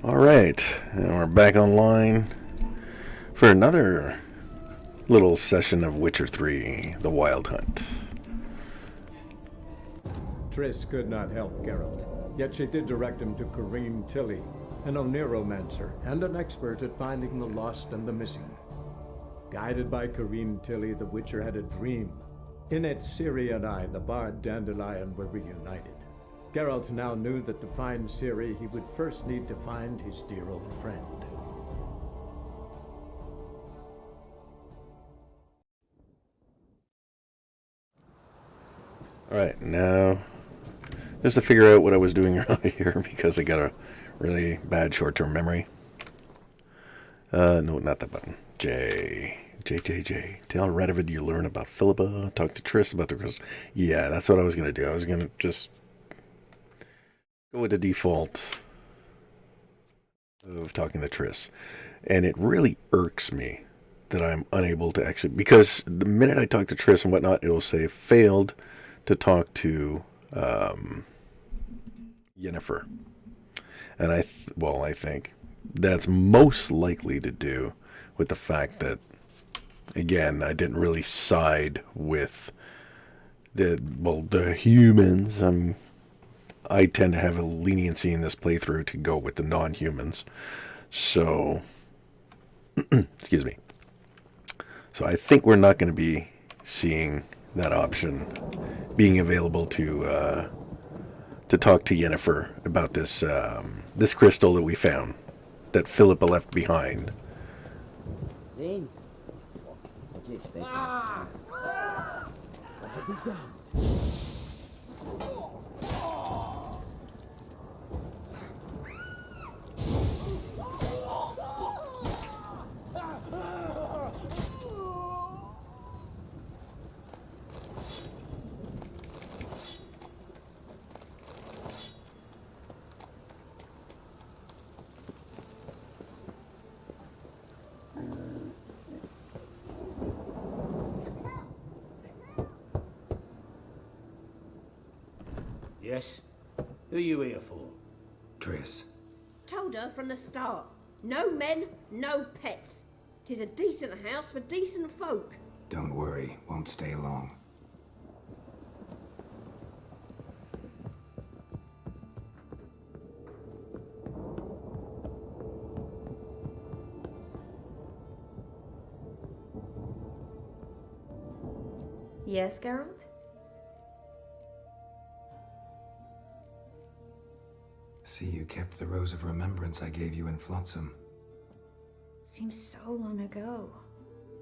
Alright, and we're back online for another little session of Witcher 3, The Wild Hunt. Triss could not help Geralt, yet she did direct him to Kareem Tilly, an Oniromancer and an expert at finding the lost and the missing. Guided by Kareem Tilly, the Witcher had a dream. In it, Ciri and I, the bard Dandelion, were reunited. Geralt now knew that to find Ciri, he would first need to find his dear old friend. Alright, now, just to figure out what I was doing earlier, because I got a really bad short-term memory. No, not that button. J. Tell Radovid you learn about Philippa. Talk to Triss about the crystal. Yeah, that's what I was going to do. I was going to just go with the default of talking to Triss. And it really irks me that I'm unable to actually... Because the minute I talk to Triss and whatnot, it'll say failed to talk to Yennefer. And I think that's most likely to do with the fact that, again, I didn't really side with the humans. I tend to have a leniency in this playthrough to go with the non-humans. So, excuse me. So I think we're not going to be seeing that option being available to talk to Yennefer about this this crystal that we found, that Philippa left behind. Then, what do you expect? I'll be damned. Yes? Who are you here for? Triss. Told her from the start. No men, no pets. 'Tis a decent house for decent folk. Don't worry, won't stay long. Yes, Geralt? See, you kept the rose of remembrance I gave you in Flotsam. Seems so long ago.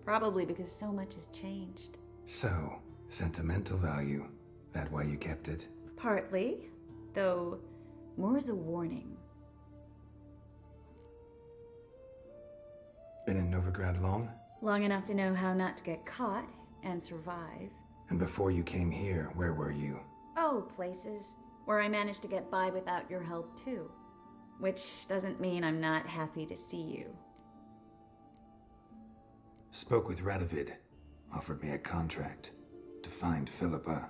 Probably because so much has changed. So, sentimental value. That why you kept it? Partly, though more as a warning. Been in Novigrad long? Long enough to know how not to get caught and survive. And before you came here, where were you? Oh, places where I managed to get by without your help too. Which doesn't mean I'm not happy to see you. Spoke with Radovid. Offered me a contract to find Philippa.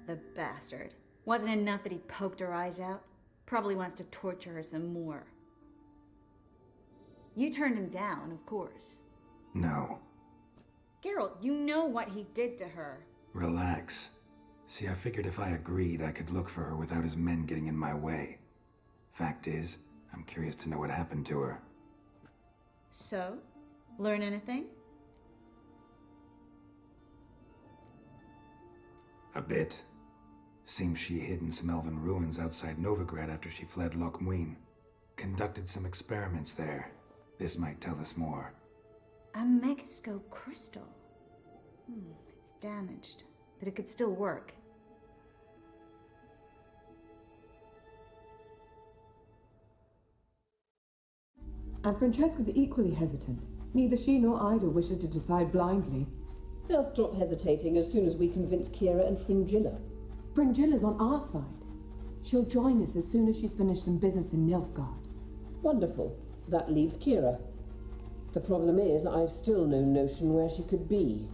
The bastard. Wasn't enough that he poked her eyes out? Probably wants to torture her some more. You turned him down, of course. No. Geralt, you know what he did to her. Relax. See, I figured if I agreed, I could look for her without his men getting in my way. Fact is, I'm curious to know what happened to her. So? Learn anything? A bit. Seems she hid in some elven ruins outside Novigrad after she fled Loch Muin. Conducted some experiments there. This might tell us more. A megascope crystal. It's damaged, but it could still work. And Francesca's equally hesitant. Neither she nor Ida wishes to decide blindly. They'll stop hesitating as soon as we convince Kira and Fringilla. Fringilla's on our side. She'll join us as soon as she's finished some business in Nilfgaard. Wonderful. That leaves Kira. The problem is, I've still no notion where she could be.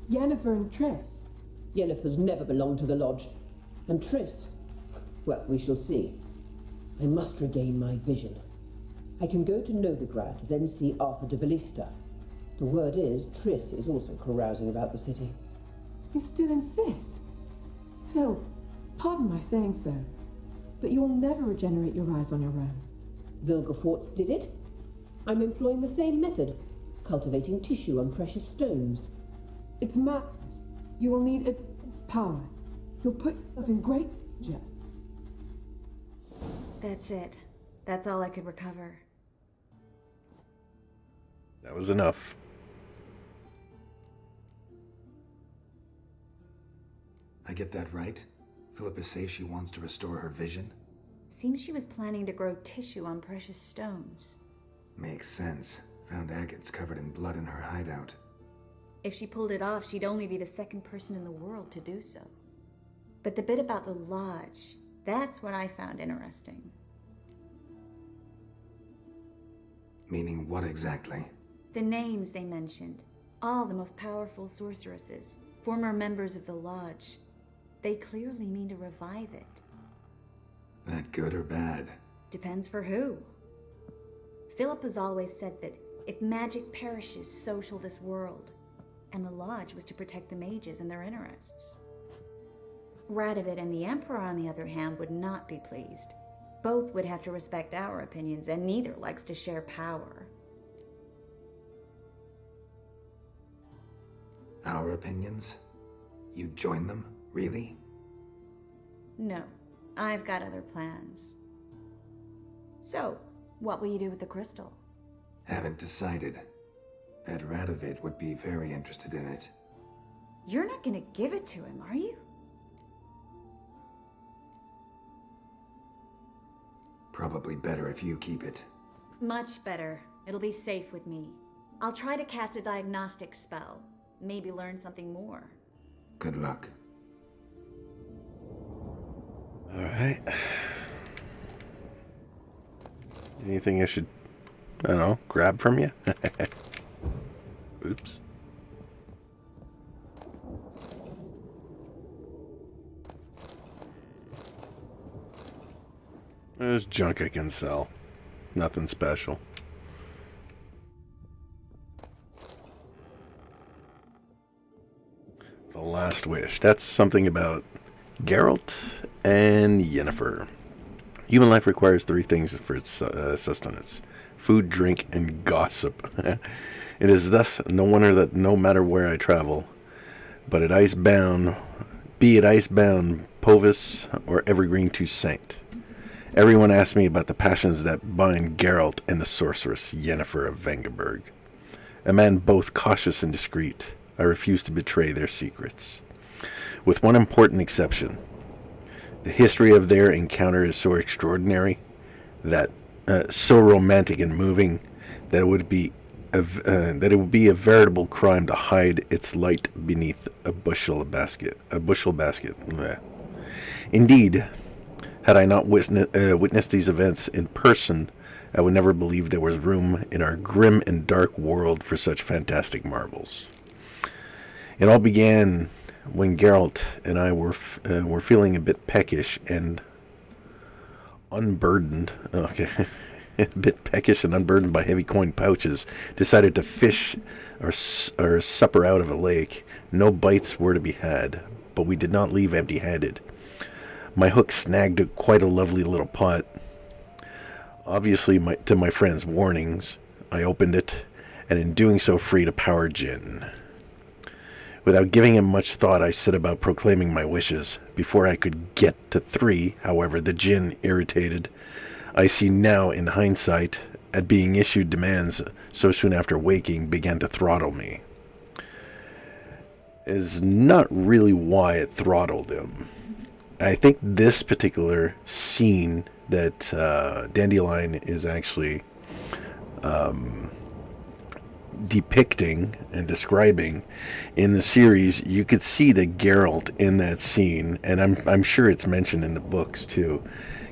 Yennefer and Triss. Yennefer's never belonged to the Lodge. And Triss, well, we shall see. I must regain my vision. I can go to Novigrad, then see Arthur de Valista. The word is, Triss is also carousing about the city. You still insist? Phil, pardon my saying so, but you will never regenerate your eyes on your own. Vilgefortz did it. I'm employing the same method, cultivating tissue and precious stones. It's madness. You will need its power. You'll put yourself in great danger. That's it. That's all I could recover. That was enough. I get that right? Philippa says she wants to restore her vision? Seems she was planning to grow tissue on precious stones. Makes sense. Found agates covered in blood in her hideout. If she pulled it off, she'd only be the second person in the world to do so. But the bit about the lodge, that's what I found interesting. Meaning what exactly? The names they mentioned. All the most powerful sorceresses, former members of the lodge. They clearly mean to revive it. That good or bad? Depends for who. Philip has always said that if magic perishes, so shall this world. And the lodge was to protect the mages and their interests. Radovid and the Emperor, on the other hand, would not be pleased. Both would have to respect our opinions, and neither likes to share power. Our opinions? You'd join them? Really? No, I've got other plans. So, what will you do with the crystal? Haven't decided. Bet Radovid would be very interested in it. You're not gonna give it to him, are you? Probably better if you keep it. Much better. It'll be safe with me. I'll try to cast a diagnostic spell. Maybe learn something more. Good luck. Alright. Anything I should, I don't know, grab from you? Oops. There's junk I can sell. Nothing special. The Last Wish. That's something about Geralt and Yennefer. Human life requires three things for its sustenance: food, drink, and gossip. It is thus no wonder that no matter where I travel, be it icebound Povis or Evergreen Toussaint, everyone asks me about the passions that bind Geralt and the sorceress Yennefer of Vengerberg. A man both cautious and discreet, I refuse to betray their secrets. With one important exception. The history of their encounter is so extraordinary, that so romantic and moving, that it would be a veritable crime to hide its light beneath a bushel basket. Blech. Indeed, had I not witnessed these events in person, I would never believe there was room in our grim and dark world for such fantastic marvels. It all began when Geralt and I were feeling a bit peckish and unburdened. Okay, a bit peckish and unburdened by heavy coin pouches, decided to fish or supper out of a lake. No bites were to be had, but we did not leave empty-handed. My hook snagged quite a lovely little pot. Obviously, to my friend's warnings, I opened it, and in doing so freed a power gin. Without giving him much thought, I set about proclaiming my wishes. Before I could get to 3, however, the djinn, irritated, I see now in hindsight, at being issued demands so soon after waking, began to throttle me. Is not really why it throttled him. I think this particular scene that Dandelion is actually depicting and describing in the series, you could see that Geralt in that scene, and I'm sure it's mentioned in the books too.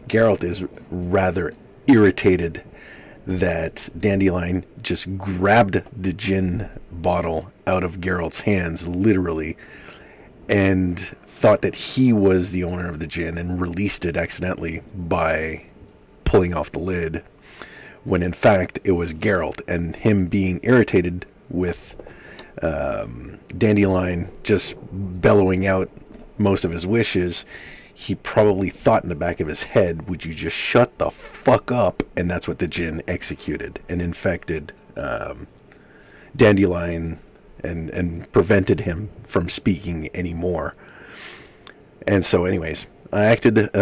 Geralt is rather irritated that Dandelion just grabbed the gin bottle out of Geralt's hands, literally, and thought that he was the owner of the gin and released it accidentally by pulling off the lid, when in fact it was Geralt, and him being irritated with Dandelion just bellowing out most of his wishes, he probably thought in the back of his head, would you just shut the fuck up? And that's what the djinn executed and infected Dandelion and prevented him from speaking anymore. And so anyways, I acted,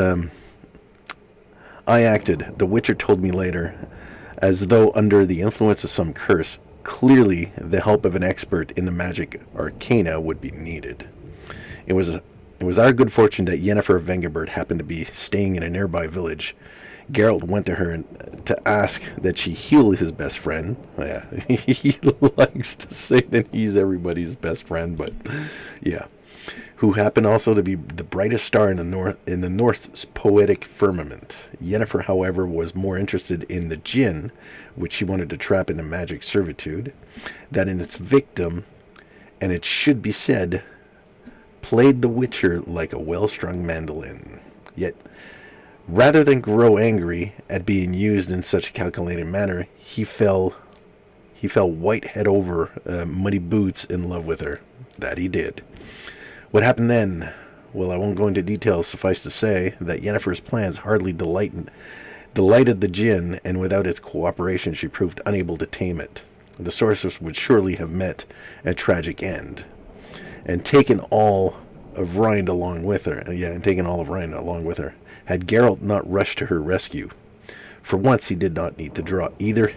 the Witcher told me later, as though under the influence of some curse. Clearly, the help of an expert in the magic arcana would be needed. It was our good fortune that Yennefer of Vengerberg happened to be staying in a nearby village. Geralt went to her to ask that she heal his best friend. Yeah, he likes to say that he's everybody's best friend, but yeah. Who happened also to be the brightest star in the North's poetic firmament. Yennefer, however, was more interested in the djinn, which she wanted to trap into magic servitude, than in its victim, and it should be said, played the Witcher like a well-strung mandolin. Yet, rather than grow angry at being used in such a calculated manner, he fell white head over muddy boots in love with her. That he did. What happened then? Well, I won't go into details. Suffice to say that Yennefer's plans hardly delighted the djinn, and without its cooperation she proved unable to tame it. The sorceress would surely have met a tragic end, and taken all of Rind along with her. Had Geralt not rushed to her rescue. For once he did not need to draw either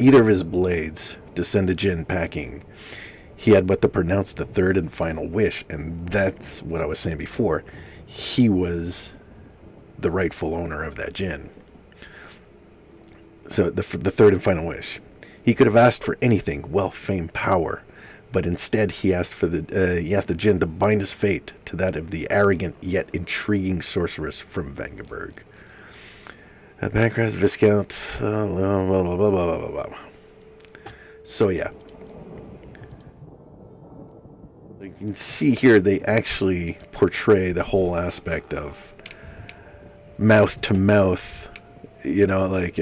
of his blades to send the djinn packing. He had but to pronounce the third and final wish, and that's what I was saying before. He was the rightful owner of that djinn. So the third and final wish. He could have asked for anything, wealth, fame, power, but instead he asked the djinn to bind his fate to that of the arrogant yet intriguing sorceress from Vengerberg. Pancras, Viscount, blah, blah, blah, blah, blah, blah. So yeah. You can see here they actually portray the whole aspect of mouth to mouth, like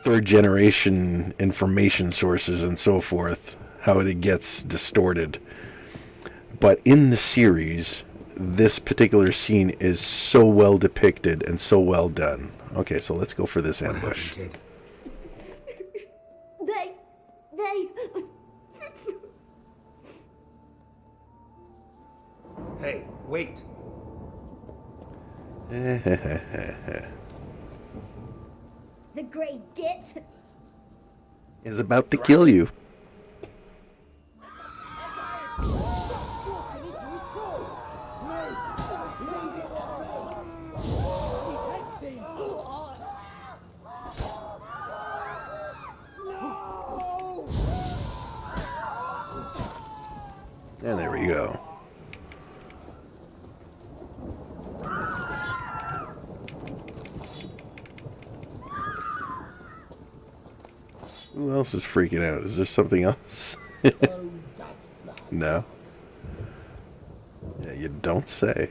third generation information sources and so forth, how it gets distorted. But in the series, this particular scene is so well depicted and so well done. Okay, so let's go for this ambush. Hey, wait. The Grey Git is about to kill you. And there we go. Who else is freaking out? Is there something else? No? Yeah, you don't say.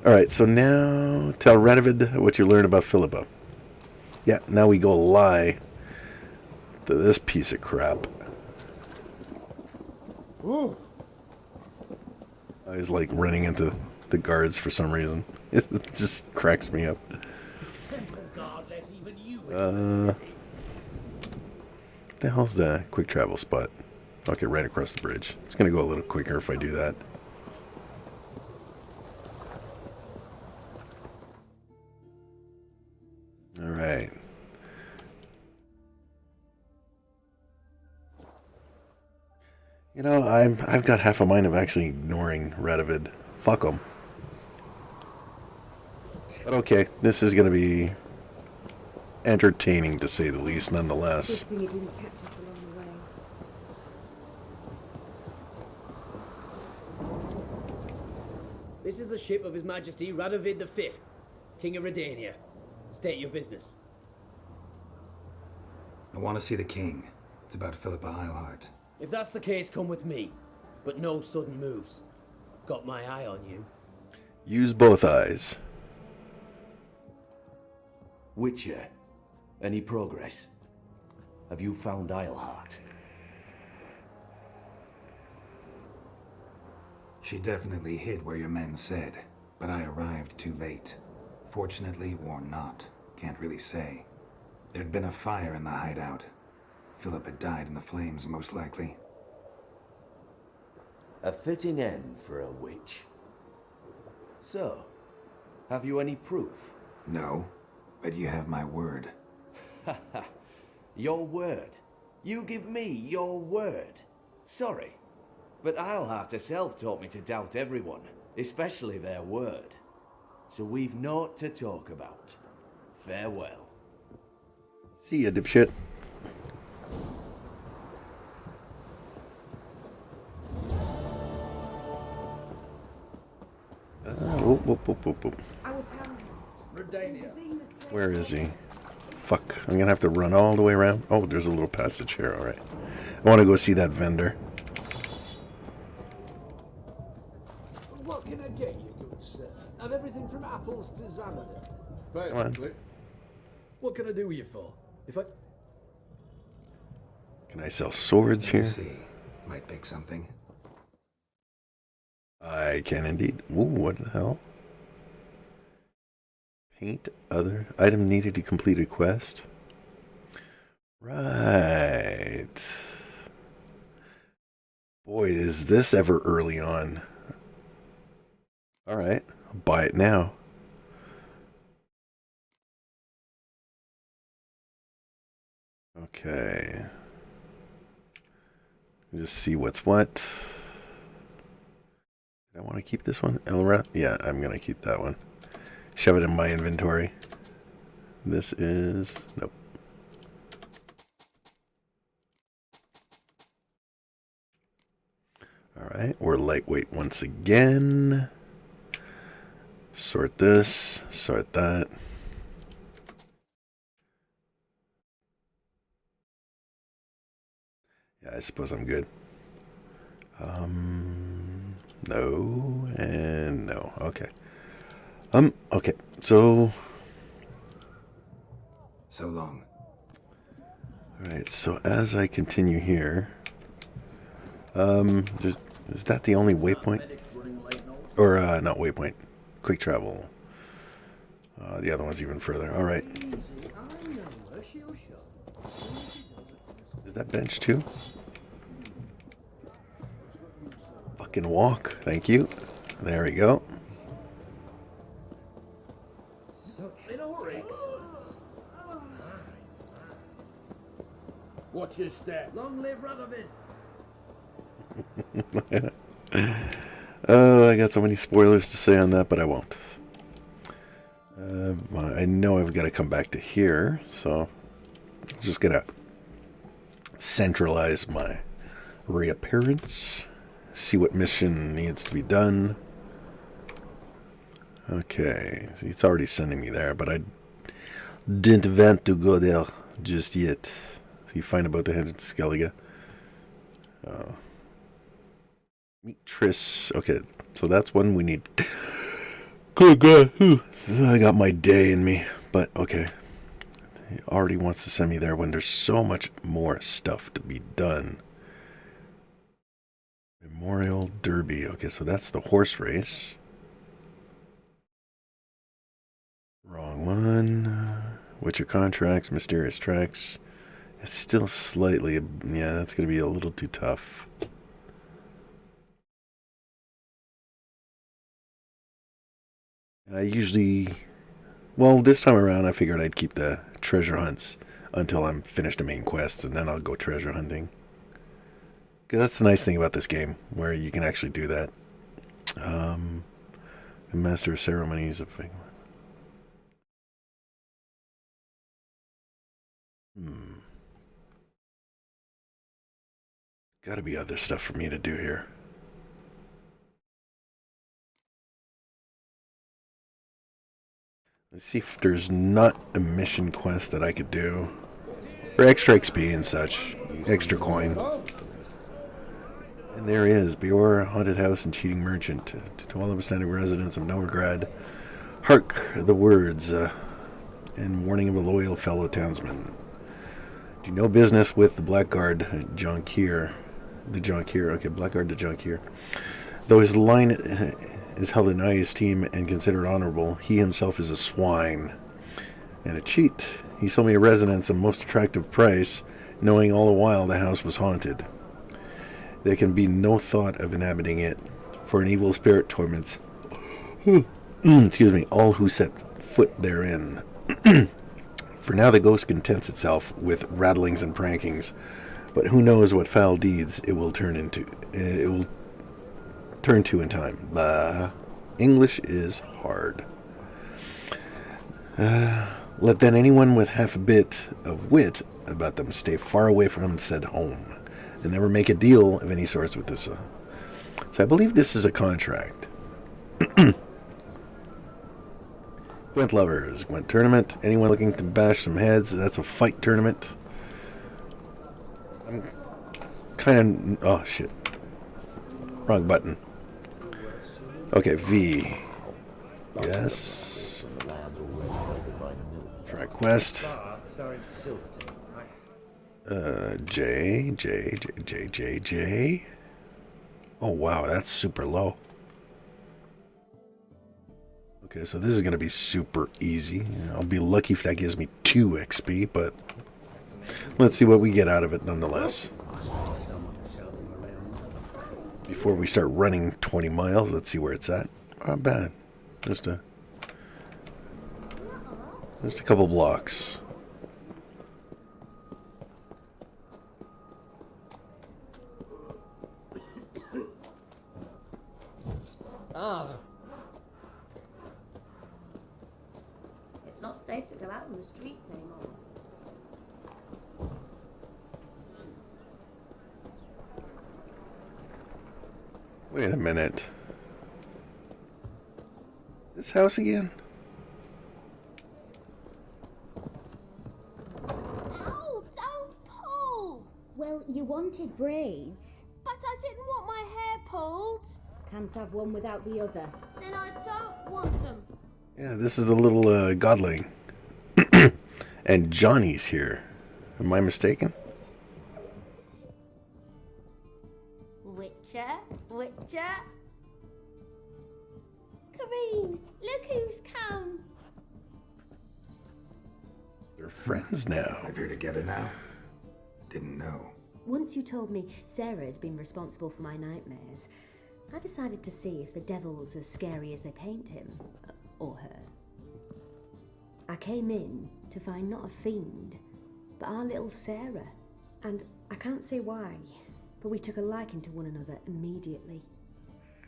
Alright, so now tell Radovid what you learned about Philippa. Yeah, now we go lie to this piece of crap. Ooh. I was like running into the guards for some reason. It just cracks me up. The hell's the quick travel spot? Okay, right across the bridge. It's gonna go a little quicker if I do that. Alright. I've got half a mind of actually ignoring Radovid. Fuck him. But okay, this is gonna be entertaining to say the least, nonetheless. Good thing you didn't catch us along the way. This is the ship of His Majesty Radovid V, King of Redania. State your business. I want to see the king. It's about Philippa Eilhart. If that's the case, come with me. but no sudden moves. Got my eye on you. Use both eyes. Witcher, any progress? Have you found Isleheart? She definitely hid where your men said, but I arrived too late. Fortunately or not, can't really say. There'd been a fire in the hideout. Philip had died in the flames, most likely. A fitting end for a witch. So, have you any proof? No, but you have my word. Haha, your word? You give me your word? Sorry, but Isleheart herself taught me to doubt everyone, especially their word. So we've naught to talk about. Farewell. See ya, dipshit. Whoop, whoop, whoop, whoop, whoop. Where is he? Fuck, I'm gonna have to run all the way around. Oh, there's a little passage here, alright. I want to go see that vendor. What can I get you, good sir? I've everything from apples to Xanadu. Come on. What can I do you for? If I... Can I sell swords here? See, might pick something. I can indeed. Ooh, what the hell? Paint other item needed to complete a quest. Right. Boy, is this ever early on. Alright, I'll buy it now. Okay. Just see what's what. Do I want to keep this one? Elrath? Yeah, I'm going to keep that one. Shove it in my inventory. This is... Nope. Alright, we're lightweight once again. Sort this, sort that. Yeah, I suppose I'm good. No, and no. Okay. Okay. So long. Alright, so as I continue here, is that the only waypoint? Or, not waypoint. Quick travel. The other one's even further. Alright. Is that bench too? Fucking walk. Thank you. There we go. Watch your step. Long live Radovid. Oh, I got so many spoilers to say on that, but I won't. I know I've got to come back to here, so I'm just gonna centralize my reappearance, see what mission needs to be done. Okay, so it's already sending me there, but I didn't want to go there just yet. So you find about the head of Skellige. Meet Triss. Okay, so that's one we need. Good God. I got my day in me, but okay. He already wants to send me there when there's so much more stuff to be done. Memorial Derby. Okay, so that's the horse race. Wrong one. Witcher contracts, mysterious tracks. It's still slightly, yeah, that's going to be a little too tough. I usually, well, this time around I figured I'd keep the treasure hunts until I'm finished the main quests, and then I'll go treasure hunting. Because that's the nice thing about this game, where you can actually do that. The Master of Ceremonies of... Gotta be other stuff for me to do here. Let's see if there's not a mission quest that I could do. For extra XP and such. Extra coin. And there he is, Beware haunted house and cheating merchant. To all of us standing residents of Novigrad, hark the words and warning of a loyal fellow townsman. Do no business with the Blackguard Jonkir. Blackguard the Jonkir. Though his line is held in high esteem and considered honorable, he himself is a swine and a cheat. He sold me a residence at a most attractive price, knowing all the while the house was haunted. There can be no thought of inhabiting it, for an evil spirit torments all who set foot therein. For now the ghost contents itself with rattlings and prankings, but who knows what foul deeds it will turn to in time. English is hard. Let then anyone with half a bit of wit about them stay far away from said home, and never make a deal of any sorts with this. So I believe this is a contract. Gwent lovers, Gwent tournament. Anyone looking to bash some heads? That's a fight tournament. I'm kind of... Oh, shit. Wrong button. Okay, V. Yes. Track quest. J. Oh, wow, that's super low. Okay, so this is going to be super easy. I'll be lucky if that gives me 2 XP, but let's see what we get out of it nonetheless. Before we start running 20 miles, let's see where it's at. Not bad. Just a couple blocks. It's not safe to go out in the streets anymore. Wait a minute. This house again? Ow! Don't pull! Well, you wanted braids. But I didn't want my hair pulled. Can't have one without the other. Then I don't want them. Yeah, this is the little godling. And Johnny's here. Am I mistaken? Witcher? Kareen, look who's come. They're friends now. If you're together now, didn't know. Once you told me Sarah had been responsible for my nightmares, I decided to see if the devil's as scary as they paint him. Or her. I came in to find not a fiend, but our little Sarah. And I can't say why, but we took a liking to one another immediately.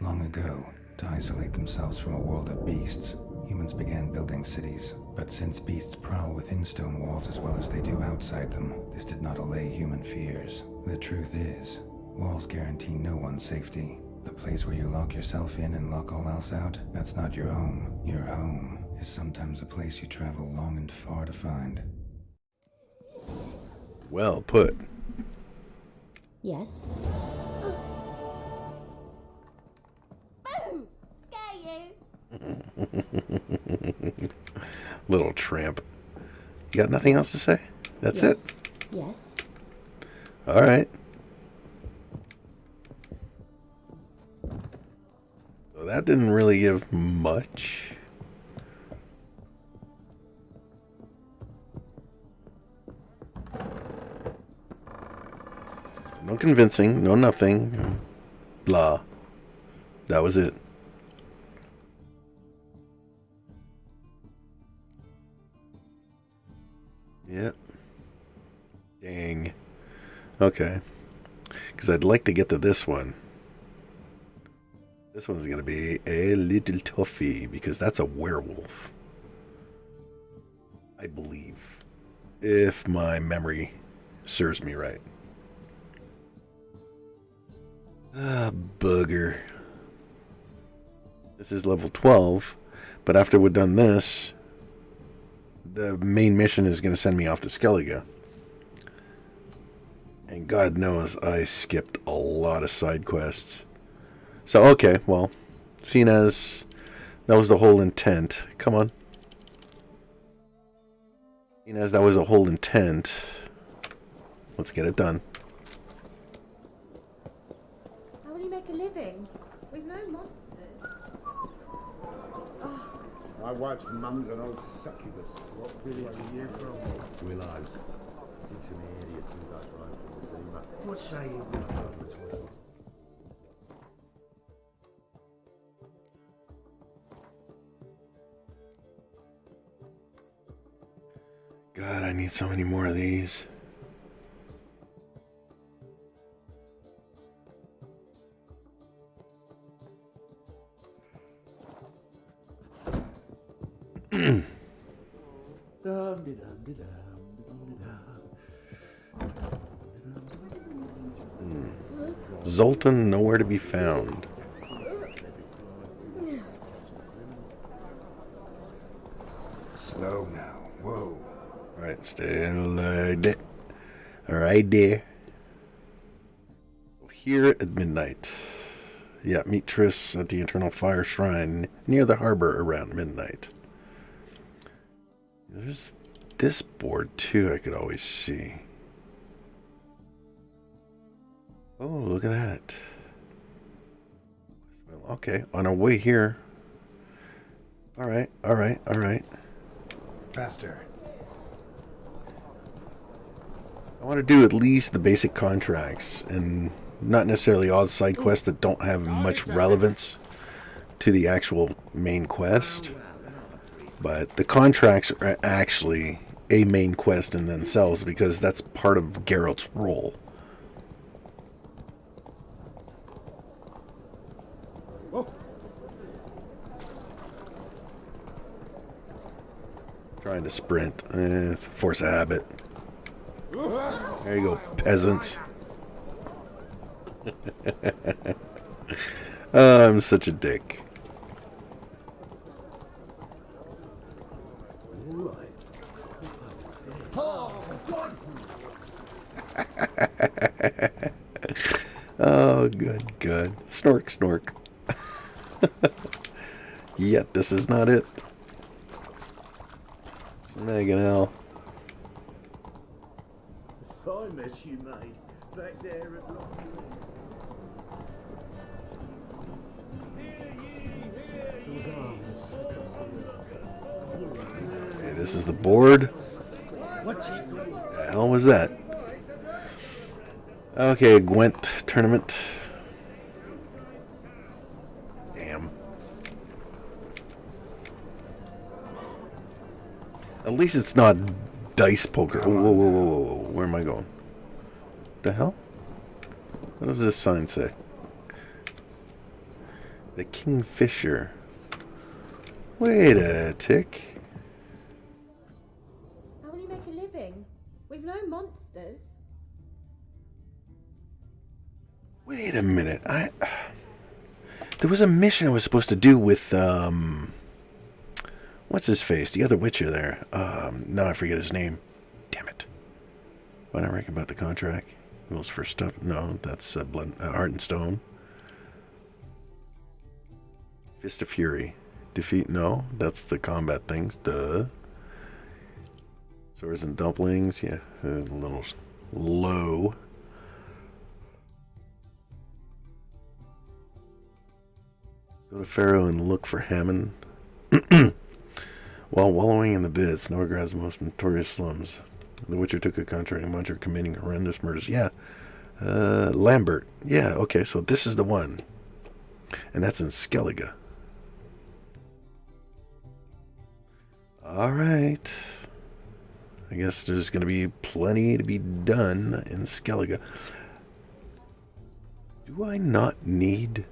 Long ago, to isolate themselves from a world of beasts, humans began building cities. But since beasts prowl within stone walls as well as they do outside them, this did not allay human fears. The truth is, walls guarantee no one's safety. The place where you lock yourself in and lock all else out, that's not your home. Your home is sometimes a place you travel long and far to find. Well put. Yes? Boo! Scare you? Little tramp. You got nothing else to say? That's it? Yes. All right. So that didn't really give much. No convincing, no nothing. Blah. That was it. Yep. Dang. Okay. Because I'd like to get to this one. This one's going to be a little toughy because that's a werewolf. I believe. If my memory serves me right. Ah, bugger. This is level 12, but after we've done this, the main mission is going to send me off to Skellige. And God knows I skipped a lot of side quests. So, okay, well, seeing as that was the whole intent. Come on. Seeing as that was the whole intent, let's get it done. How will you make a living? We've no monsters. Oh. My wife's mum's an old succubus. What village are you from? Willows. It's in the area too, that's right from the sea, mate. What say you be done between? God, I need so many more of these. Zoltan nowhere to be found. Slow now. Whoa. Alright, stay alert. Alright there. Here at midnight. Yeah, meet Triss at the Eternal Fire Shrine near the harbor around midnight. There's this board too I could always see. Oh, look at that. Okay, on our way here. Alright, alright, alright. Faster. I want to do at least the basic contracts and not necessarily all side quests that don't have much relevance to the actual main quest. But the contracts are actually a main quest in themselves because that's part of Geralt's role. Trying to sprint. Force of habit. There you go, peasants. Oh, I'm such a dick. Oh, good, good. Snork, snork. Yet, this is not it. It's Megan L. If I met you, mate, back there at those arms across the river. Hey, this is the board. What's it? The hell was that? Okay, Gwent tournament. Damn. At least it's not dice poker. Whoa, whoa, whoa, whoa, whoa. Where am I going? The hell? What does this sign say? The Kingfisher. Wait a tick. How will you make a living? We've no monsters. Wait a minute. There was a mission I was supposed to do with what's his face? The other Witcher there. Now I forget his name. Damn it. Why not write about the contract? Rules for stuff. No, that's Heart and Stone. Fist of Fury. Defeat. No, that's the combat things. Duh. Swords and dumplings. Yeah, a little low. Go to Pharaoh and look for Hammond. While wallowing in the bits, Novigrad's most notorious slums, the Witcher took a contract and Muncher committing horrendous murders. Yeah. Lambert. Yeah, okay, so this is the one. And that's in Skellige. Alright. I guess there's going to be plenty to be done in Skellige. Do I not need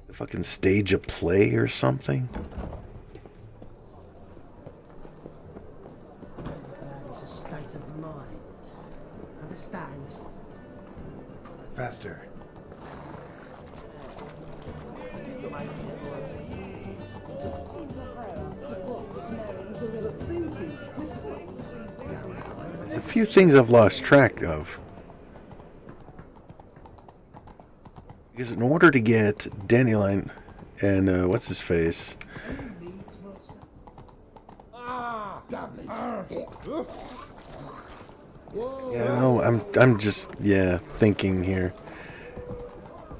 to fucking stage a play or something? That is a state of mind. Understand? Faster. Is a few things I've lost track of. Because in order to get Dandelion and what's his face? Yeah, no, I'm just thinking here.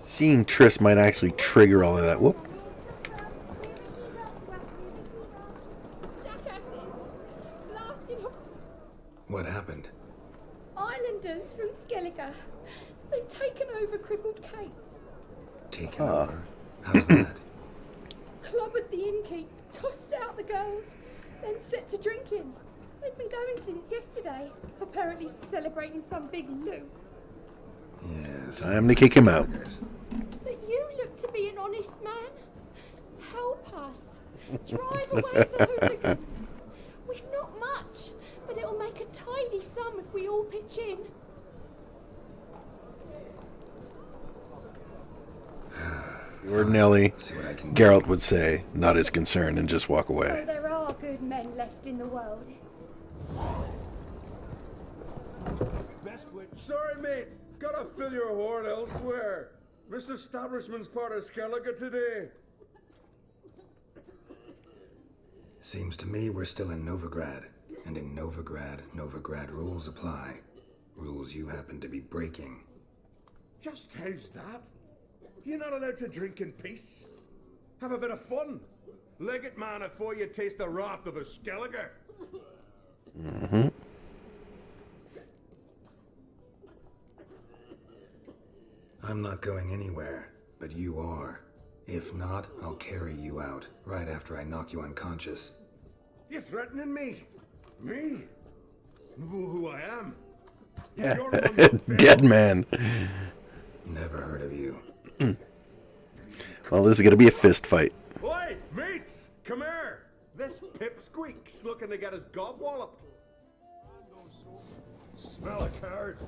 Seeing Triss might actually trigger all of that. Whoop. What happened? Islanders from Skellige. They've taken over crippled Kate's. Taken over? How's that? Clobbered the innkeep, tossed out the girls, then set to drinking. They've been going since yesterday, apparently celebrating some big loot. Yes. Time to kick him out. But you look to be an honest man. Help us. Drive away the hooligans. We've not much, but it'll make a tidy sum if we all pitch in. Ordinarily, Geralt would say, not his concern, and just walk away. So there are good men left in the world. Sorry, mate. Gotta fill your horn elsewhere. This establishment's part of Skellige today. Seems to me we're still in Novigrad. And in Novigrad rules apply. Rules you happen to be breaking. Just how's that? You're not allowed to drink in peace. Have a bit of fun. Leg it, man, before you taste the wrath of a Skellige. Mm-hmm. I'm not going anywhere, but you are. If not, I'll carry you out, right after I knock you unconscious. You're threatening me? Me? Know who I am? Yeah. Dead man. Never heard of you. Well, this is going to be a fist fight. Oi, mates! Come here! This pipsqueak's looking to get his gob walloped. Smell a card.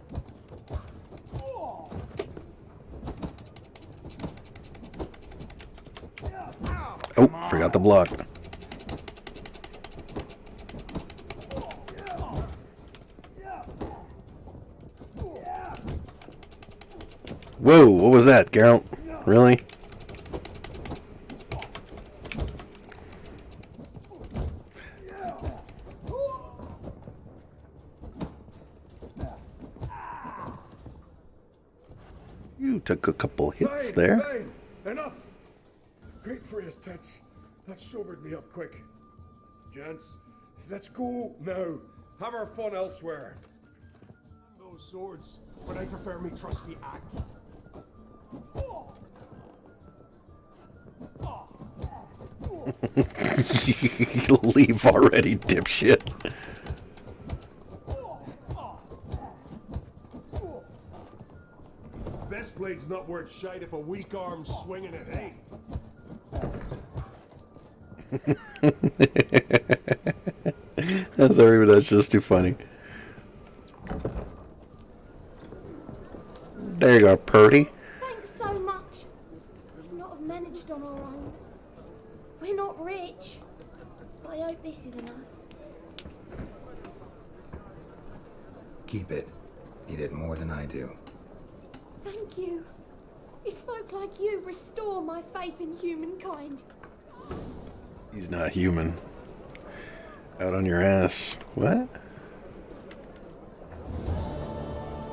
Oh, forgot the block. Whoa, what was that, Geralt? Really? You took a couple hits there. Fine. Enough! Great phrase, Tits. That sobered me up quick. Gents, let's go now. Have our fun elsewhere. Those swords, but I prefer me trusty axe. Leave already, dipshit. Best blade's not worth shite if a weak arm's swinging it, eh? I'm sorry, but that's just too funny. There you go, Purdy. Thanks so much. We'd not have managed on our own. We're not rich. But I hope this is enough. Keep it. You did more than I do. Thank you. It's folk like you restore my faith in humankind. He's not human. Out on your ass. What?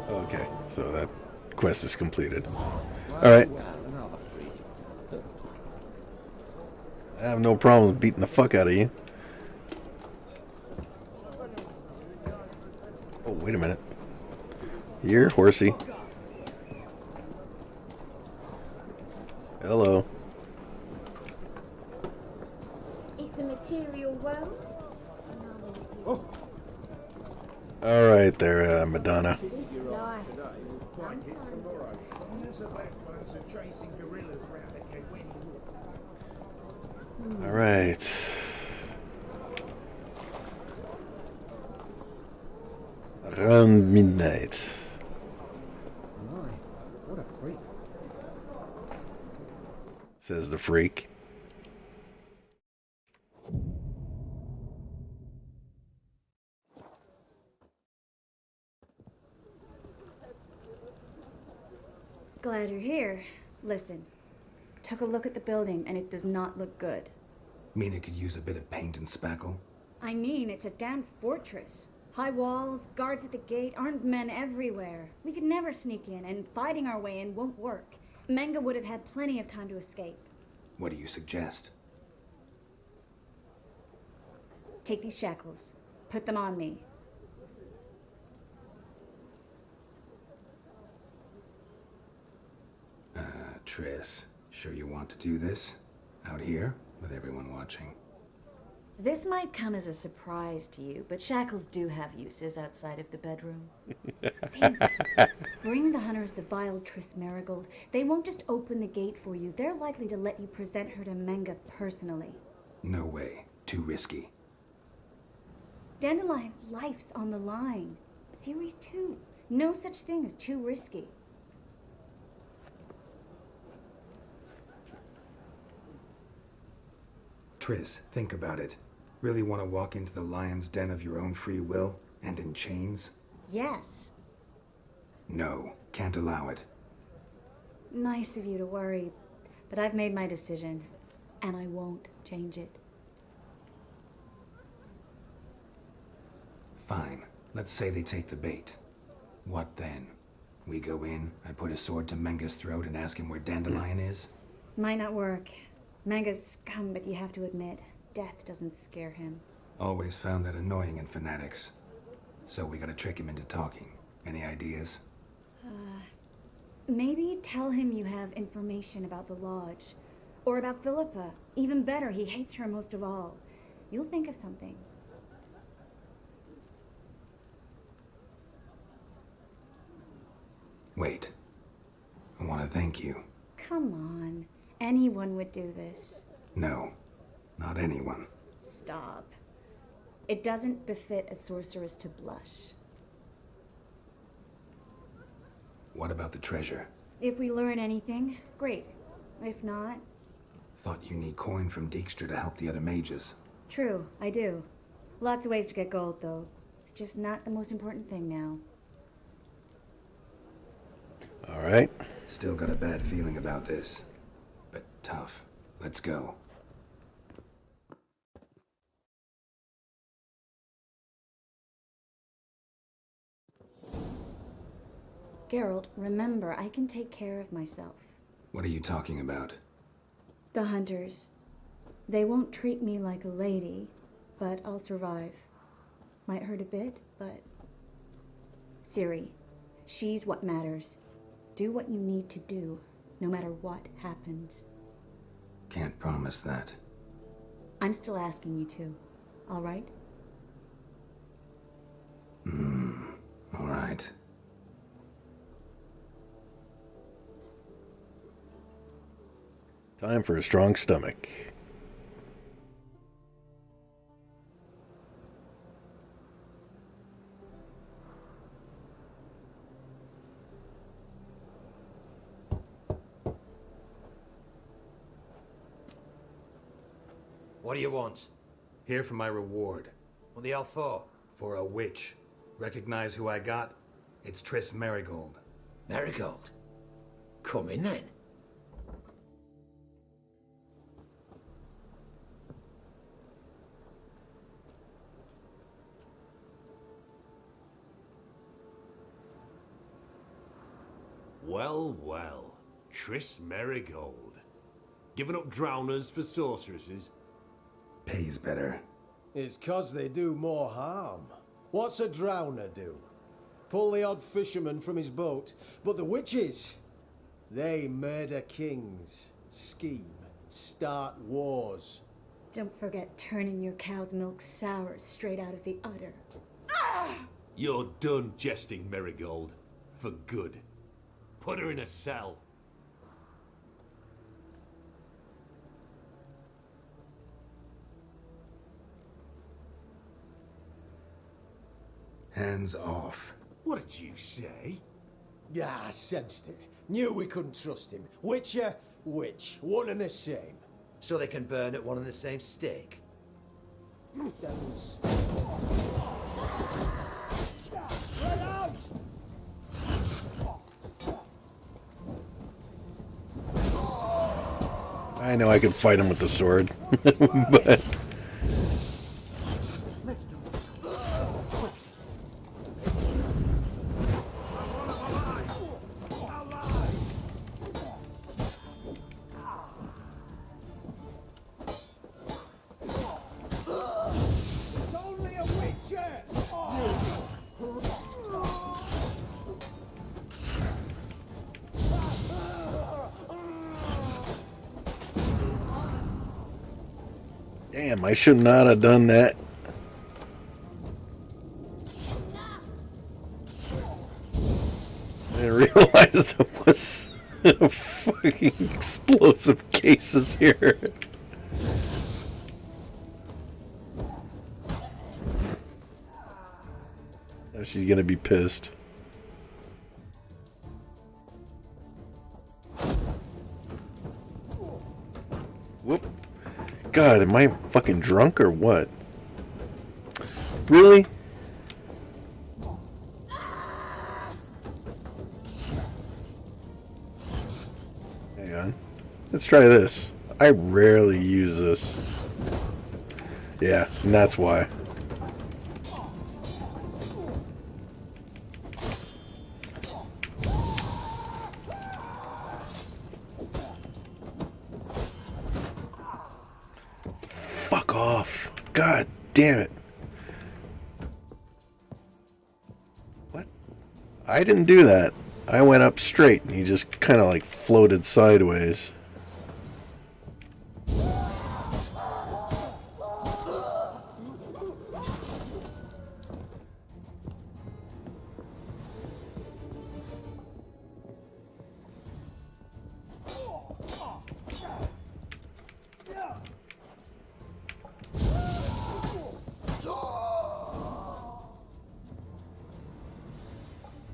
Okay, so that quest is completed. Alright. I have no problem with beating the fuck out of you. Oh, wait a minute. You're horsey. Hello. It's a material world. Alright there, Madonna. Alright. Around midnight. My, what a freak. Says the freak. Glad you're here. Listen, took a look at the building and it does not look good. Mean it could use a bit of paint and spackle? I mean, it's a damn fortress. High walls, guards at the gate, armed men everywhere. We could never sneak in, and fighting our way in won't work. Menga would have had plenty of time to escape. What do you suggest? Take these shackles. Put them on me. Triss, sure you want to do this? Out here, with everyone watching? This might come as a surprise to you, but shackles do have uses outside of the bedroom. Bring the hunters the vile Triss Marigold. They won't just open the gate for you. They're likely to let you present her to Menga personally. No way. Too risky. Dandelion's life's on the line. Series 2. No such thing as too risky. Triss, think about it. Really want to walk into the lion's den of your own free will, and in chains? Yes. No, can't allow it. Nice of you to worry, but I've made my decision, and I won't change it. Fine. Let's say they take the bait. What then? We go in, I put a sword to Menga's throat and ask him where Dandelion is? Might not work. Menga's scum, but you have to admit, death doesn't scare him. Always found that annoying in fanatics. So we gotta trick him into talking. Any ideas? Maybe tell him you have information about the lodge. Or about Philippa. Even better, he hates her most of all. You'll think of something. Wait. I want to thank you. Come on. Anyone would do this. No. Not anyone. Stop. It doesn't befit a sorceress to blush. What about the treasure? If we learn anything, great. If not... Thought you need coin from Dijkstra to help the other mages. True, I do. Lots of ways to get gold, though. It's just not the most important thing now. All right. Still got a bad feeling about this. But tough. Let's go. Geralt, remember, I can take care of myself. What are you talking about? The hunters. They won't treat me like a lady, but I'll survive. Might hurt a bit, but... Ciri, she's what matters. Do what you need to do, no matter what happens. Can't promise that. I'm still asking you to, all right? All right. Time for a strong stomach. What do you want? Here for my reward. What the hell for? For a witch. Recognize who I got? It's Triss Marigold. Marigold? Come in then. Well, well. Triss Marigold. Giving up drowners for sorceresses? Pays better. It's 'cause they do more harm. What's a drowner do? Pull the odd fisherman from his boat. But the witches, they murder kings, scheme, start wars. Don't forget turning your cow's milk sour straight out of the udder. You're done jesting, Marigold. For good. Put her in a cell. Hands off. What did you say? Yeah, I sensed it. Knew we couldn't trust him. Witcher, witch, one and the same. So they can burn at one and the same stake? Devil's... Get out! I know I can fight him with the sword, but It's only a Witcher! damn, I should not have done that. I didn't realize there was fucking explosive cases here. Now she's gonna be pissed. Whoop. God, am I fucking drunk or what? Really? Hang on. Let's try this. I rarely use this. Yeah, and that's why. Fuck off. God damn it. What? I didn't do that. I went up straight and he just kind of like floated sideways.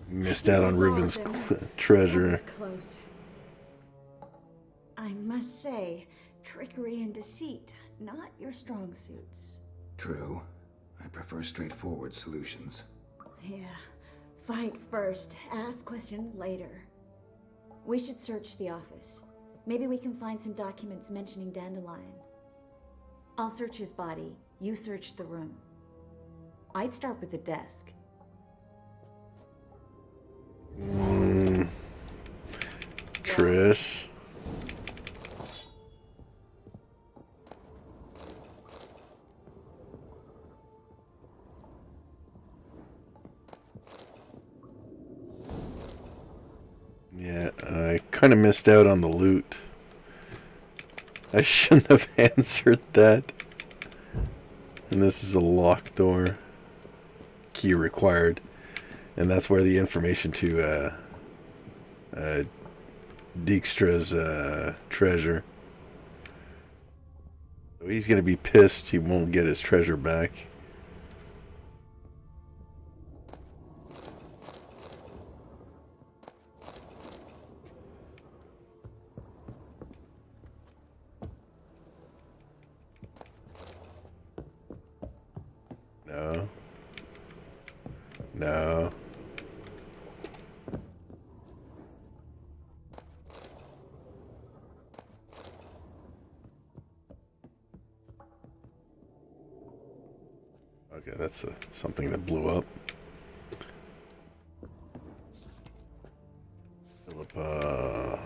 Missed out on Reuben's treasure. Close. I must say, trickery and deceit, not your strong suits. True. I prefer straightforward solutions. Yeah. Fight first, ask questions later. We should search the office. Maybe we can find some documents mentioning Dandelion. I'll search his body. You search the room. I'd start with the desk. Trish. Yeah, I kind of missed out on the loot. I shouldn't have answered that. And this is a locked door. Key required. And that's where the information to Dijkstra's treasure. So he's going to be pissed he won't get his treasure back. No. No. Okay, that's something that blew up. Philippa.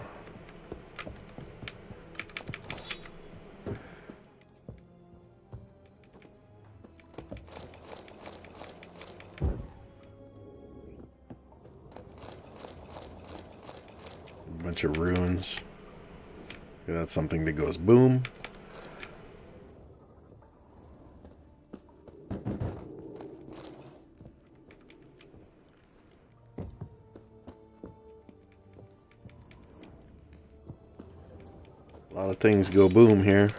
A bunch of runes. Okay, that's something that goes boom. A lot of things go boom here.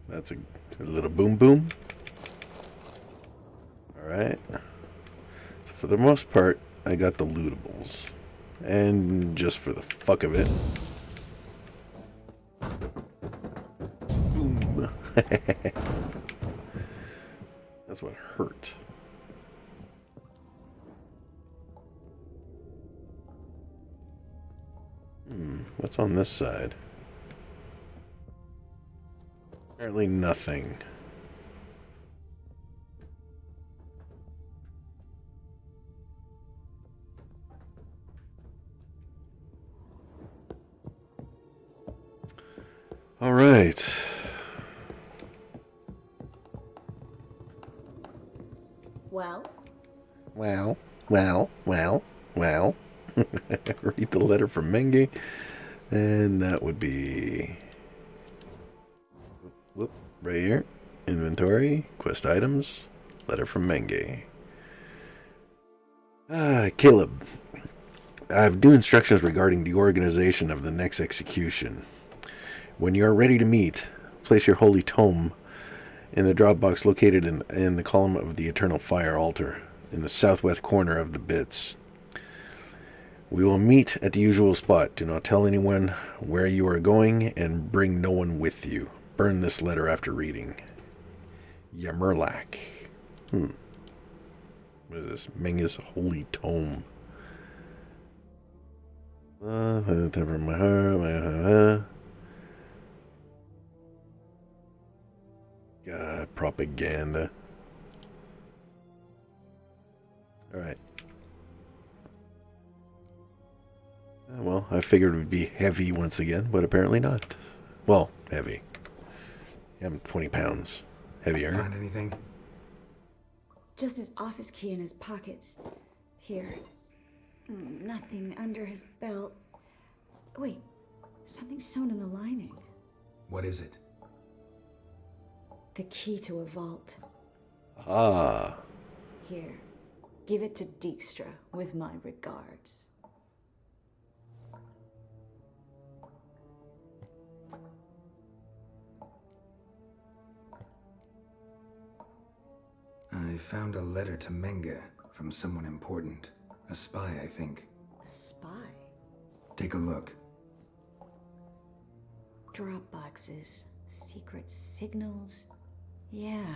That's a little boom boom. Alright. So for the most part, I got the lootables. And just for the fuck of it. Boom. That's what hurt. What's on this side? Apparently nothing. All right. Well? Well. Read the letter from Menge. And that would be... Whoop, right here. Inventory, quest items, letter from Menge. Caleb. I have new instructions regarding the organization of the next execution. When you are ready to meet, place your holy tome in the drop box located in the column of the Eternal Fire altar in the southwest corner of the bits. We will meet at the usual spot. Do not tell anyone where you are going and bring no one with you. Burn this letter after reading. Yamerlak. What is this? Menge's Holy Tome. Temper my heart. God, propaganda. Alright. Well, I figured it would be heavy once again, but apparently not. Well, heavy. I'm 20 pounds heavier. Find anything? Just his office key in his pockets. Here. Nothing under his belt. Wait, something sewn in the lining. What is it? The key to a vault. Ah. Here, give it to Dijkstra with my regards. I found a letter to Menge from someone important. A spy, I think. A spy? Take a look. Drop boxes, secret signals. Yeah,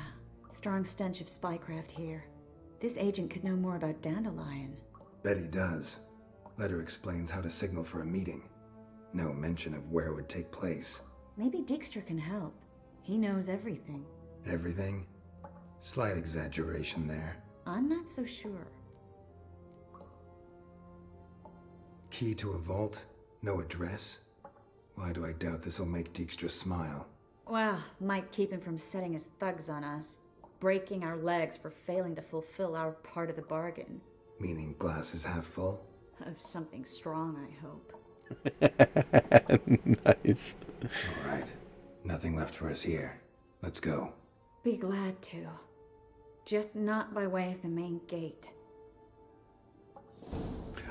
strong stench of spycraft here. This agent could know more about Dandelion. Bet he does. Letter explains how to signal for a meeting. No mention of where it would take place. Maybe Dijkstra can help. He knows everything. Everything? Slight exaggeration there. I'm not so sure. Key to a vault? No address? Why do I doubt this'll make Dijkstra smile? Well, might keep him from setting his thugs on us. Breaking our legs for failing to fulfill our part of the bargain. Meaning glass is half full? Of something strong, I hope. Nice. Alright. Nothing left for us here. Let's go. Be glad to. Just not by way of the main gate.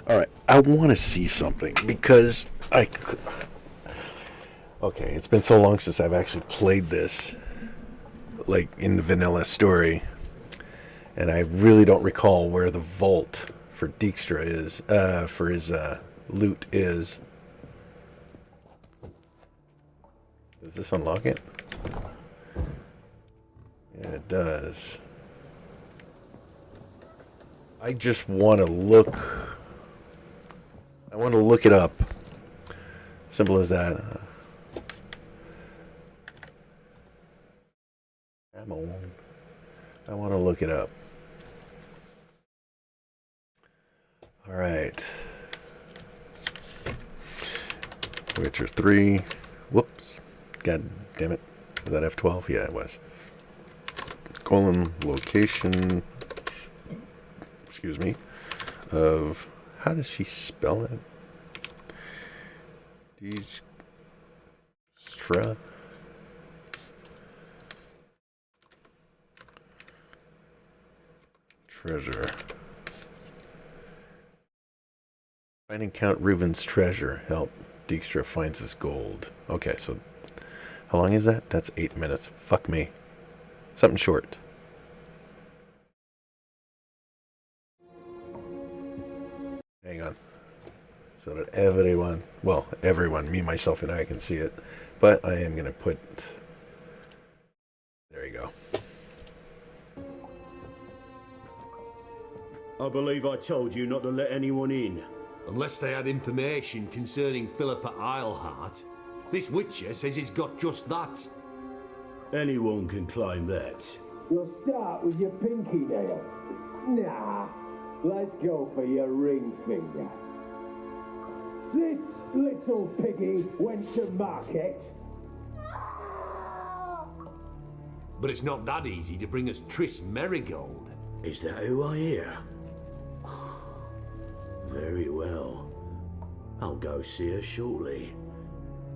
Alright, I want to see something because okay, it's been so long since I've actually played this, like in the vanilla story, and I really don't recall where the vault for Dijkstra is, for his loot is. Does this unlock it? Yeah, it does. I just want to look. I want to look it up. Simple as that. I want to look it up. All right. Witcher 3. Whoops. God damn it. Was that F12? Yeah, it was. Colon location. Excuse me. Of. How does she spell it? Dijkstra. Treasure. Finding Count Reuven's treasure. Help. Dijkstra finds his gold. Okay, so how long is that? That's 8 minutes. Fuck me. Something short. Hang on. So that everyone, well, everyone, me, myself, and I can see it. But I am going to put... There you go. I believe I told you not to let anyone in. Unless they had information concerning Philippa Eilhart. This Witcher says he's got just that. Anyone can claim that. You'll start with your pinky nail. Nah, let's go for your ring finger. This little piggy went to market. But it's not that easy to bring us Triss Merigold. Is that who I hear? Very well. I'll go see her shortly.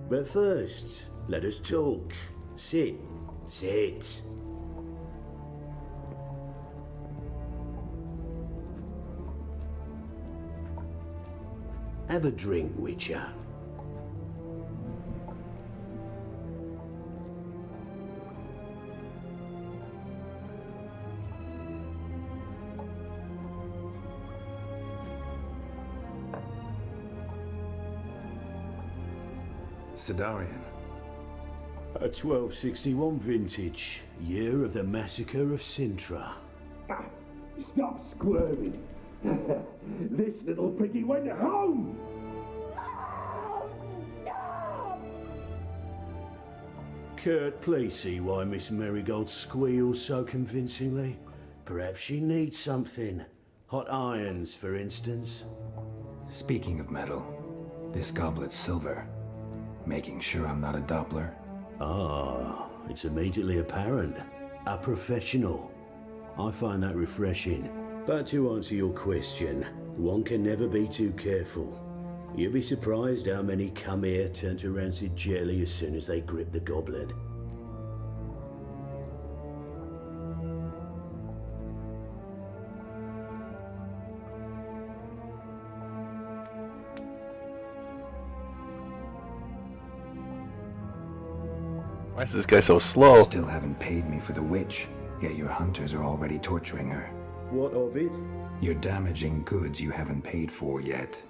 But first, let us talk. Sit. Sit. Have a drink, Witcher. Sidarian. A 1261 vintage, year of the massacre of Sintra. Stop squirming. This little piggy went home. Kurt, please see why Miss Merigold squeals so convincingly. Perhaps she needs something. Hot irons, for instance. Speaking of metal, this goblet's silver. Making sure I'm not a Doppler. Ah, it's immediately apparent. A professional. I find that refreshing. But to answer your question, one can never be too careful. You'll be surprised how many come here turn to rancid jelly as soon as they grip the goblet. Why is this guy so slow? Still haven't paid me for the witch, yet your hunters are already torturing her. What of it? You're damaging goods you haven't paid for yet.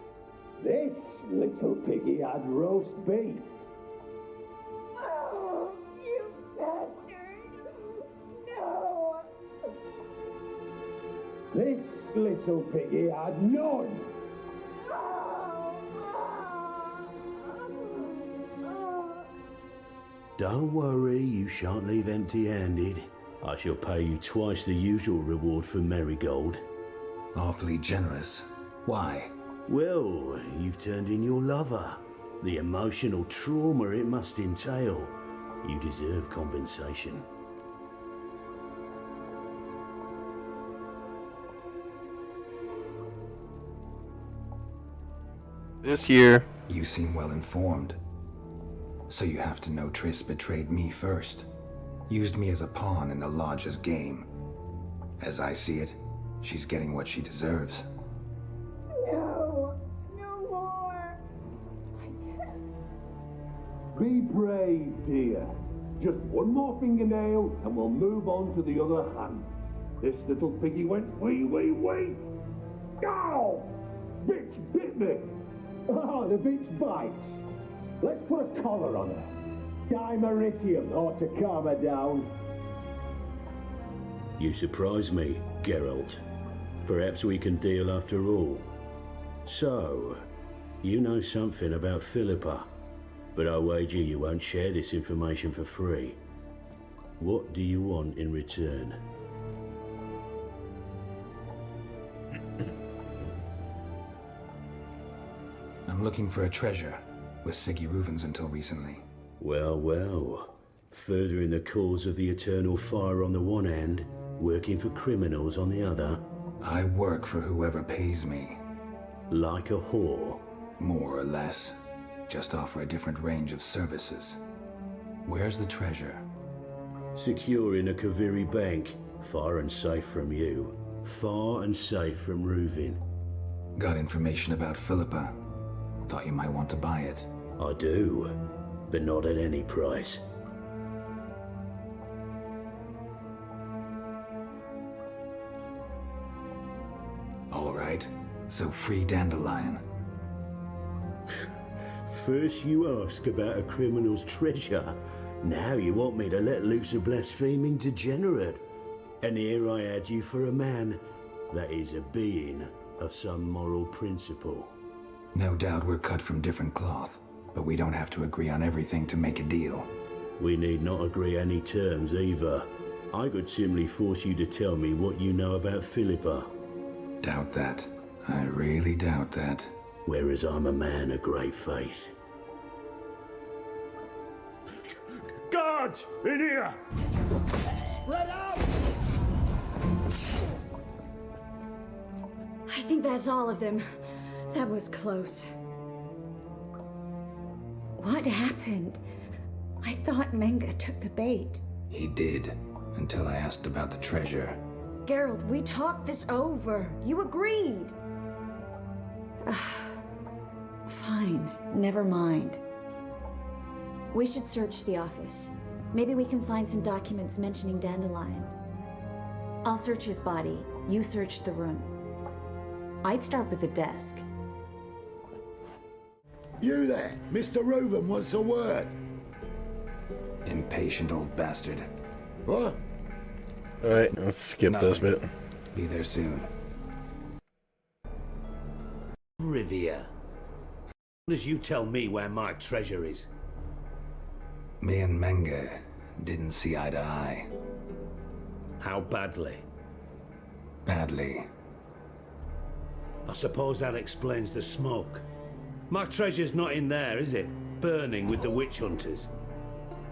This little piggy had roast beef. Oh, you bastard! No! This little piggy had none. Don't worry, you shan't leave empty-handed. I shall pay you twice the usual reward for Merigold. Awfully generous. Why? Well, you've turned in your lover. The emotional trauma it must entail. You deserve compensation. This year. You seem well informed. So you have to know Triss betrayed me first. Used me as a pawn in the Lodge's game. As I see it, she's getting what she deserves. No! No more! I can't. Be brave, dear. Just one more fingernail and we'll move on to the other hand. This little piggy went wee. Ow! Bitch bit me! Oh, the bitch bites. Let's put a collar on her. Dimeritium ought to calm her down. You surprise me, Geralt. Perhaps we can deal after all. So, you know something about Philippa, but I wager you won't share this information for free. What do you want in return? I'm looking for a treasure. Was Siggy Reuven's until recently. Well, well. Furthering the cause of the eternal fire on the one hand, working for criminals on the other. I work for whoever pays me. Like a whore? More or less. Just offer a different range of services. Where's the treasure? Secure in a Kaviri bank. Far and safe from you. Far and safe from Reuven. Got information about Philippa. Thought you might want to buy it. I do, but not at any price. All right. So free Dandelion. First you ask about a criminal's treasure. Now you want me to let loose a blaspheming degenerate. And here I had you for a man. That is a being of some moral principle. No doubt we're cut from different cloth, but we don't have to agree on everything to make a deal. We need not agree any terms either. I could simply force you to tell me what you know about Philippa. Doubt that. I really doubt that. Whereas I'm a man of great faith. Guards! In here! Spread out! I think that's all of them. That was close. What happened? I thought Menga took the bait. He did, until I asked about the treasure. Geralt, we talked this over. You agreed. Fine, never mind. We should search the office. Maybe we can find some documents mentioning Dandelion. I'll search his body. You search the room. I'd start with the desk. You there, Mr. Reuben wants a word. Impatient old bastard. What? Alright, let's skip this bit. Be there soon. Rivia. As you tell me where my treasure is. Me and Menga didn't see eye to eye. How badly? Badly. I suppose that explains the smoke. My treasure's not in there, is it? Burning with the witch hunters.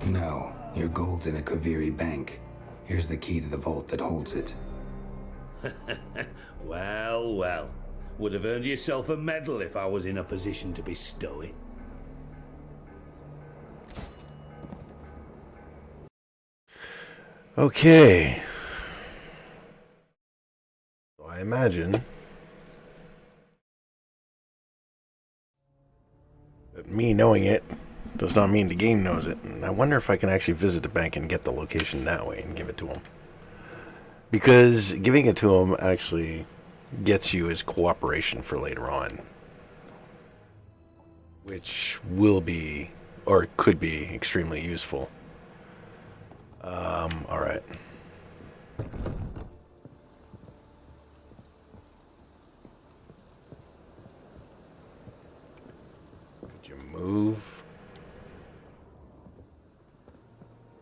No, your gold's in a Kaviri bank. Here's the key to the vault that holds it. Well, well. Would have earned yourself a medal if I was in a position to bestow it. Okay. So I imagine that me knowing it does not mean the game knows it. And I wonder if I can actually visit the bank and get the location that way and give it to him. Because giving it to him actually gets you his cooperation for later on. Which will be, or could be, extremely useful. Alright. Could you move?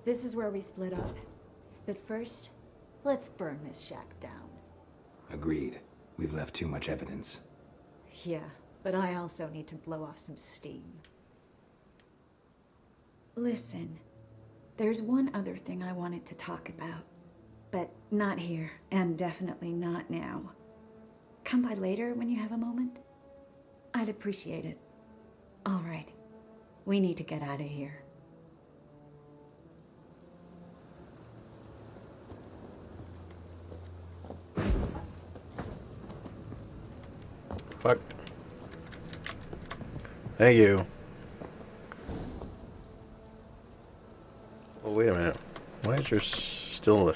This is where we split up. But first, let's burn this shack down. Agreed. We've left too much evidence. Yeah, but I also need to blow off some steam. Listen, there's one other thing I wanted to talk about. But not here, and definitely not now. Come by later when you have a moment? I'd appreciate it. All right, we need to get out of here. Fuck. Thank you. Oh, wait a minute. Why is there still a...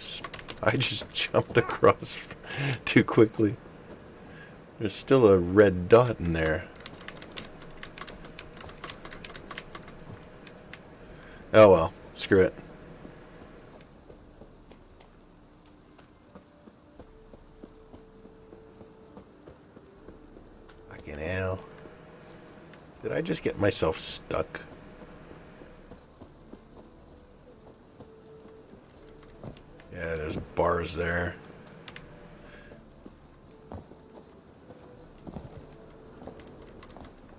I just jumped across too quickly. There's still a red dot in there. Oh well. Screw it. Fucking hell. Did I just get myself stuck? Yeah, there's bars there.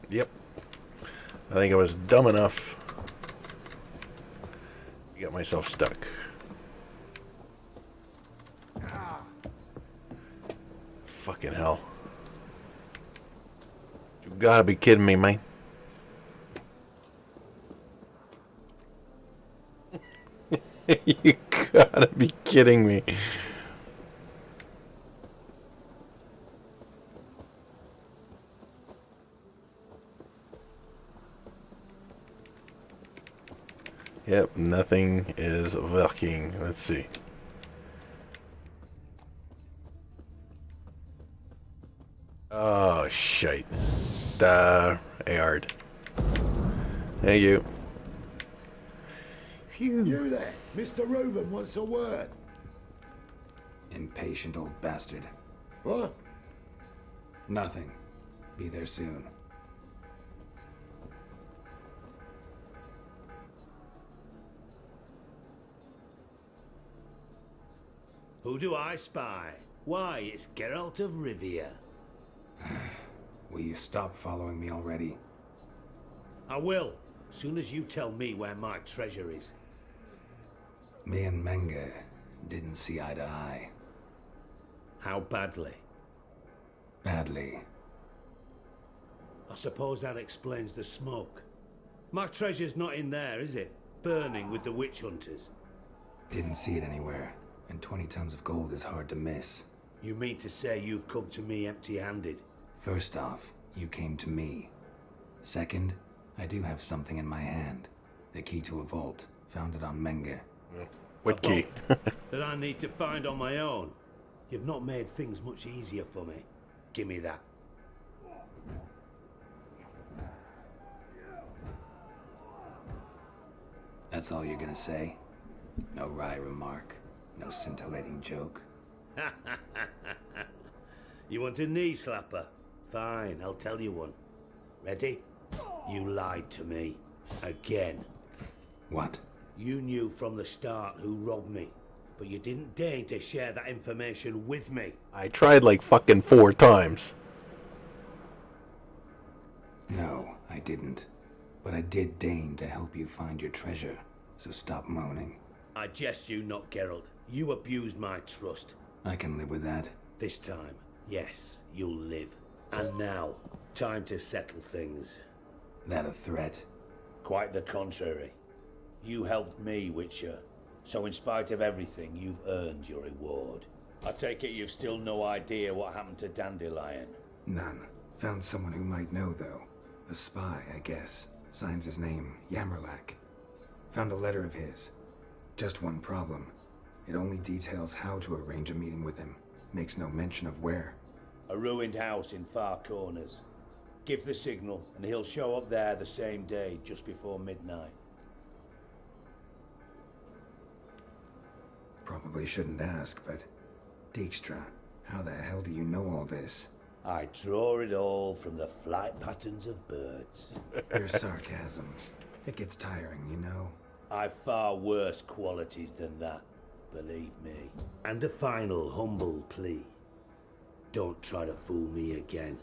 Yep. I think I was dumb enough to get myself stuck. Fucking hell. You gotta be kidding me, man. You gotta be kidding me. Yep, nothing is working. Let's see. Ah. Oh, shite. Duh. Ayard. Thank you. You there, Mr. Reuben wants a word. Impatient old bastard. What? Nothing. Be there soon. Who do I spy? Why, it's Geralt of Rivia. Will you stop following me already? I will, soon as you tell me where my treasure is. Me and Menge didn't see eye to eye. How badly? Badly. I suppose that explains the smoke. My treasure's not in there, is it? Burning with the witch hunters. Didn't see it anywhere, and 20 tons of gold is hard to miss. You mean to say you've come to me empty-handed? First off, you came to me. Second, I do have something in my hand. The key to a vault. Found it on Menge. What key? That I need to find on my own. You've not made things much easier for me. Give me that. That's all you're gonna say? No wry remark? No scintillating joke? You want a knee slapper? Fine, I'll tell you one. Ready? You lied to me. Again. What? You knew from the start who robbed me, but you didn't deign to share that information with me. I tried like fucking 4 times. No, I didn't. But I did deign to help you find your treasure, so stop moaning. I jest you not, Geralt. You abused my trust. I can live with that. This time, yes, you'll live. And now, time to settle things. That a threat? Quite the contrary. You helped me, Witcher. So in spite of everything, you've earned your reward. I take it you've still no idea what happened to Dandelion. None. Found someone who might know, though. A spy, I guess. Signs his name, Yammerlack. Found a letter of his. Just one problem. It only details how to arrange a meeting with him. Makes no mention of where. A ruined house in Far Corners. Give the signal, and he'll show up there the same day, just before midnight. Probably shouldn't ask, but... Dijkstra, how the hell do you know all this? I draw it all from the flight patterns of birds. Your sarcasm. It gets tiring, you know. I've far worse qualities than that, believe me. And a final humble plea. Don't try to fool me again.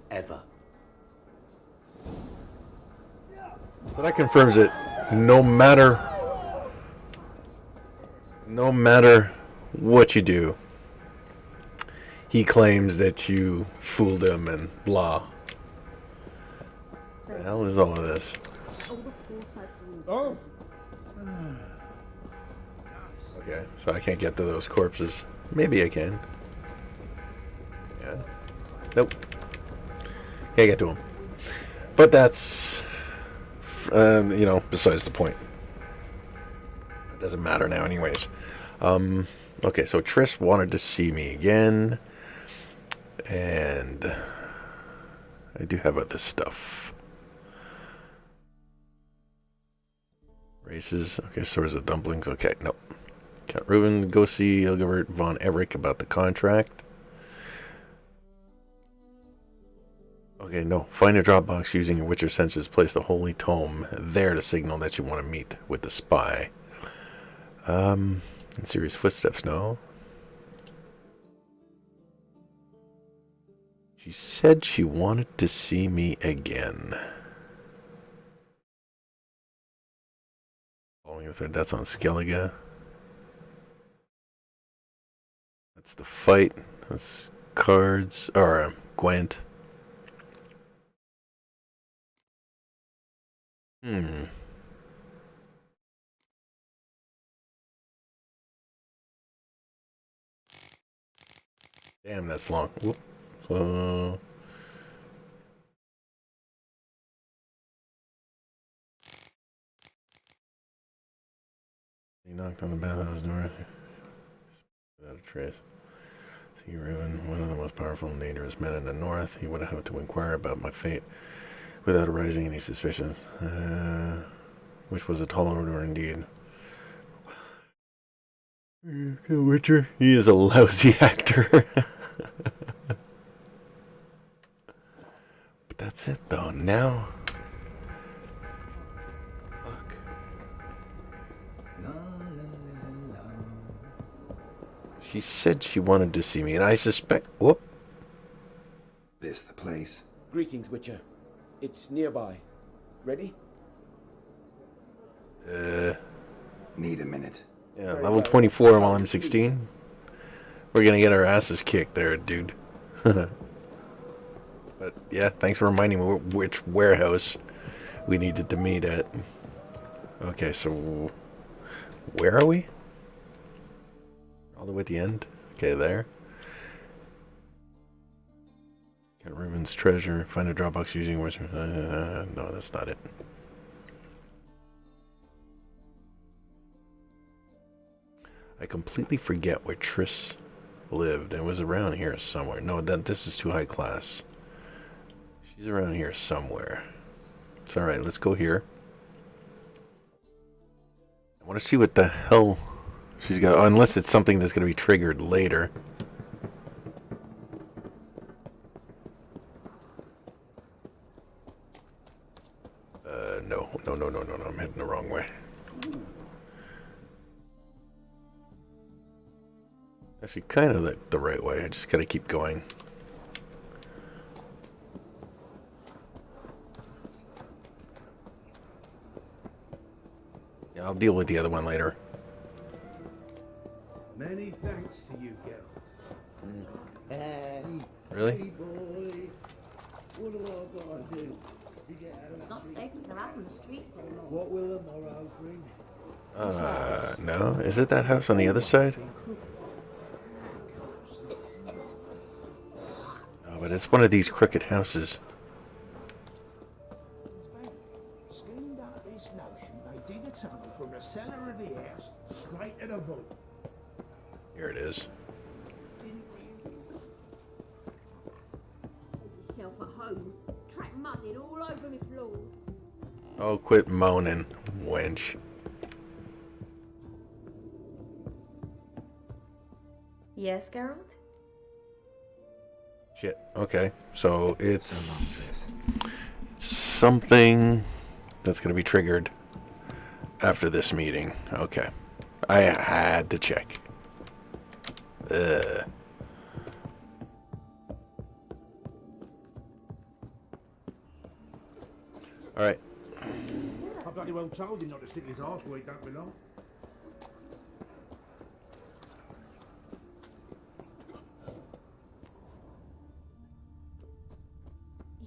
Ever. So that confirms it. No matter what you do, he claims that you fooled him and blah. The hell is all of this? Oh. Okay, so I can't get to those corpses. Maybe I can. Yeah. Nope. Can't get to them. But that's, besides the point. It doesn't matter now anyways. Okay, so Triss wanted to see me again. And I do have other stuff. Races. Okay, Swords of Dumplings. Okay, nope. Count Reuben, go see Hilgevert von Everich about the contract. Okay, no. Find a Dropbox using your Witcher senses. Place the Holy Tome there to signal that you want to meet with the spy. In Serious Footsteps, no. She said she wanted to see me again. Following the thread, that's on Skellige. That's the fight. That's cards. Or Gwent. Damn, that's long. Whoop. So... He knocked on the bathhouse door. Without a trace. See, Ruin, one of the most powerful and dangerous men in the north. He would have to inquire about my fate without arousing any suspicions. Which was a tall order indeed. Witcher, he is a lousy actor. But that's it though. Now, fuck. She said she wanted to see me, and I suspect. Whoop. This the place? Greetings, Witcher. It's nearby. Ready? Need a minute. Yeah, level 24 while I'm 16. We're gonna get our asses kicked there, dude. But yeah, thanks for reminding me which warehouse we needed to meet at. Okay, so where are we? All the way at the end? Okay, there. Got Ruben's treasure. Find a Dropbox using Witcher. No, that's not it. I completely forget where Triss lived. It was around here somewhere. No, this is too high class. She's around here somewhere. It's alright, let's go here. I want to see what the hell she's got. Unless it's something that's going to be triggered later. No. I'm heading the wrong way. Actually, kind of the right way. I just gotta keep going. Yeah, I'll deal with the other one later. Many thanks to you, Geralt. Hey. Really? Hey, boy. What do I gotta do to get out? It's not safe to go out on the streets anymore. What will the morrow bring? No. Is it that house on the other side? Oh, but it's one of these crooked houses. Schemed out this notion, they dig a tunnel from the cellar of the house straight to the vault. Here it is. Make yourself at home. Track mudded all over me floor. Oh, quit moaning, wench. Yes, Geralt? Shit. Okay. So it's something that's going to be triggered after this meeting. Okay. I had to check. Alright. I bloody well told him not to stick his arse where he don't belong.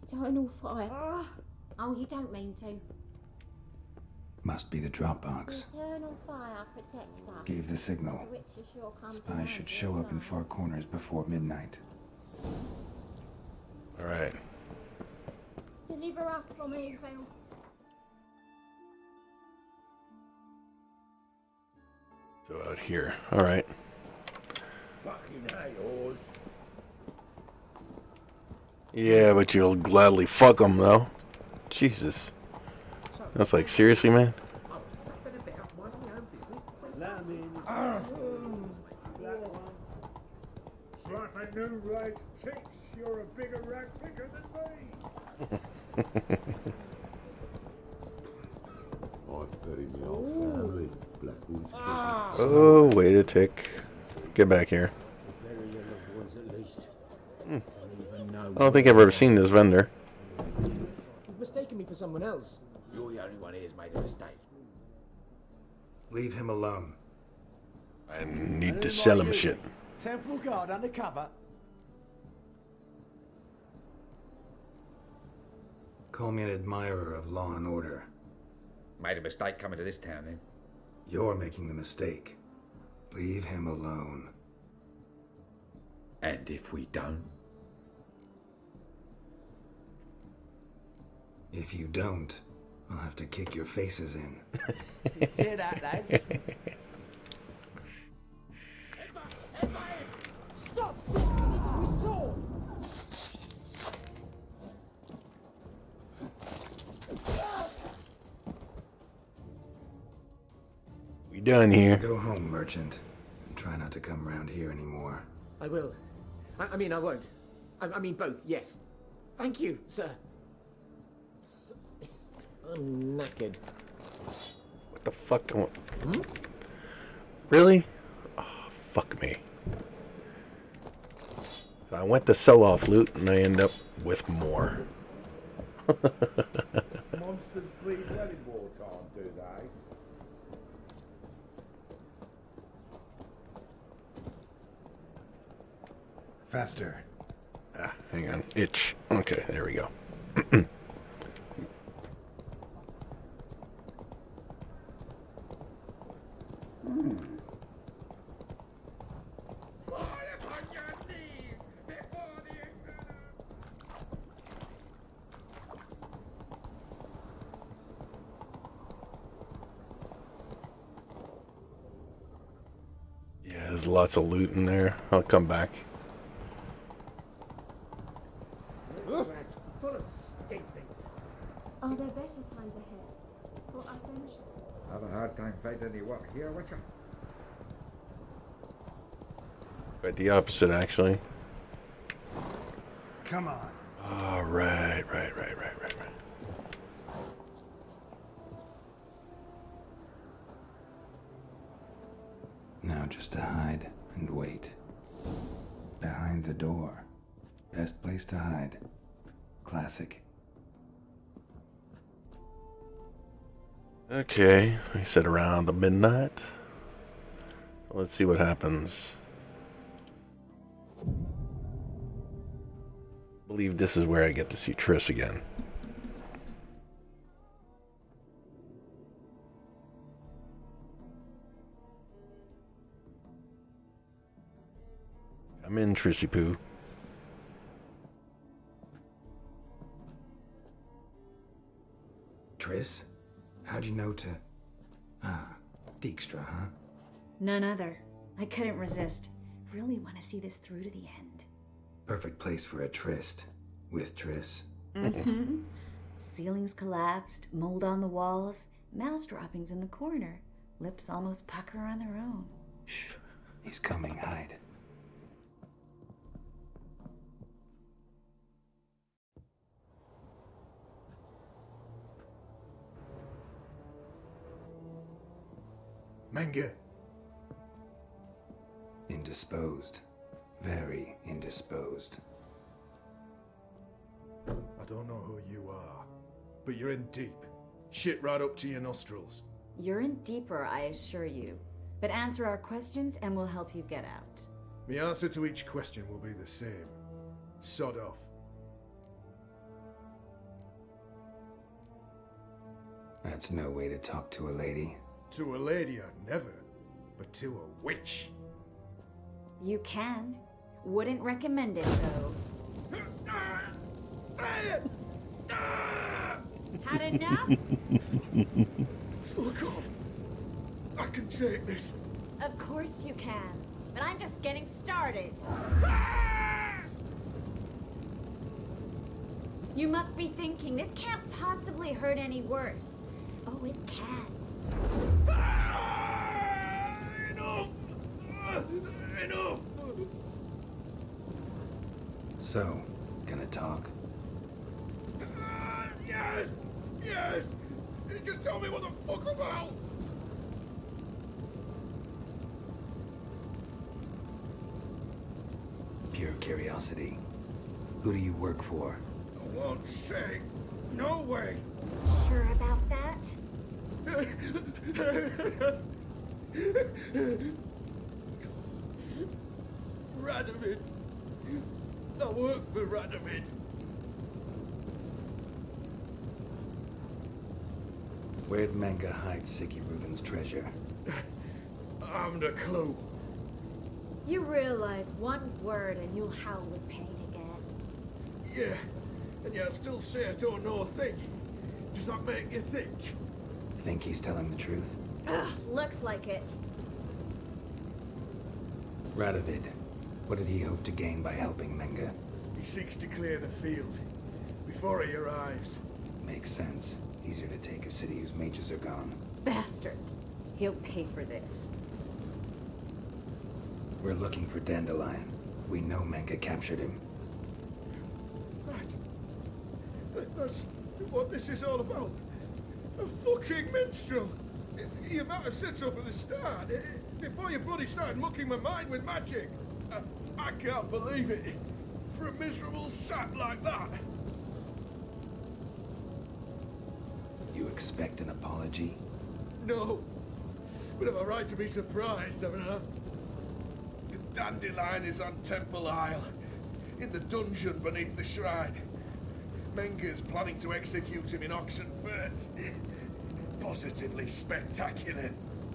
Eternal fire. Oh, you don't mean to. Must be the Dropbox. Eternal fire protects us. Gave the signal. The Witcher sure comes Spies around should show up in time. far corners before midnight. Alright. Deliver us from evil. So out here. Alright. Fucking yours. Yeah, but you'll gladly fuck them, though. Jesus. That's like, seriously, man? Slapping new rice ticks, you're a bigger rat picker than me. I've buried my whole family. Blackwood's Christmas. Oh, wait a tick. Get back here. Bury your loved ones at least. I don't think I've ever seen this vendor. You've mistaken me for someone else. You're the only one here's made a mistake. Leave him alone. I need to sell him shit. Temple guard undercover. Call me an admirer of law and order. Made a mistake coming to this town, then. You're making the mistake. Leave him alone. And if we don't? If you don't, I'll have to kick your faces in. Hear that, lads? Stop! done here. Go home, merchant, and try not to come round here anymore. I will. I mean, I won't. I mean, both, yes. Thank you, sir. I'm knackered. What the fuck? Really? Oh, fuck me. So I went to sell off loot and I end up with more. Monsters bleed well in wartime, do they? Faster. Ah, hang on. Itch. Okay, there we go. Yeah, there's lots of loot in there. I'll come back. That's full of stink things. Are there better times ahead? For us ancient? Have a hard time finding any work here, Witcher? Quite the opposite, actually. Come on. Oh, right. Now just to hide and wait. Behind the door. Best place to hide. Classic. Okay, I said around the midnight. Let's see what happens. I believe this is where I get to see Triss again. Come in, Trissy Poo. Triss? How'd you know to... Ah, Dijkstra, huh? None other. I couldn't resist. Really want to see this through to the end. Perfect place for a tryst. With Triss. Mm-hmm. Ceilings collapsed, mold on the walls, mouse droppings in the corner. Lips almost pucker on their own. Shh. He's coming. Hide. Menge. Indisposed. Very indisposed. I don't know who you are, but you're in deep. Shit right up to your nostrils. You're in deeper, I assure you. But answer our questions and we'll help you get out. The answer to each question will be the same. Sod off. That's no way to talk to a lady. To a lady, I'd never. But to a witch. You can. Wouldn't recommend it, though. Had enough? Fuck off. I can take this. Of course you can. But I'm just getting started. You must be thinking, this can't possibly hurt any worse. Oh, it can. Enough! Enough! So, gonna talk? Yes! Yes! Just tell me what the fuck about! Pure curiosity. Who do you work for? I won't say. No way! Sure about that? Radovid. I work for Radovid. Where'd Menge hide Siggy Reuven's treasure? I haven't a clue. You realize one word and you'll howl with pain again. Yeah, and yet I still say I don't know a thing. Does that make you think? Think he's telling the truth? Ugh, looks like it. Radovid, what did he hope to gain by helping Menge? He seeks to clear the field before he arrives. Makes sense. Easier to take a city whose mages are gone. Bastard. He'll pay for this. We're looking for Dandelion. We know Menga captured him. That's what this is all about. A fucking minstrel. You might have said so from the start. Before you bloody started mucking my mind with magic. I can't believe it. For a miserable sap like that. You expect an apology? No. But am I right to be surprised, haven't I? The Dandelion is on Temple Isle. In the dungeon beneath the shrine. Menga's planning to execute him in Oxenfurt. Positively spectacular.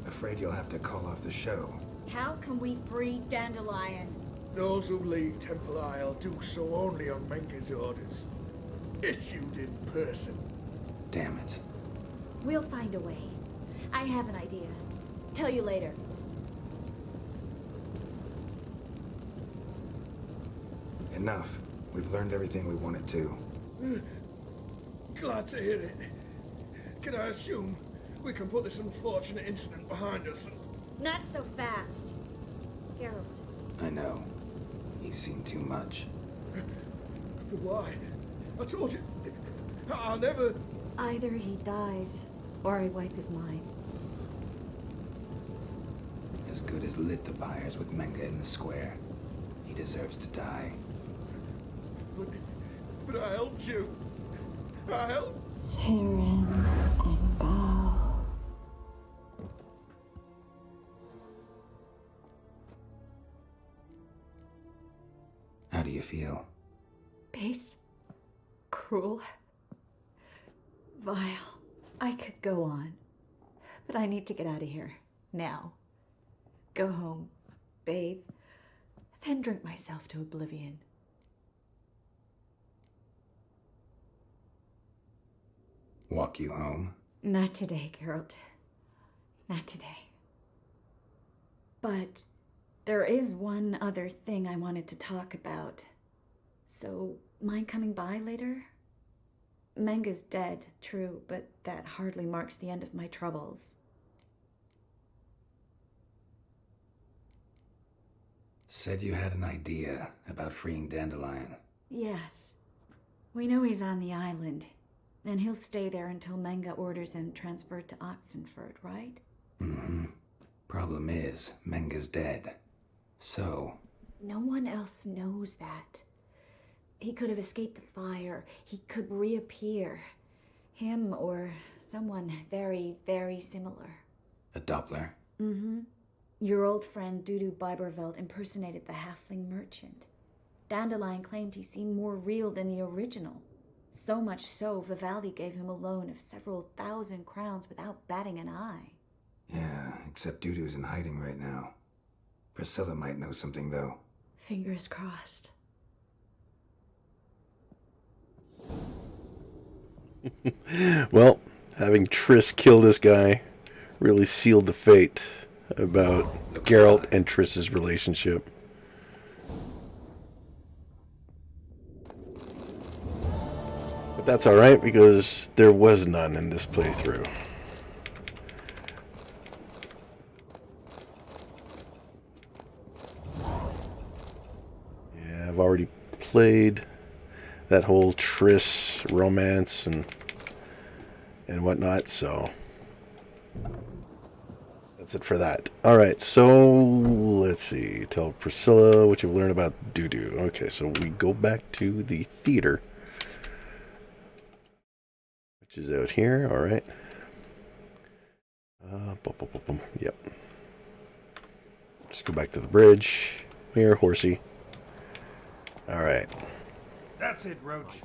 Afraid you'll have to call off the show. How can we free Dandelion? Those who leave Temple Isle do so only on Menga's orders. Issued in person. Damn it. We'll find a way. I have an idea. Tell you later. Enough. We've learned everything we wanted to. Glad to hear it. Can I assume we can put this unfortunate incident behind us? Not so fast. Geralt. I know. He's seen too much. But why? I told you. I'll never... Either he dies, or I wipe his mind. As good as lit the fires with Menga in the square. He deserves to die. But I helped you. I helped. Sharon and Gal. How do you feel? Base. Cruel. Vile. I could go on. But I need to get out of here. Now. Go home. Bathe. Then drink myself to oblivion. Walk you home? Not today, Geralt. Not today. But there is one other thing I wanted to talk about. So, mind coming by later? Menga's dead, true, but that hardly marks the end of my troubles. Said you had an idea about freeing Dandelion. Yes. We know he's on the island, and he'll stay there until Menga orders him transferred to Oxenfurt, right? Mm-hmm. Problem is, Menga's dead. So... No one else knows that. He could have escaped the fire. He could reappear. Him or someone very, very similar. A Doppler? Mm-hmm. Your old friend Dudu Biberveld impersonated the halfling merchant. Dandelion claimed he seemed more real than the original. So much so, Vivaldi gave him a loan of several thousand crowns without batting an eye. Yeah, except Dudu's in hiding right now. Priscilla might know something, though. Fingers crossed. Well, having Triss kill this guy really sealed the fate about Geralt and Triss's relationship. But that's alright, because there was none in this playthrough. Yeah, I've already played that whole Triss romance and whatnot, so that's it for that. Alright, so let's see. Tell Priscilla what you've learned about Dudu. Okay, so we go back to the theater, which is out here. Alright. Yep. Just go back to the bridge. Here, horsey. Alright. That's it, Roach.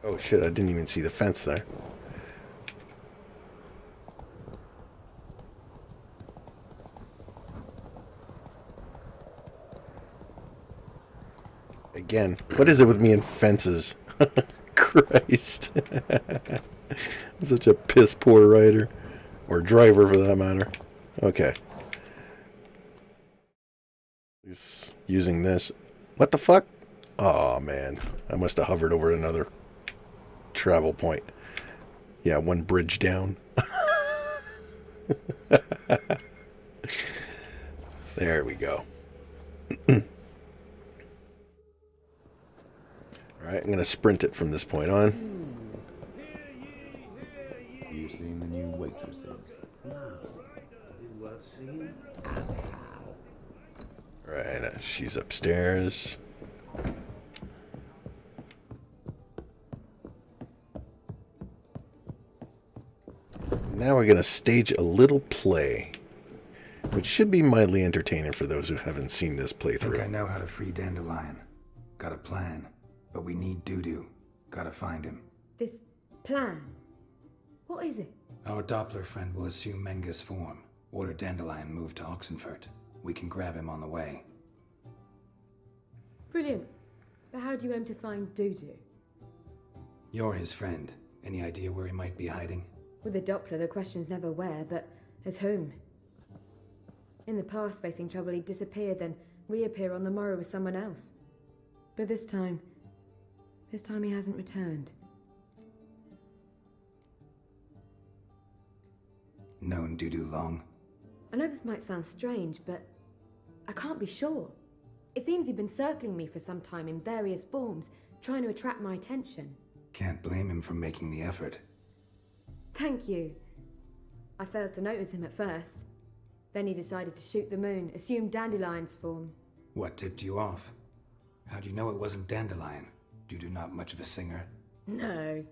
Oh shit, I didn't even see the fence there. Again, what is it with me and fences? Christ. I'm such a piss poor rider. Or driver for that matter. Okay. He's using this. What the fuck? Oh man, I must have hovered over another travel point. Yeah, one bridge down. There we go. Alright, I'm going to sprint it from this point on. You seen the new waitresses? No. Be worth seeing? Right, she's upstairs. Now we're going to stage a little play, which should be mildly entertaining for those who haven't seen this I think I playthrough. know how to free Dandelion. Got a plan, but we need Dudu. Gotta find him. This plan? What is it? Our Doppler friend will assume Menga's form. Order Dandelion moved to Oxenfurt. We can grab him on the way. Brilliant. But how do you aim to find Dudu? You're his friend. Any idea where he might be hiding? With the Doppler, the question's never where, but as whom. In the past, facing trouble, he'd disappear, then reappear on the morrow with someone else. But this time he hasn't returned. Known Dudu long? I know this might sound strange, but I can't be sure. It seems he'd been circling me for some time in various forms, trying to attract my attention. Can't blame him for making the effort. Thank you. I failed to notice him at first. Then he decided to shoot the moon, assume Dandelion's form. What tipped you off? How do you know it wasn't Dandelion? Dudu not much of a singer? No.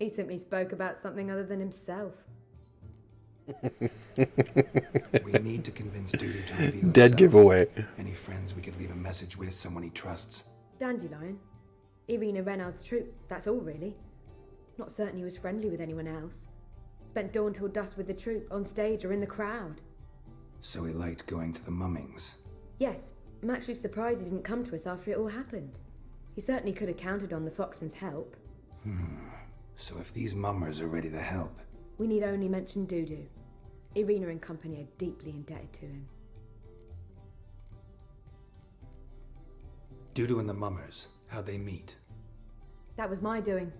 He simply spoke about something other than himself. We need to convince Dudu to reveal Dead himself. giveaway. Any friends we could leave a message with, someone he trusts? Dandelion. Irina Reynard's troupe, that's all really. Not certain he was friendly with anyone else. Spent dawn till dusk with the troupe, on stage or in the crowd. So he liked going to the mummings. Yes, I'm actually surprised he didn't come to us after it all happened. He certainly could have counted on the Foxen's help. So if these mummers are ready to help... We need only mention Dudu. Irina and company are deeply indebted to him. Dudu and the mummers, how'd they meet? That was my doing.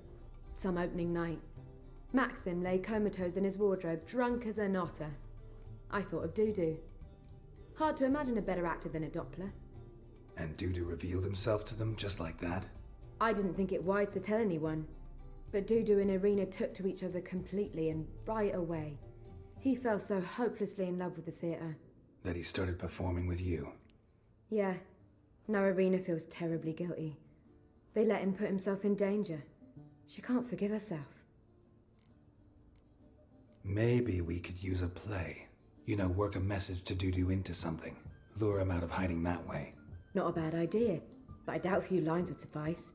Some opening night. Maxim lay comatose in his wardrobe, drunk as an otter. I thought of Dudu. Hard to imagine a better actor than a Doppler. And Dudu revealed himself to them just like that? I didn't think it wise to tell anyone. But Dudu and Irina took to each other completely and right away. He fell so hopelessly in love with the theatre. That he started performing with you? Yeah. Now Irina feels terribly guilty. They let him put himself in danger. She can't forgive herself. Maybe we could use a play. You know, work a message to Dudu into something. Lure him out of hiding that way. Not a bad idea, but I doubt a few lines would suffice.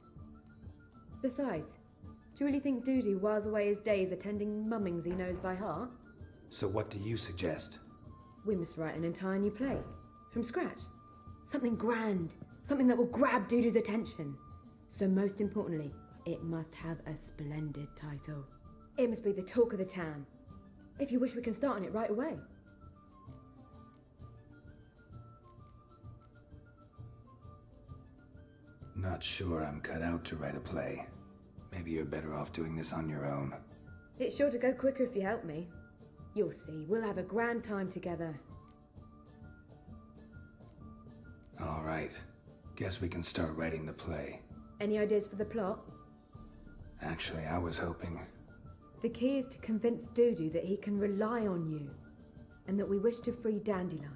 Besides, do you really think Dudu whiles away his days attending mummings he knows by heart? So what do you suggest? We must write an entire new play. From scratch. Something grand. Something that will grab Dudu's attention. So most importantly, it must have a splendid title. It must be the talk of the town. If you wish, we can start on it right away. Not sure I'm cut out to write a play. Maybe you're better off doing this on your own. It's sure to go quicker if you help me. You'll see, we'll have a grand time together. All right. Guess we can start writing the play. Any ideas for the plot? Actually, I was hoping... The key is to convince Dudu that he can rely on you, and that we wish to free Dandelion.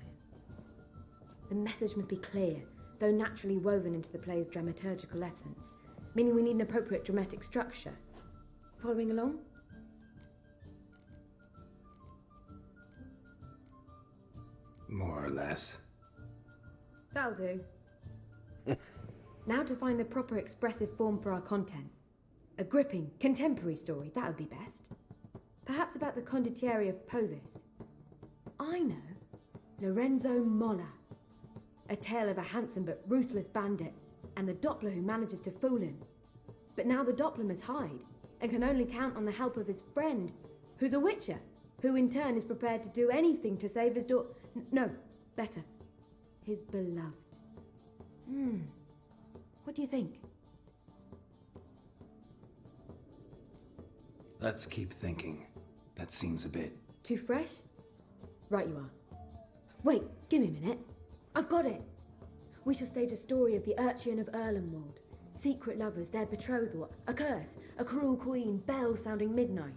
The message must be clear, though naturally woven into the play's dramaturgical essence, meaning we need an appropriate dramatic structure. Following along? More or less. That'll do. Now to find the proper expressive form for our content. A gripping, contemporary story, that would be best. Perhaps about the condottieri of Povis. I know. Lorenzo Molla. A tale of a handsome but ruthless bandit, and the Doppler who manages to fool him. But now the Doppler must hide, and can only count on the help of his friend, who's a Witcher, who in turn is prepared to do anything to save his no, better, his beloved. What do you think? Let's keep thinking. That seems a bit... Too fresh? Right you are. Wait, give me a minute. I've got it. We shall stage a story of the Urchin of Erlenwald. Secret lovers, their betrothal, a curse, a cruel queen, bells sounding midnight.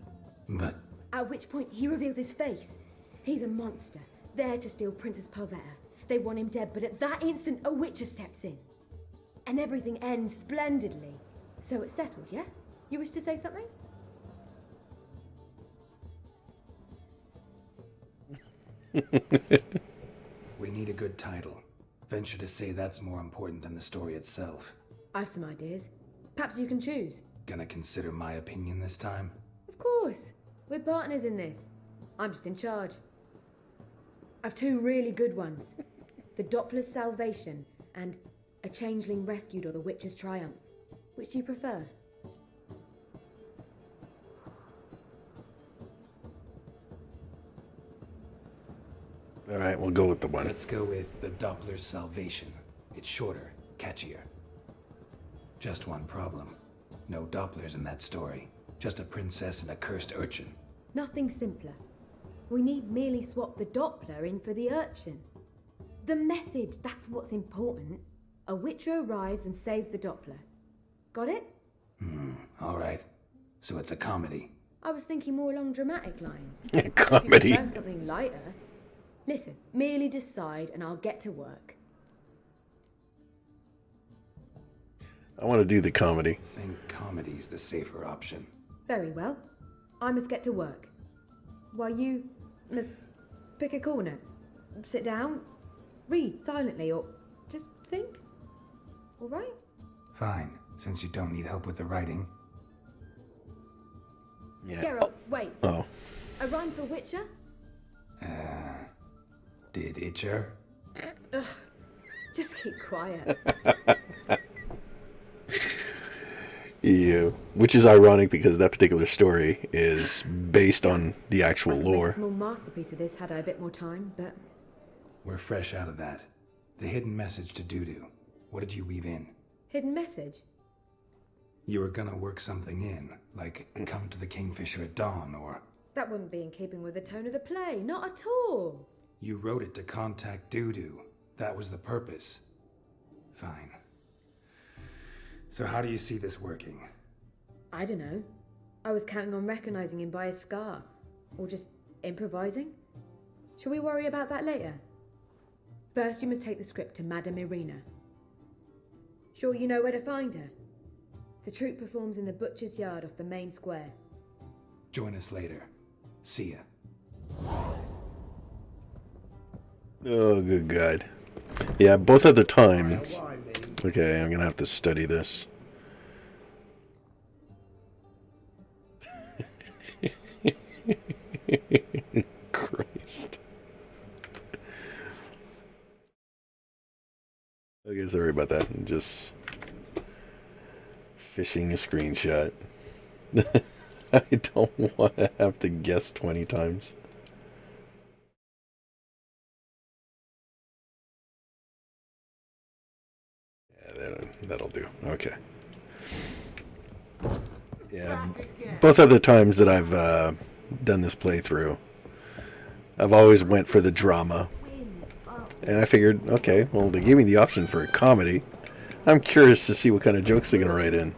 But... At which point he reveals his face. He's a monster, there to steal Princess Parvetta. They want him dead, but at that instant a Witcher steps in. And everything ends splendidly. So it's settled, yeah? You wish to say something? We need a good title. Venture to say that's more important than the story itself. I've some ideas. Perhaps you can choose. Gonna consider my opinion this time? Of course. We're partners in this. I'm just in charge. I've two really good ones. The Doppler's Salvation and A Changeling Rescued or The Witcher's Triumph. Which do you prefer? All right, we'll go with the one. Let's go with The Doppler's Salvation. It's shorter, catchier. Just one problem. No Dopplers in that story. Just a princess and a cursed urchin. Nothing simpler. We need merely swap the Doppler in for the urchin. The message, that's what's important. A Witcher arrives and saves the Doppler. Got it? All right. So it's a comedy. I was thinking more along dramatic lines. Comedy. You could learn something lighter. Listen, merely decide and I'll get to work. I want to do the comedy. I think comedy's the safer option. Very well. I must get to work. While you must pick a corner. Sit down, read silently, or just think. All right? Fine, since you don't need help with the writing. Yeah. Geralt, wait. Oh. A rhyme for Witcher? Did Itcher? Ugh, just keep quiet. Yeah, which is ironic because that particular story is based on the actual I could make a lore. small masterpiece of this had I a bit more time, but We're fresh out of that. The hidden message to Dudu. What did you weave in? hidden message. You were gonna work something in, like come to the Kingfisher at dawn, or... That wouldn't be in keeping with the tone of the play, not at all. You wrote it to contact Dudu. That was the purpose. Fine. So how do you see this working? I don't know. I was counting on recognizing him by his scar. Or just improvising. Shall we worry about that later? First you must take the script to Madame Irina. Sure you know where to find her? The troupe performs in the butcher's yard off the main square. Join us later. See ya. Oh, good God. Yeah, both of the times. Okay, I'm gonna have to study this. Christ. Okay, sorry about that. I'm just fishing a screenshot. I don't want to have to guess 20 times. Yeah, that'll do. Okay. Yeah, both of the times that I've done this playthrough, I've always went for the drama. And I figured, okay, well, they gave me the option for a comedy. I'm curious to see what kind of jokes they're going to write in.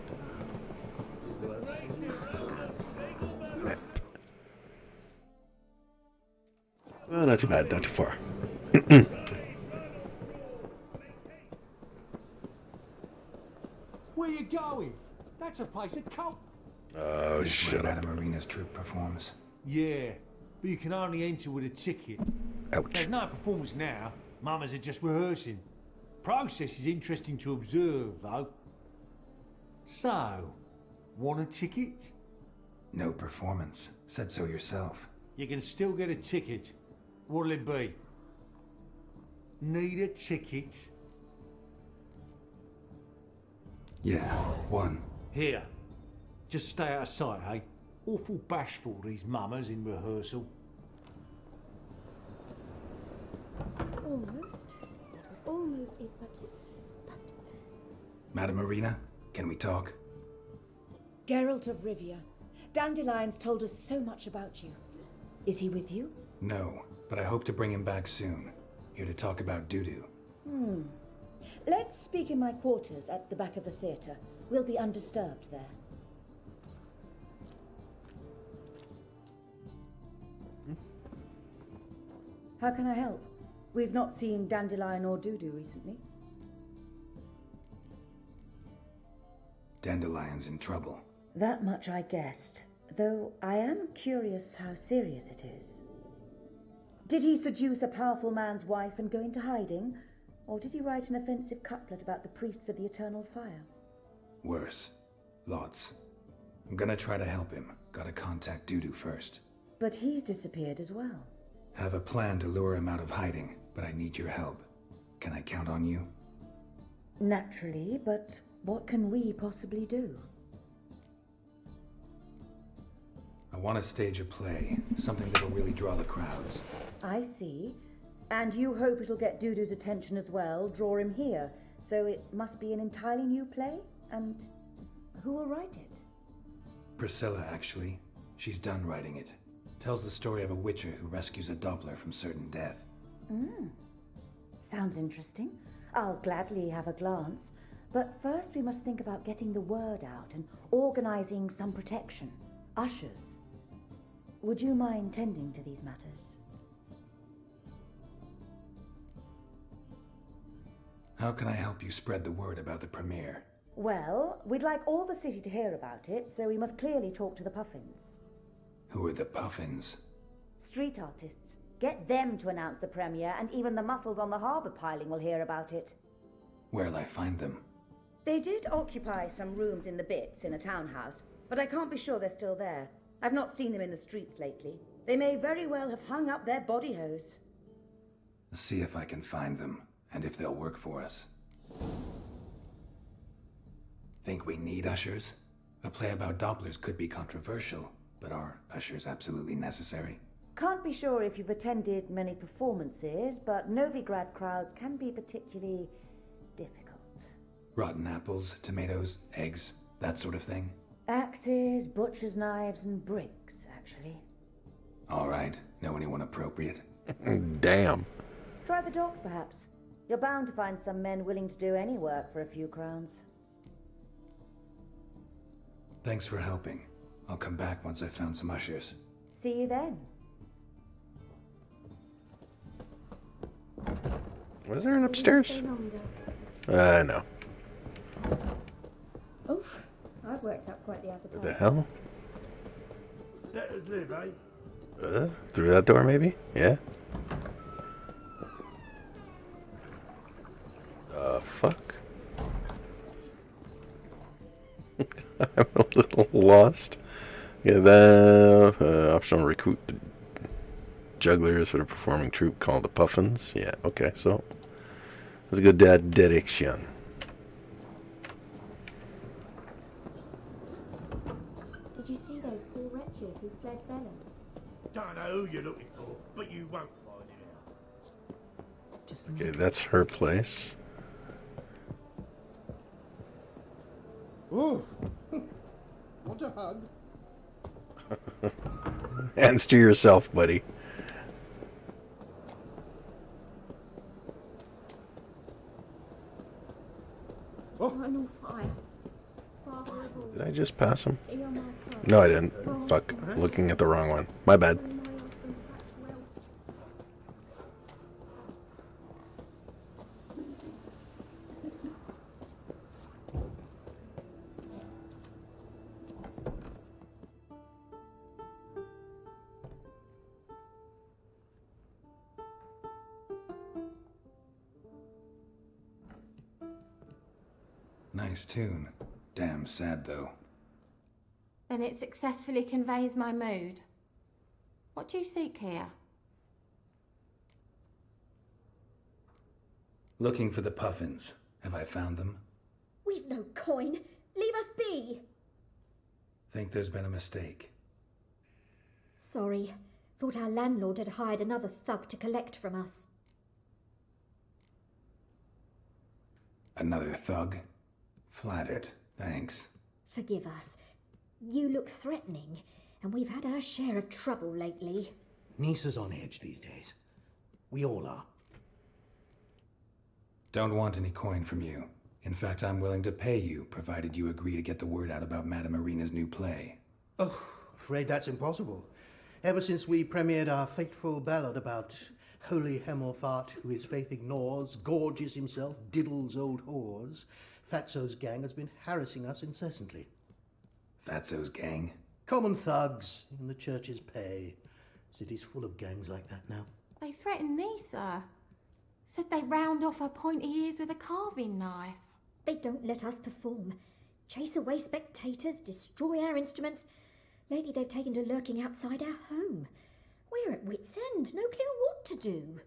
Well, not too bad, not too far. Where you going? That's a place of cult. Oh, shut up. Madame Irina's troupe performs. Yeah, but you can only enter with a ticket. Ouch. There's no performance now. Mamas are just rehearsing. Process is interesting to observe, though. So, want a ticket? No performance. Said so yourself. You can still get a ticket. What'll it be? Need a ticket? Yeah, one. Here. Just stay out of sight, eh? Awful bashful, these mamas in rehearsal. Almost. That was almost it, but... Madame Irina, can we talk? Geralt of Rivia, Dandelion's told us so much about you. Is he with you? No, but I hope to bring him back soon. Here to talk about Dudu. Let's speak in my quarters at the back of the theatre. We'll be undisturbed there. How can I help? We've not seen Dandelion or Dudu recently. Dandelion's in trouble. That much I guessed, though I am curious how serious it is. Did he seduce a powerful man's wife and go into hiding? Or did he write an offensive couplet about the priests of the eternal fire? Worse. Lots. I'm gonna try to help him. Gotta contact Dudu first. But he's disappeared as well. Have a plan to lure him out of hiding, but I need your help. Can I count on you? Naturally, but what can we possibly do? I want to stage a play, something that'll really draw the crowds. I see. And you hope it'll get Dudu's attention as well, draw him here. So it must be an entirely new play? And who will write it? Priscilla, actually. She's done writing it. Tells the story of a Witcher who rescues a Doppler from certain death. Sounds interesting. I'll gladly have a glance. But first we must think about getting the word out and organizing some protection. Ushers. Would you mind tending to these matters? How can I help you spread the word about the premiere? Well, we'd like all the city to hear about it, so we must clearly talk to the Puffins. Who are the Puffins? Street artists. Get them to announce the premiere, and even the muscles on the harbour piling will hear about it. Where'll I find them? They did occupy some rooms in the Bits in a townhouse, but I can't be sure they're still there. I've not seen them in the streets lately. They may very well have hung up their body hose. See if I can find them, and if they'll work for us. Think we need ushers? A play about Dopplers could be controversial, but are ushers absolutely necessary? Can't be sure if you've attended many performances, but Novigrad crowds can be particularly difficult. Rotten apples, tomatoes, eggs, that sort of thing? Axes, butcher's knives, and bricks, actually. All right. Know anyone appropriate? Damn. Try the dogs, perhaps. You're bound to find some men willing to do any work for a few crowns. Thanks for helping. I'll come back once I've found some ushers. See you then. Was there an upstairs? No. Oof, I've worked up quite the appetite. What the hell? Let us live, eh? Through that door, maybe? Yeah? Fuck. I'm a little lost. Yeah, the optional recruit jugglers for the performing troupe called the Puffins. Yeah, okay, so let's go that direction. Did you see those poor wretches who fled Velen? Don't know who you're looking for, but you won't find it out. Okay, that's her place. Oh, want a hug? Hands to yourself, buddy. Oh. I'm on fire. Father of all. Did I just pass him? Hear my cry. No, I didn't. Fuck. Looking at the wrong one. My bad. Bring my husband back to health. Nice tune. Damn sad, though. Then it successfully conveys my mood. What do you seek here? Looking for the Puffins. Have I found them? We've no coin. Leave us be. Think there's been a mistake. Sorry. Thought our landlord had hired another thug to collect from us. Another thug? Flattered. Thanks. Forgive us. You look threatening, and we've had our share of trouble lately. Nisa's on edge these days. We all are. Don't want any coin from you. In fact, I'm willing to pay you, provided you agree to get the word out about Madame Irina's new play. Oh, afraid that's impossible. Ever since we premiered our fateful ballad about holy Hemmelfart, who his faith ignores, gorges himself, diddles old whores, Fatso's gang has been harassing us incessantly. Fatso's gang? Common thugs in the church's pay. City's full of gangs like that now. They threatened Nisa. Said they'd round off her pointy ears with a carving knife. They don't let us perform. Chase away spectators, destroy our instruments. Lately they've taken to lurking outside our home. We're at wit's end, no clue what to do.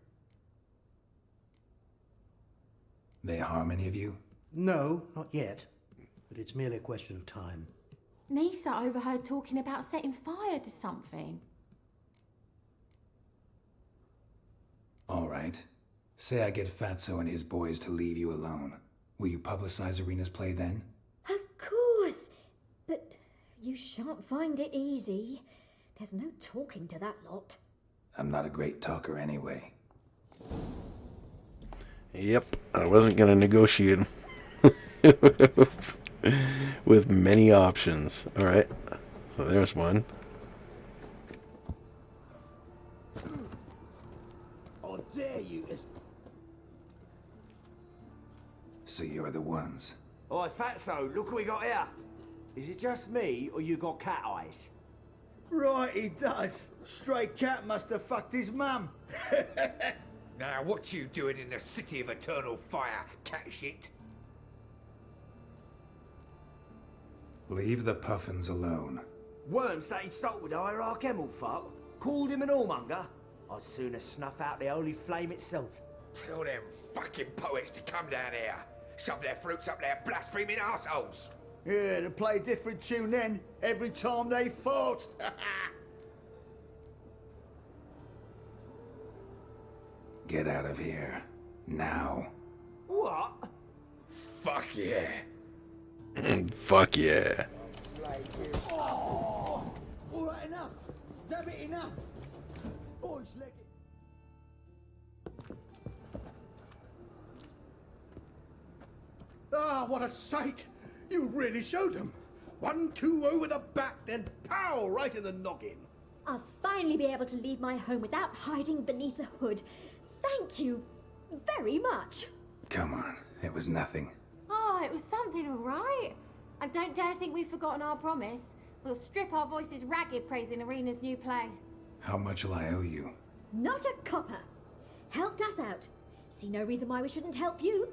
They harm any of you? No, not yet. But it's merely a question of time. Nisa overheard talking about setting fire to something. All right. Say I get Fatso and his boys to leave you alone. Will you publicize Irina's play then? Of course. But you shan't find it easy. There's no talking to that lot. I'm not a great talker anyway. Yep, I wasn't going to negotiate with many options. All right, so there's one. How dare you! So you're the ones. Oi, Fatso, look what we got here. Is it just me, or you got cat eyes? Right, he does. Stray cat must have fucked his mum. Now, what you doing in the city of eternal fire, cat shit? Leave the puffins alone. Worms that insulted Hierarch Hemmelfart, called him an whoremonger. I'd sooner snuff out the holy flame itself. Tell them fucking poets to come down here. Shove their fruits up their blaspheming arseholes. Yeah, to play a different tune then, every time they fought. Get out of here. Now. What? Fuck yeah. Fuck yeah. Oh, all right, enough. Damn it, enough. Boys, leg it. Ah, what a sight! You really showed them. 1-2 over the back, then pow, right in the noggin. I'll finally be able to leave my home without hiding beneath a hood. Thank you very much. Come on, it was nothing. Oh, it was something, all right. I don't dare think we've forgotten our promise. We'll strip our voices ragged praising Irina's new play. How much will I owe you? Not a copper. Helped us out. See no reason why we shouldn't help you.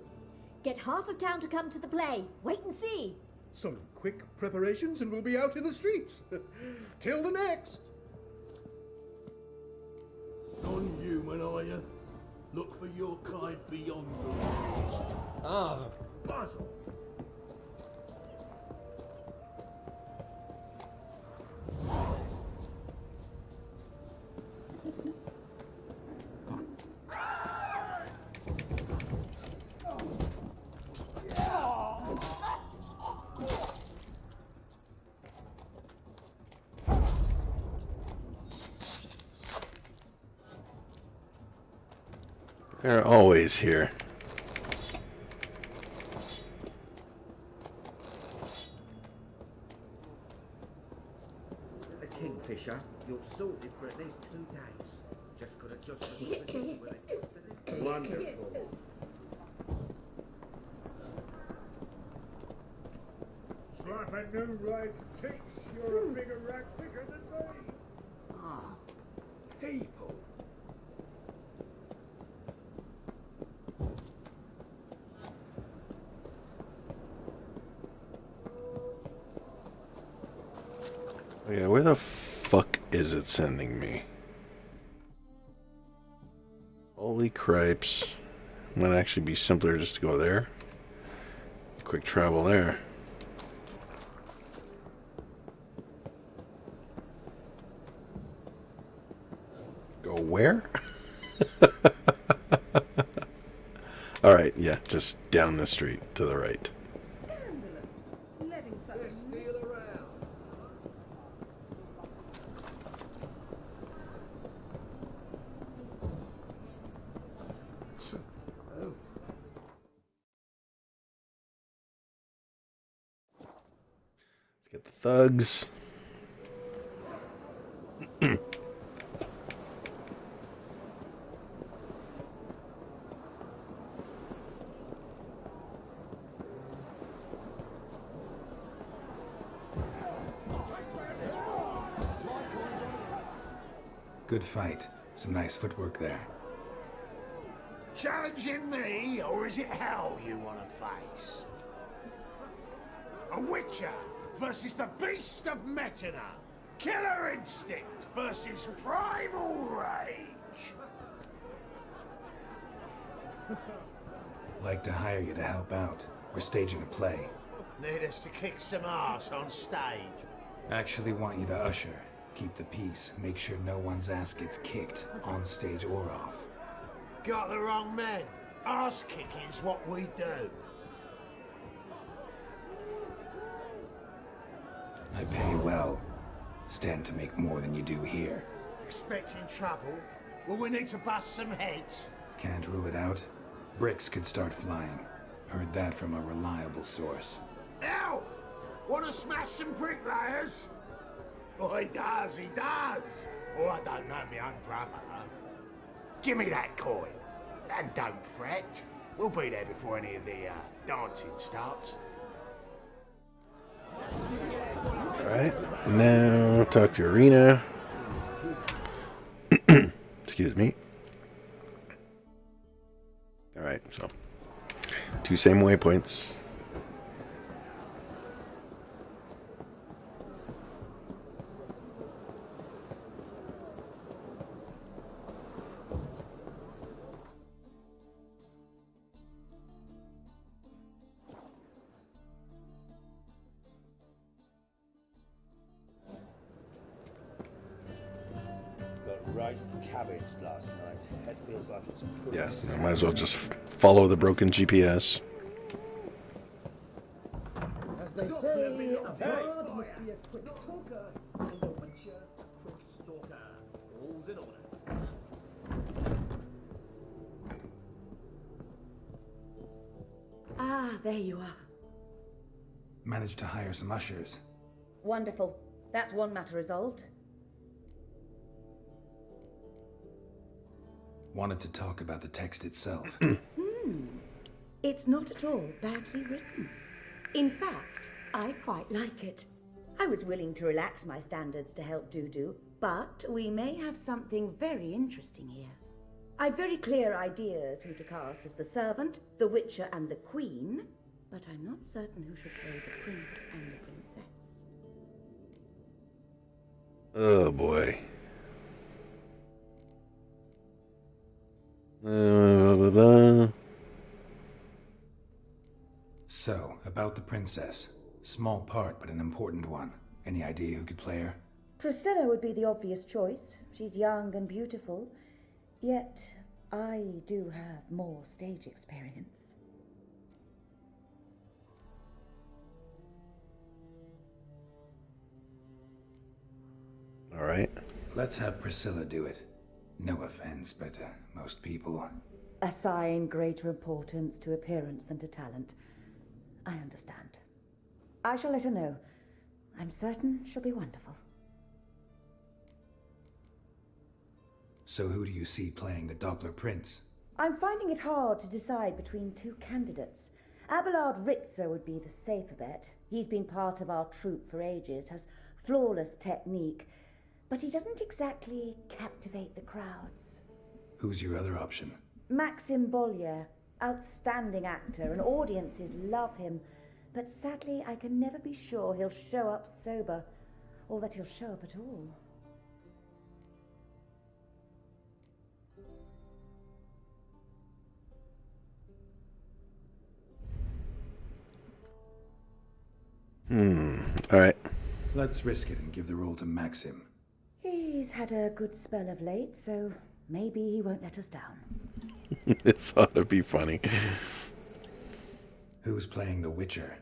Get half of town to come to the play. Wait and see. Some quick preparations and we'll be out in the streets. Till the next. Non-human, are you? Look for your kind beyond the rules. Ah. Buzz off. They're always here. A kingfisher, you're sorted for at least 2 days. Just got to adjust the position where it. Wonderful. Slapping new rides ticks, you're a bigger rat picker than me. Ah, people. Yeah, where the fuck is it sending me? Holy cripes. Might actually be simpler just to go there. Quick travel there. Go where? Alright, yeah, just down the street to the right. Scandalous. Letting such a Steal around. Get the thugs. Good fight. Some nice footwork there. Challenging me, or is it hell you want to face? A Witcher versus the Beast of Metina. Killer instinct versus primal rage. Like to hire you to help out. We're staging a play. Need us to kick some ass on stage. Actually want you to usher. Keep the peace. Make sure no one's ass gets kicked, on stage or off. Got the wrong men. Ass kicking's what we do. I pay well. Stand to make more than you do here. Expecting trouble? Will we need to bust some heads? Can't rule it out. Bricks could start flying. Heard that from a reliable source. Ow! Wanna smash some bricklayers? Oh, he does. Oh, I don't know my own brother. Give me that coin. And don't fret. We'll be there before any of the dancing starts. Alright, now talk to Arena. Excuse me. Alright, so 2 same waypoints. Cabbage last night. Head feels like it's Yeah, I might as well just follow the broken GPS. As they say, a bard must be a quick talker, and a witcher a quick stalker. All's in order. Ah, there you are. Managed to hire some ushers. Wonderful. That's one matter resolved. Wanted to talk about the text itself. It's not at all badly written. In fact, I quite like it. I was willing to relax my standards to help Dudu, but we may have something very interesting here. I've very clear ideas who to cast as the servant, the witcher, and the queen, but I'm not certain who should play the prince and the princess. Oh boy. So, about the princess. Small part, but an important one. Any idea who could play her? Priscilla would be the obvious choice. She's young and beautiful, yet I do have more stage experience. All right. Let's have Priscilla do it. No offense, but most people... Assign greater importance to appearance than to talent. I understand. I shall let her know. I'm certain she'll be wonderful. So who do you see playing the Doppler Prince? I'm finding it hard to decide between 2 candidates. Abelard Ritzer would be the safer bet. He's been part of our troupe for ages, has flawless technique, but he doesn't exactly captivate the crowds. Who's your other option? Maxim Bollier, outstanding actor, and audiences love him, but sadly I can never be sure he'll show up sober, or that he'll show up at all. All right. Let's risk it and give the role to Maxim. He's had a good spell of late, so maybe he won't let us down. This ought to be funny. Who's playing the Witcher?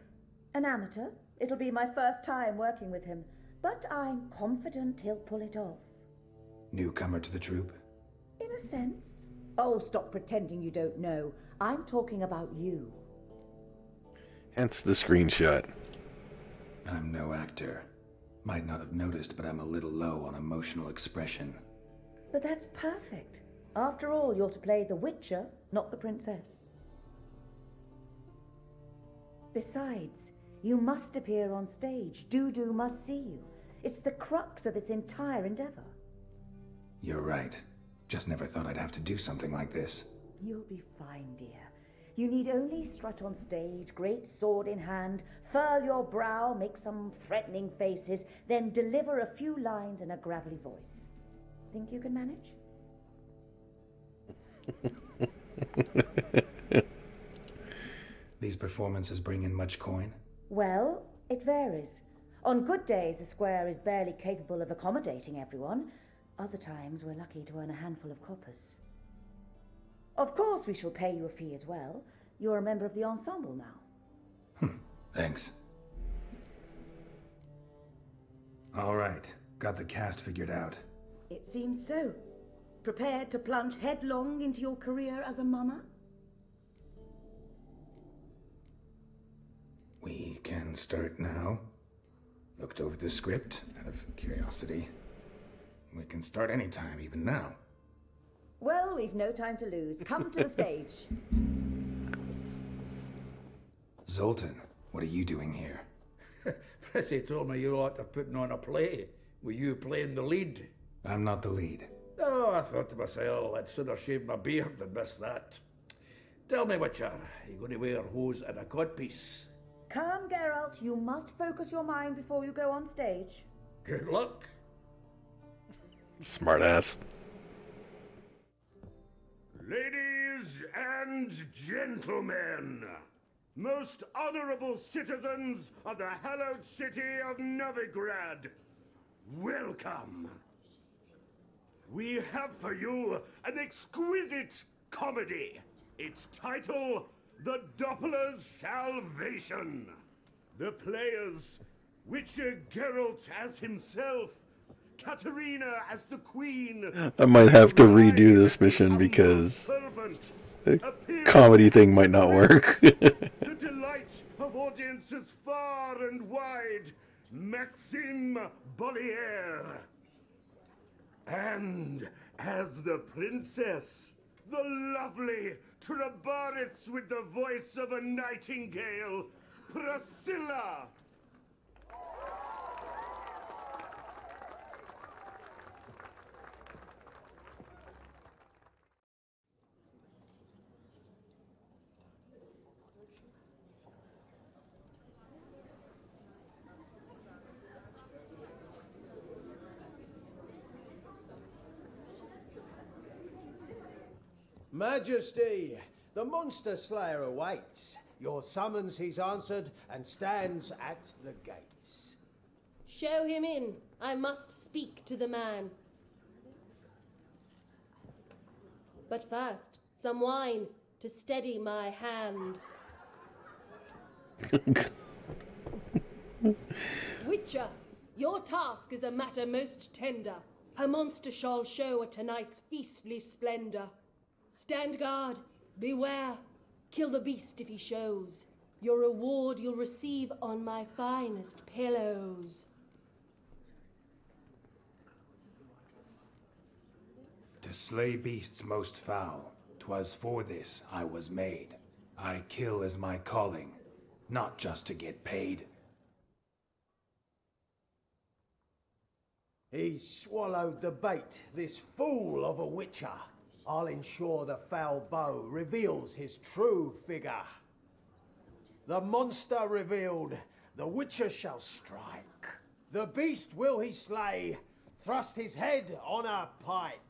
An amateur. It'll be my first time working with him, but I'm confident he'll pull it off. Newcomer to the troupe? In a sense. Oh, stop pretending you don't know. I'm talking about you. Hence the screenshot. I'm no actor. Might not have noticed, but I'm a little low on emotional expression. But that's perfect. After all, you're to play the Witcher, not the princess. Besides, you must appear on stage. Dudu must see you. It's the crux of this entire endeavor. You're right. Just never thought I'd have to do something like this. You'll be fine, dear. You need only strut on stage, great sword in hand, furl your brow, make some threatening faces, then deliver a few lines in a gravelly voice. Think you can manage? These performances bring in much coin? Well, it varies. On good days, the square is barely capable of accommodating everyone. Other times, we're lucky to earn a handful of coppers. Of course, we shall pay you a fee as well. You're a member of the ensemble now. Thanks. All right, got the cast figured out. It seems so. Prepared to plunge headlong into your career as a mama? We can start now. Looked over the script out of curiosity. We can start anytime, even now. Well, we've no time to lose. Come to the stage. Zoltan, what are you doing here? Prissy told me you ought to putting on a play. Were you playing the lead? I'm not the lead. Oh, I thought to myself, I'd sooner shave my beard than miss that. Tell me, Witcher, are you going to wear hose and a codpiece? Calm, Geralt. You must focus your mind before you go on stage. Good luck. Smartass. Ladies and gentlemen, most honorable citizens of the hallowed city of Novigrad, welcome. We have for you an exquisite comedy. Its title, The Doppler's Salvation. The players, Witcher Geralt as himself, Katerina as the Queen. I might have to redo this mission because the comedy thing might not work. The delight of audiences far and wide, Maxime Bollier. And as the princess, the lovely Trabaritz with the voice of a nightingale, Priscilla. Majesty, the monster slayer awaits. Your summons he's answered and stands at the gates. Show him in. I must speak to the man. But first, some wine to steady my hand. Witcher, your task is a matter most tender. A monster shall show at tonight's feastly splendor. Stand guard, beware, kill the beast if he shows. Your reward you'll receive on my finest pillows. To slay beasts most foul, 'twas for this I was made. I kill as my calling, not just to get paid. He's swallowed the bait, this fool of a witcher. I'll ensure the foul bow reveals his true figure. The monster revealed, the witcher shall strike. The beast will he slay, thrust his head on a pike.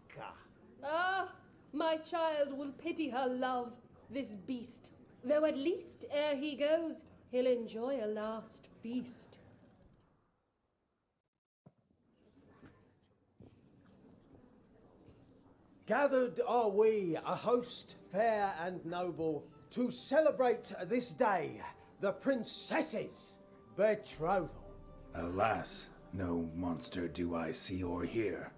Ah, my child will pity her love, this beast. Though at least ere he goes, he'll enjoy a last feast. Gathered are we, a host fair and noble, to celebrate this day, the princess's betrothal. Alas, no monster do I see or hear.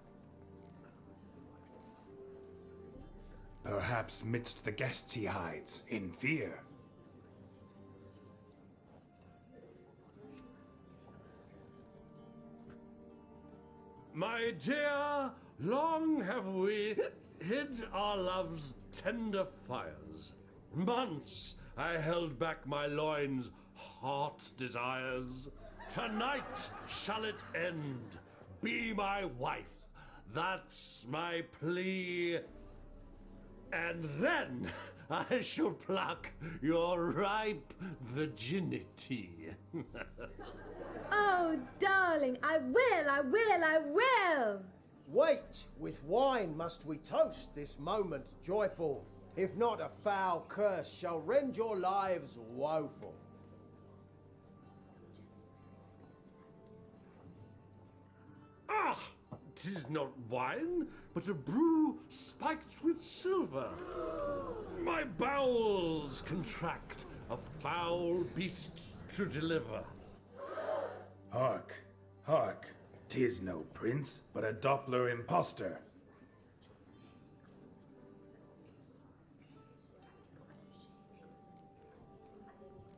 Perhaps midst the guests he hides, in fear. My dear, long have we hid our love's tender fires. Months I held back my loins' hot desires. Tonight shall it end. Be my wife. That's my plea. And then I shall pluck your ripe virginity. Oh, darling, I will! Wait, with wine must we toast this moment joyful. If not, a foul curse shall rend your lives woeful. Ah, 'tis not wine, but a brew spiked with silver. My bowels contract, a foul beast to deliver. Hark, hark. 'Tis no prince, but a Doppler impostor.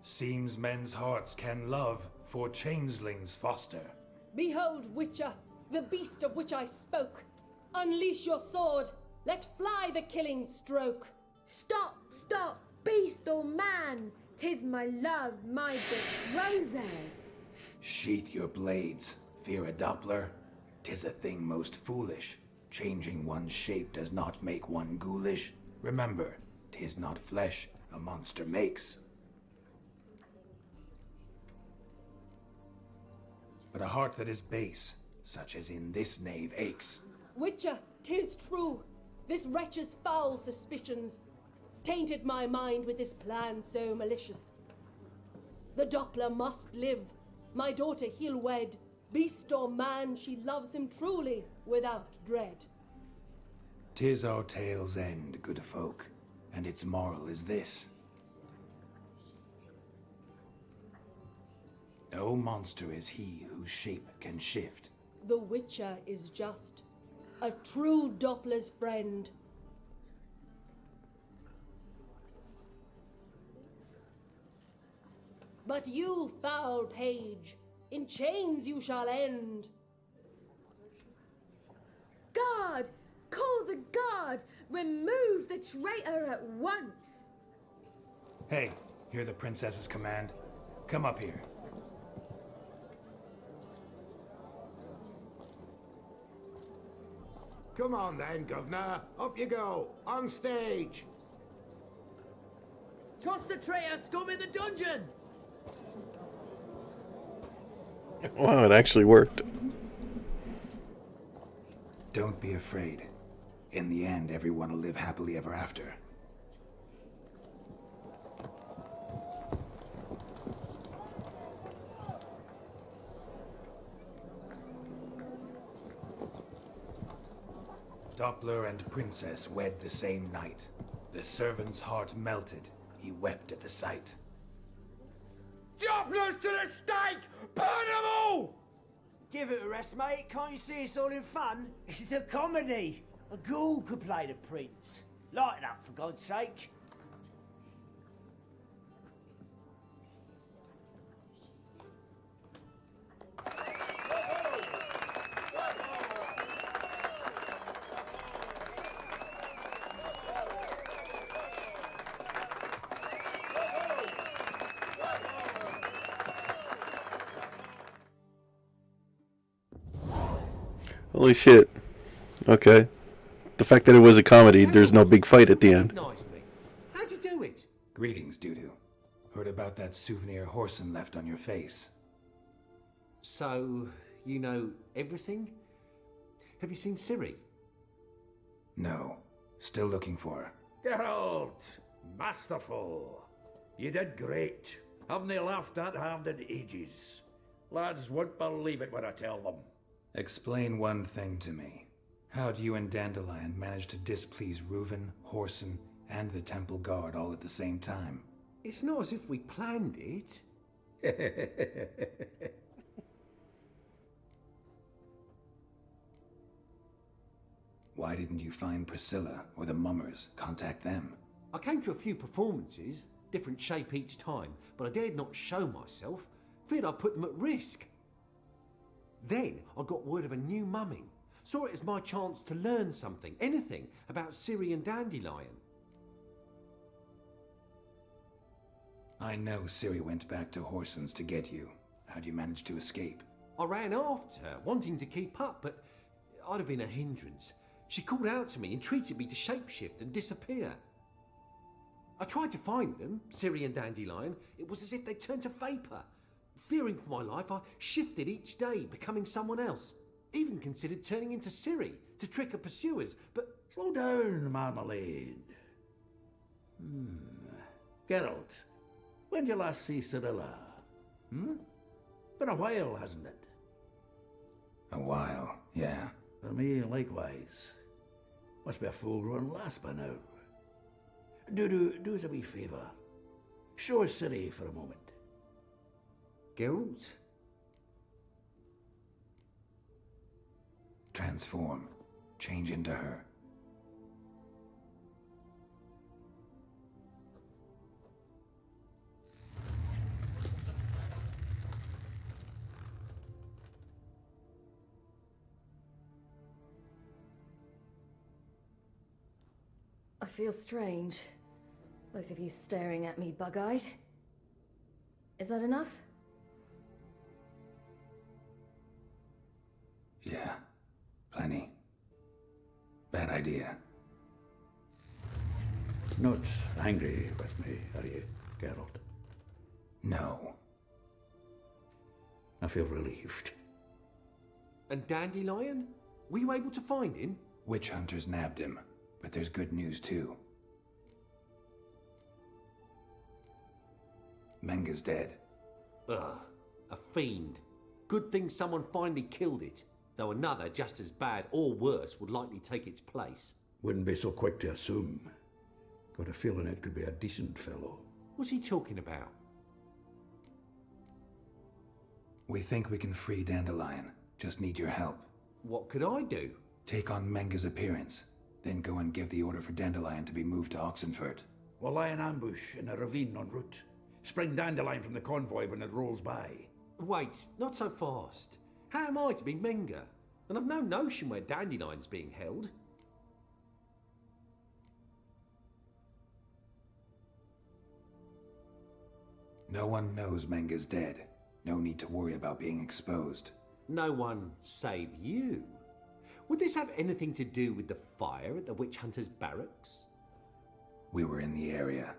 Seems men's hearts can love, for changelings foster. Behold, Witcher, the beast of which I spoke. Unleash your sword. Let fly the killing stroke. Stop, stop, beast or man! 'Tis my love, my betrothed. Sheath your blades, fear a Doppler. 'Tis a thing most foolish. Changing one's shape does not make one ghoulish. Remember, 'tis not flesh a monster makes, but a heart that is base, such as in this knave aches. Witcher, 'tis true. This wretch's foul suspicions tainted my mind with this plan so malicious. The Doppler must live. My daughter he'll wed. Beast or man, she loves him truly, without dread. 'Tis our tale's end, good folk, and its moral is this. No monster is he whose shape can shift. The Witcher is just a true Doppler's friend. But you, foul page, in chains you shall end. Guard! Call the guard! Remove the traitor at once! Hey, hear the princess's command? Come up here. Come on then, governor. Up you go. On stage. Toss the traitor scum in the dungeon! Wow, it actually worked. Don't be afraid. In the end, everyone will live happily ever after. Doppler and princess wed the same night. The servant's heart melted. He wept at the sight. Dopplers to the stake! Burn them all! Give it a rest, mate. Can't you see it's all in fun? This is a comedy. A ghoul could play the prince. Lighten up, for God's sake. Holy shit. Okay. The fact that it was a comedy, there's no big fight at the end. How'd you do it? Greetings, Dudu. Heard about that souvenir Horson left on your face. So, you know everything? Have you seen Ciri? No. Still looking for her. Geralt! Masterful! You did great. Haven't they laughed that hard in ages? Lads won't believe it when I tell them. Explain one thing to me. How do you and Dandelion manage to displease Reuven, Horson, and the Temple Guard all at the same time? It's not as if we planned it. Why didn't you find Priscilla or the Mummers? Contact them. I came to a few performances, different shape each time, but I dared not show myself. Feared I'd put them at risk. Then I got word of a new mumming. Saw it as my chance to learn something, anything, about Syrian dandelion. I know Ciri went back to Horson's to get you. How'd you manage to escape? I ran after her, wanting to keep up, but I'd have been a hindrance. She called out to me, entreated me to shapeshift and disappear. I tried to find them, Ciri and Dandelion. It was as if they turned to vapour. Fearing for my life, I shifted each day, becoming someone else. Even considered turning into Ciri to trick her pursuers, but... Slow down, Marmalade. Geralt, when did you last see Cyrilla? Been a while, hasn't it? A while, yeah. For me, likewise. Must be a full-grown lass by now. Do us a wee favour. Show us Ciri for a moment. Geralt? Transform. Change into her. I feel strange. Both of you staring at me bug-eyed. Is that enough? Yeah. Plenty. Bad idea. Not angry with me, are you, Geralt? No. I feel relieved. And Dandelion? Were you able to find him? Witch hunters nabbed him, but there's good news too. Menga's dead. Ugh, a fiend. Good thing someone finally killed it, though another just as bad or worse would likely take its place. Wouldn't be so quick to assume. Got a feeling it could be a decent fellow. What's he talking about? We think we can free Dandelion. Just need your help. What could I do? Take on Menga's appearance, then go and give the order for Dandelion to be moved to Oxenford. We'll lie in ambush in a ravine en route. Spring Dandelion from the convoy when it rolls by. Wait, not so fast. How am I to be Menga? And I've no notion where Dandelion's being held. No one knows Menga's dead. No need to worry about being exposed. No one save you. Would this have anything to do with the fire at the witch hunter's barracks? We were in the area.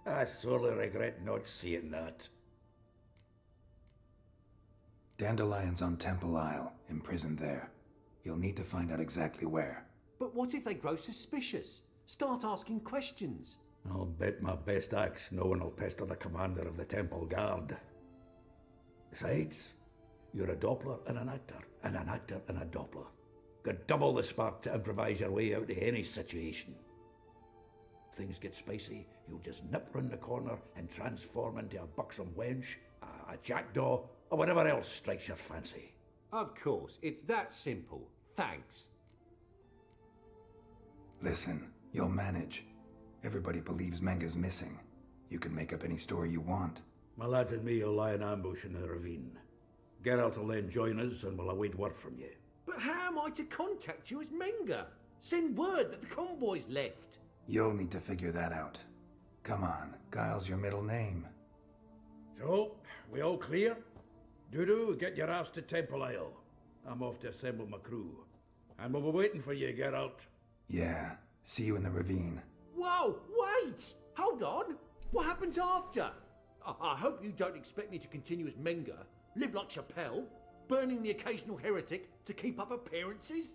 I sorely regret not seeing that. Dandelion's on Temple Isle, imprisoned there. You'll need to find out exactly where. But what if they grow suspicious? Start asking questions? I'll bet my best axe no one will pester the commander of the Temple Guard. Besides, you're a Doppler and an actor and a Doppler. Got double the spark to improvise your way out of any situation. If things get spicy, you'll just nip round the corner and transform into a buxom wench, a jackdaw, or whatever else strikes your fancy. Of course, it's that simple. Thanks. Listen, you'll manage. Everybody believes Menga's missing. You can make up any story you want. My lads and me will lie in ambush in the ravine. Geralt will then join us and we'll await word from you. But how am I to contact you as Menga? Send word that the convoy's left. You'll need to figure that out. Come on, Guile's your middle name. So, we all clear? Dudu, get your ass to Temple Isle. I'm off to assemble my crew. And we'll be waiting for you, Geralt. Yeah, see you in the ravine. Whoa, wait! Hold on! What happens after? I hope you don't expect me to continue as Menga, live like Chappelle, burning the occasional heretic to keep up appearances?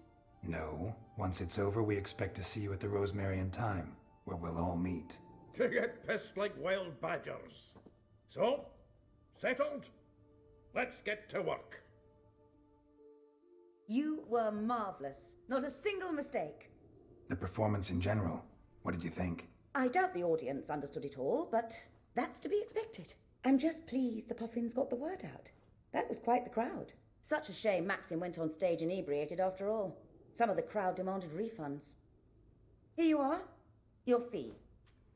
No, once it's over, we expect to see you at the Rosemary in Time, where we'll all meet. To get pissed like wild badgers. So, settled? Let's get to work. You were marvellous. Not a single mistake. The performance in general, what did you think? I doubt the audience understood it all, but that's to be expected. I'm just pleased the Puffins got the word out. That was quite the crowd. Such a shame Maxim went on stage inebriated after all. Some of the crowd demanded refunds. Here you are. Your fee.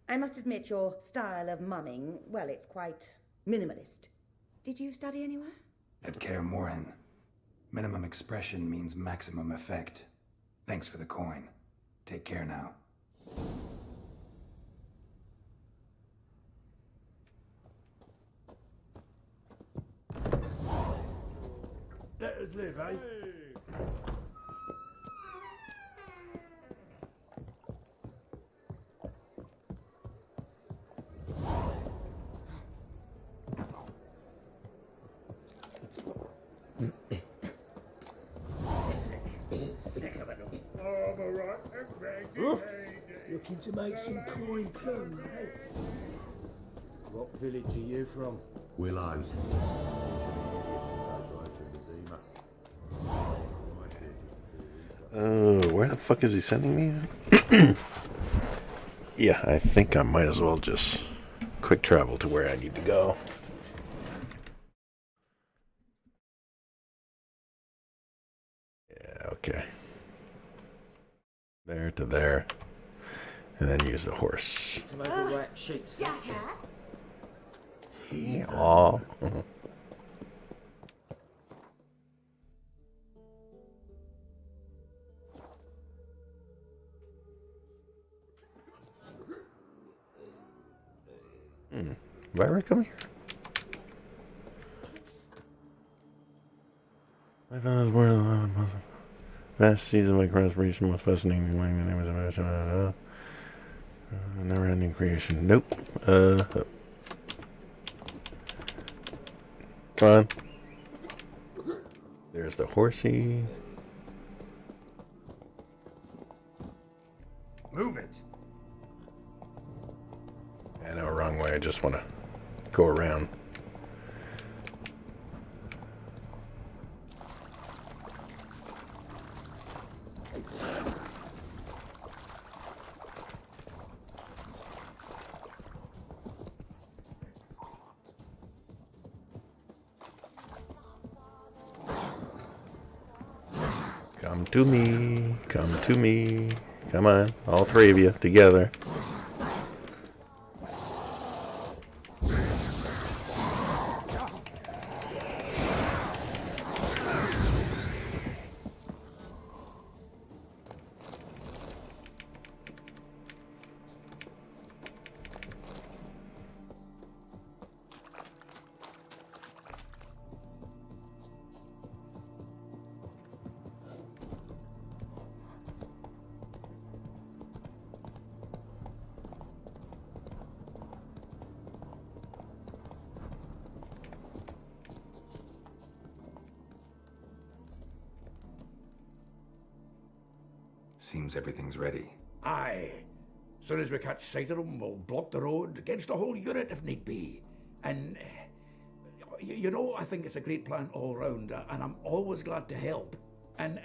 I must admit your style of mumming, well, it's quite minimalist. Did you study anywhere? At Kaer Morhen, minimum expression means maximum effect. Thanks for the coin. Take care now. Let us live, eh? Sick of it all. Oh, I'm alright. Huh? Looking to make some coin too, eh? What village are you from? Willows. Since an idiot and goes right through the Zima. Right here just a few weeks. Where the fuck is he sending me? Yeah, I think I might as well just quick travel to where I need to go. Yeah, okay. There to there. And then use the horse. To make a wrap sheep. Jackass. Aw. Have I ever come here? I found this world of vast season of cross-breed, most fascinating thing. The name is never-ending creation. Nope. Come on. There's the horsey. Move it. I know, wrong way. I just want to go around. Come to me. Come to me. Come on. All three of you together. Seems everything's ready. Aye. Soon as we catch sight of them, we'll block the road against the whole unit if need be. And, you know, I think it's a great plan all round, and I'm always glad to help. And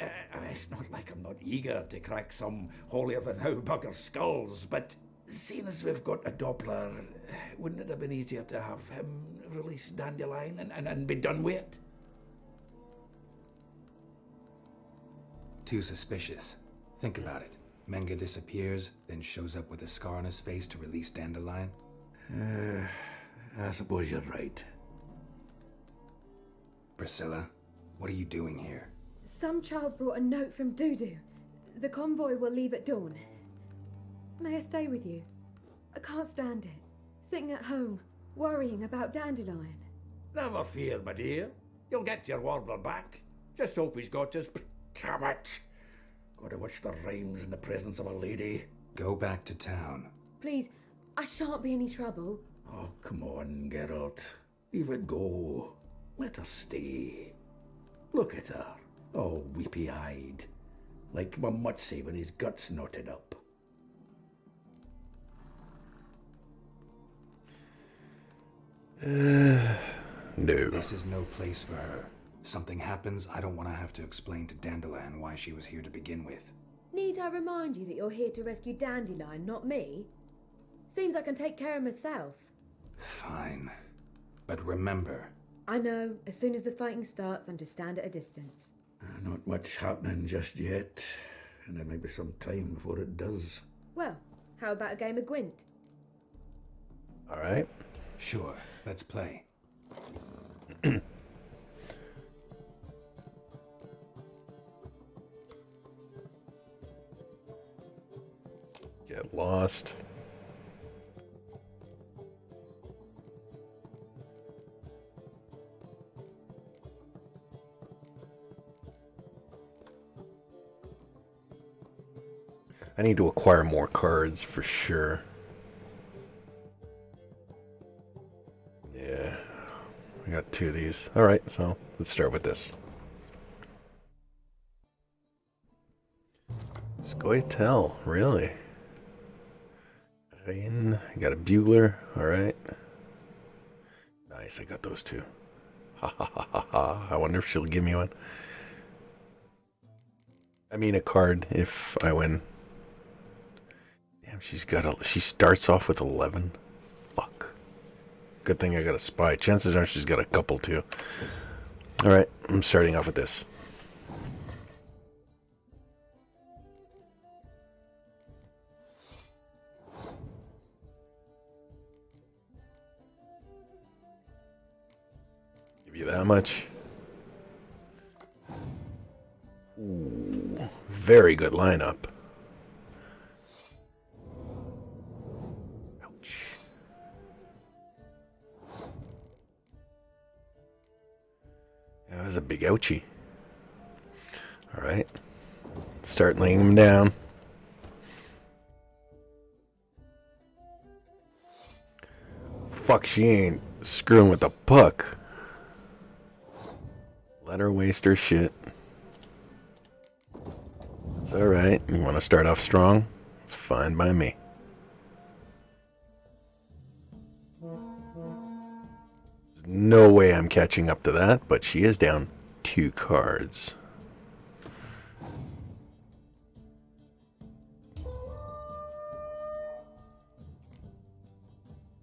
it's not like I'm not eager to crack some holier-than-thou bugger's skulls, but seeing as we've got a Doppler, wouldn't it have been easier to have him release Dandelion and be done with it? Too suspicious. Think about it. Menga disappears, then shows up with a scar on his face to release Dandelion. I suppose you're right. Priscilla, what are you doing here? Some child brought a note from Dudu. The convoy will leave at dawn. May I stay with you? I can't stand it. Sitting at home, worrying about Dandelion. Never fear, my dear. You'll get your warbler back. Just hope he's got his... Damn it! Gotta watch the rhymes in the presence of a lady. Go back to town. Please, I shan't be any trouble. Oh, come on, Geralt. Leave it go. Let her stay. Look at her, all weepy-eyed, like my Mutsy when his guts knotted up. No. This is no place for her. Something happens, I don't want to have to explain to Dandelion why she was here to begin with. Need I remind you that you're here to rescue Dandelion, not me? Seems I can take care of myself. Fine. But remember... I know, as soon as the fighting starts, I'm to stand at a distance. Not much happening just yet, and there may be some time before it does. Well, how about a game of Gwent? All right. Sure, let's play. Get lost. I need to acquire more cards for sure. Yeah. I got 2 of these. Alright, so let's start with this. Scoia'tael, really? I got a bugler, alright. Nice, I got those 2. Ha ha ha ha ha. I wonder if she'll give me one. I mean a card if I win. Damn, she starts off with 11. Fuck. Good thing I got a spy. Chances are she's got a couple too. Alright, I'm starting off with this. Give you that much. Ooh, very good lineup. Ouch. That was a big ouchie. Alright. Start laying them down. Fuck, she ain't screwing with the puck. Let her waste her shit. It's alright. You want to start off strong? It's fine by me. There's no way I'm catching up to that, but she is down 2 cards.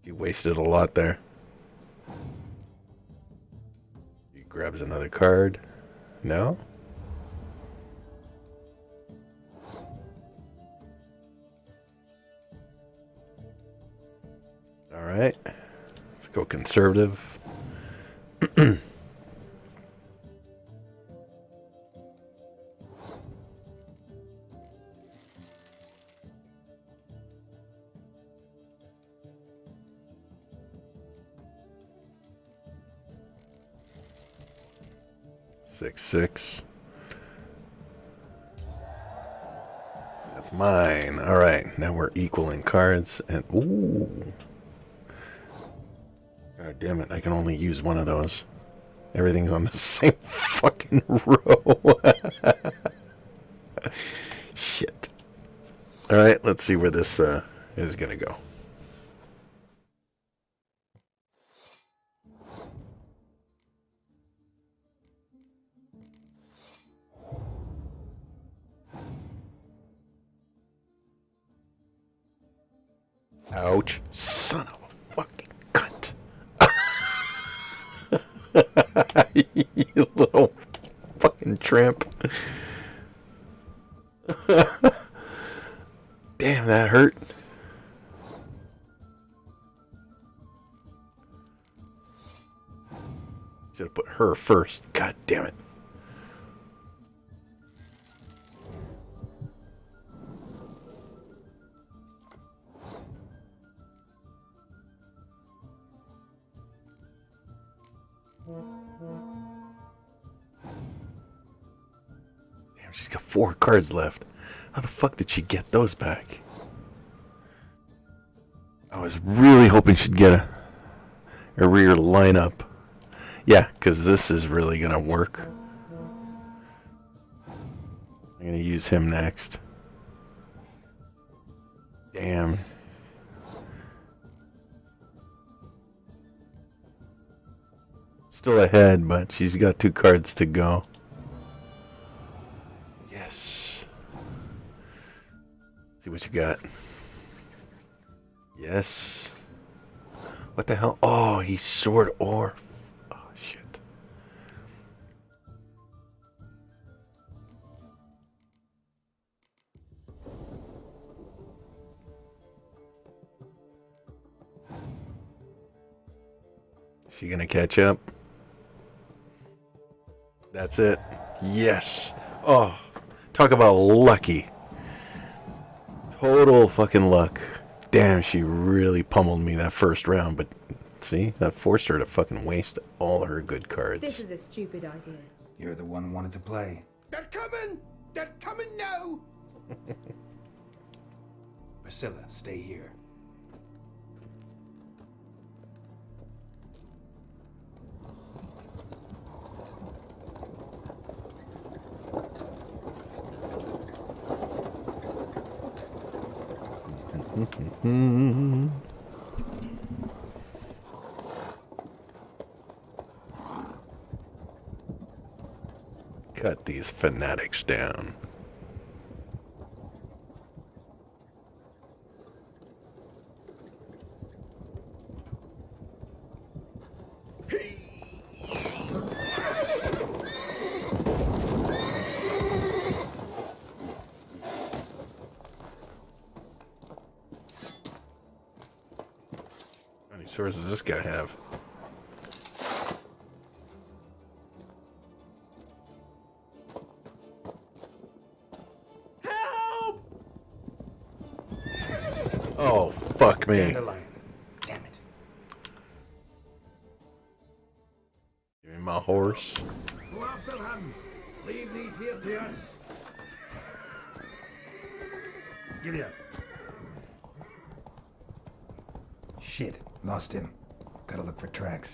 You wasted a lot there. He grabs another card. No? Alright. Let's go conservative. Six. That's mine. Alright, now we're equal in cards. And ooh. God damn it, I can only use one of those. Everything's on the same fucking row. Shit. Alright, let's see where this is gonna go. Ouch. Son of a fucking cunt. You little fucking tramp. Damn, that hurt. Should have put her first. God damn it. Damn, she's got 4 cards left. How the fuck did she get those back? I was really hoping she'd get a rear lineup. Yeah, because this is really going to work. I'm going to use him next. Damn. Still ahead, but she's got 2 cards to go. Yes. See what you got. Yes. What the hell? Oh, he's sword or... Oh, shit. Is she gonna catch up? That's it. Yes. Oh, talk about lucky. Total fucking luck. Damn, she really pummeled me that first round, but see, that forced her to fucking waste all her good cards. This was a stupid idea. You're the one who wanted to play. They're coming! They're coming now! Priscilla, stay here. Cut these fanatics down. How many swords does this guy have? Oh, fuck me. Dandelion. Damn it. Give me my horse. Go after him! Leave these here to us! Give here. Shit, lost him. Gotta look for tracks.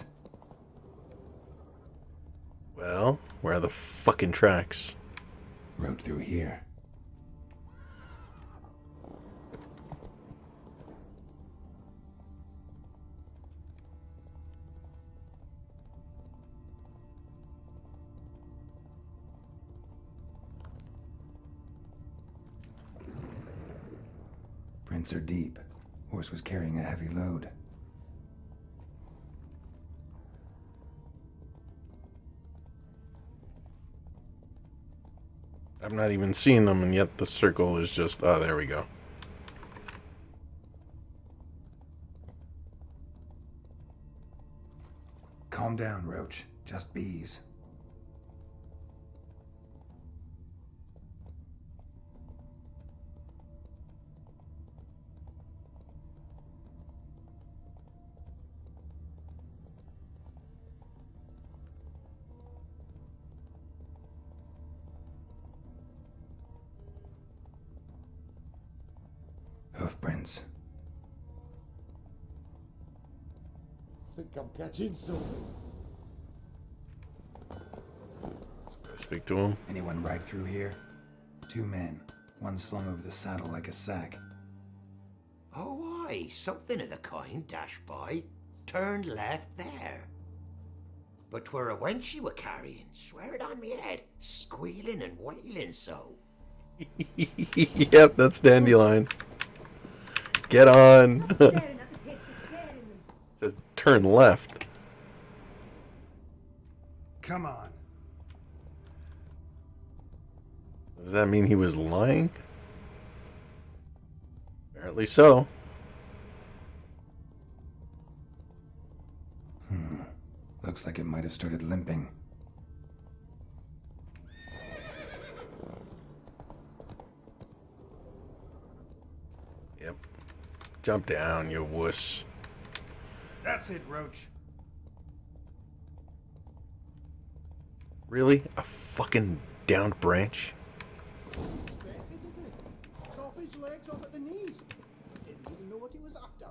Well, where are the fucking tracks? Rode through here. Prints are deep. Horse was carrying a heavy load. I'm not even seeing them, and yet the circle is just... Oh, there we go. Calm down, Roach. Just bees. Hoofprints. I think I'm catching something. Speak to him. Anyone ride through here? 2 men. One slung over the saddle like a sack. Oh, aye, something of the kind dashed by. Turned left there. But 'twere a wench you were carrying, swear it on me head, squealing and wailing so. Yep, that's Dandelion. Get on. Says turn left. Come on. Does that mean he was lying? Apparently so. Looks like it might have started limping. Yep. Jump down, you wuss. That's it, Roach. Really? A fucking downed branch? Chop his legs off at the knees. Didn't even know what he was after.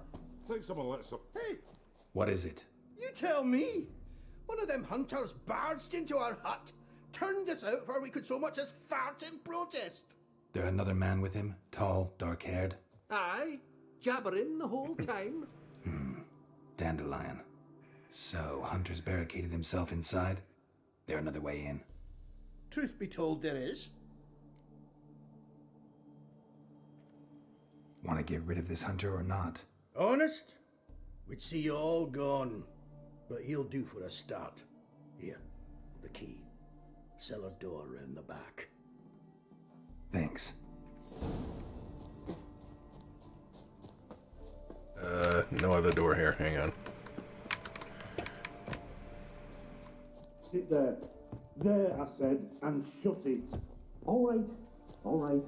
Think someone let some. Hey, What is it? you tell me. One of them hunters barged into our hut, turned us out before we could so much as fart in protest. There another man with him? Tall, dark-haired? Aye, jabbering the whole time. Dandelion. So, Hunter's barricaded himself inside? There another way in? Truth be told, there is. Want to get rid of this Hunter or not? Honest? We'd see you all gone. But he'll do for a start. Here, the key. Cellar door round the back. Thanks. No other door here. Hang on. Sit there. There, I said, and shut it. All right.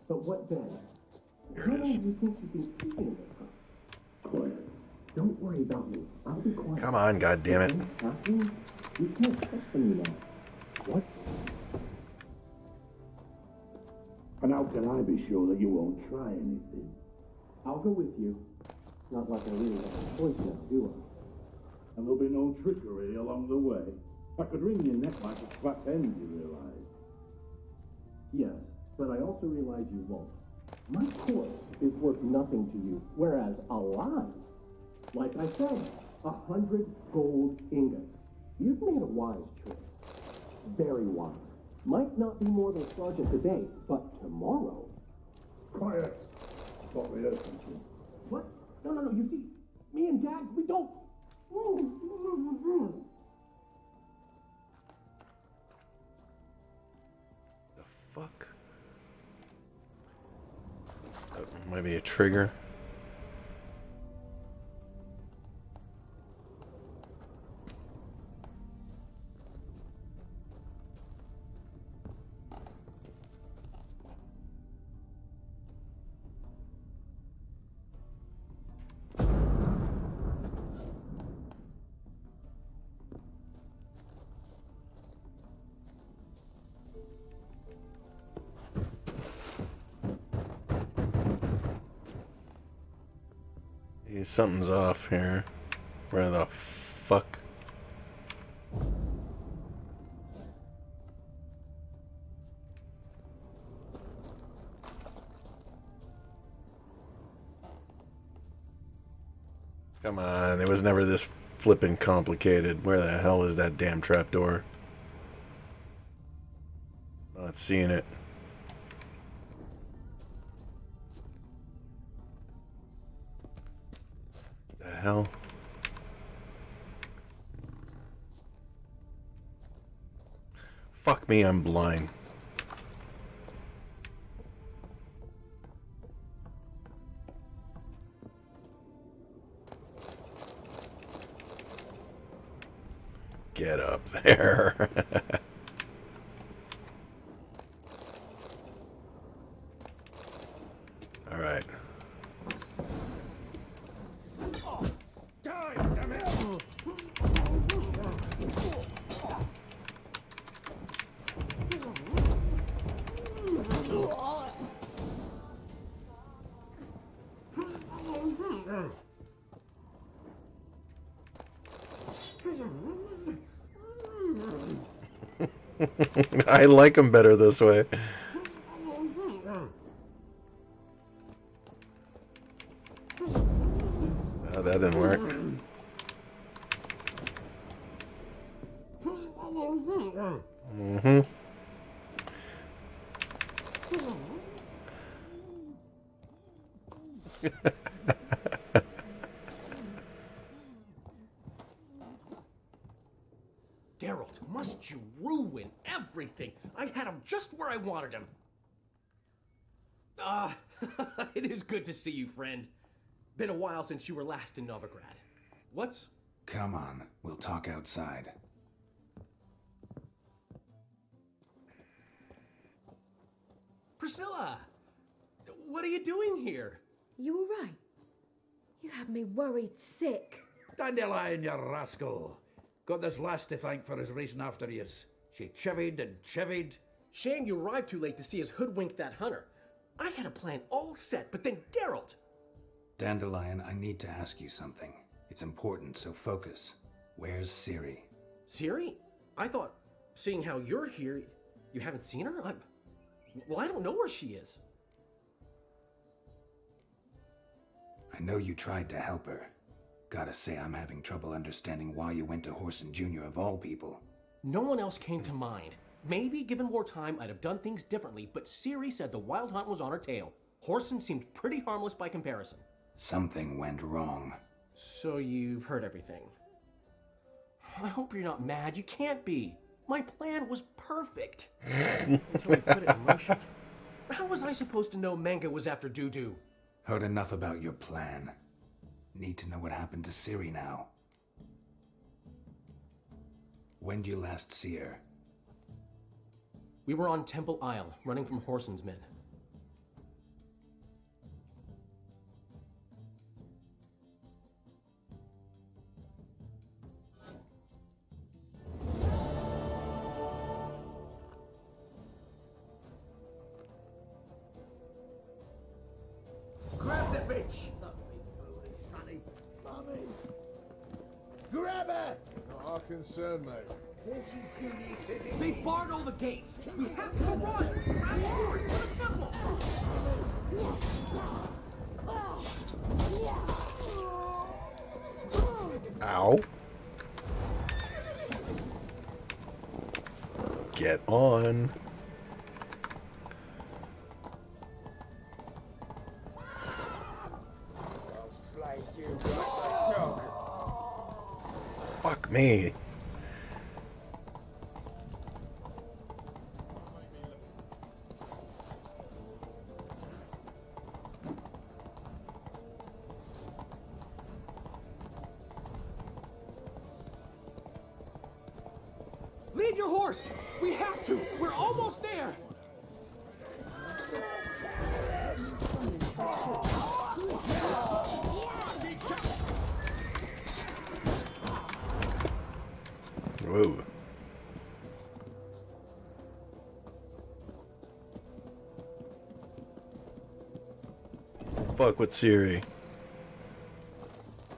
But wait there. Here it is. Do you think you've been keeping this up? Quiet. Don't worry about me. I'll be quiet. Come on, goddammit. Happening? You can't trust them, you know. What? And how can I be sure that you won't try anything? I'll go with you. Not like I really have a choice now, do I? And there'll be no trickery along the way. I could wring your neck like a fat hen, you realise? Yes, but I also realize you won't. My corpse is worth nothing to you, whereas alive, like I said, 100 gold ingots. You've made a wise choice. Very wise. Might not be more than a sergeant today, but tomorrow. Quiet! Thought we heard something. What? No, you see, me and Jags, we don't... The fuck? That might be a trigger. Something's off here. Where the fuck? Come on, it was never this flippin' complicated. Where the hell is that damn trapdoor? Not seeing it. The hell? Fuck me, I'm blind. Get up there. All right. I like them better this way. Oh, that didn't work. Mm-hmm. Geralt, must you ruin everything? I had him just where I wanted him. It is good to see you, friend. Been a while since you were last in Novigrad. What's... Come on, we'll talk outside. Priscilla! What are you doing here? You all right? You had me worried sick. Dandelion, you rascal. Got this lass to thank for his racing after yous. She chivied and chivied. Shame you arrived too late to see us hoodwink that hunter. I had a plan all set, but then Geralt... Dandelion, I need to ask you something. It's important, so focus. Where's Ciri? Ciri? I thought, seeing how you're here, you haven't seen her? Well, I don't know where she is. I know you tried to help her. Gotta say, I'm having trouble understanding why you went to Horson Jr. of all people. No one else came to mind. Maybe, given more time, I'd have done things differently, but Ciri said the Wild Hunt was on her tail. Horson seemed pretty harmless by comparison. Something went wrong. So you've heard everything. I hope you're not mad. You can't be. My plan was perfect. Until we put it in motion. How was I supposed to know Manga was after Dudu? Heard enough about your plan. Need to know what happened to Ciri now. When'd you last see her? We were on Temple Isle, running from Horson's men. bitch! Don't be foolish, sonny. Mummy! Grab her! Not our concern, mate. What's he goody silly? They barred all the gates. We have to run. Grab yours to the temple. Ow. Get on. I'll flay you like a dog. Fuck me. Leave your horse. We have to. We're almost there. Whoa. Fuck with Siri.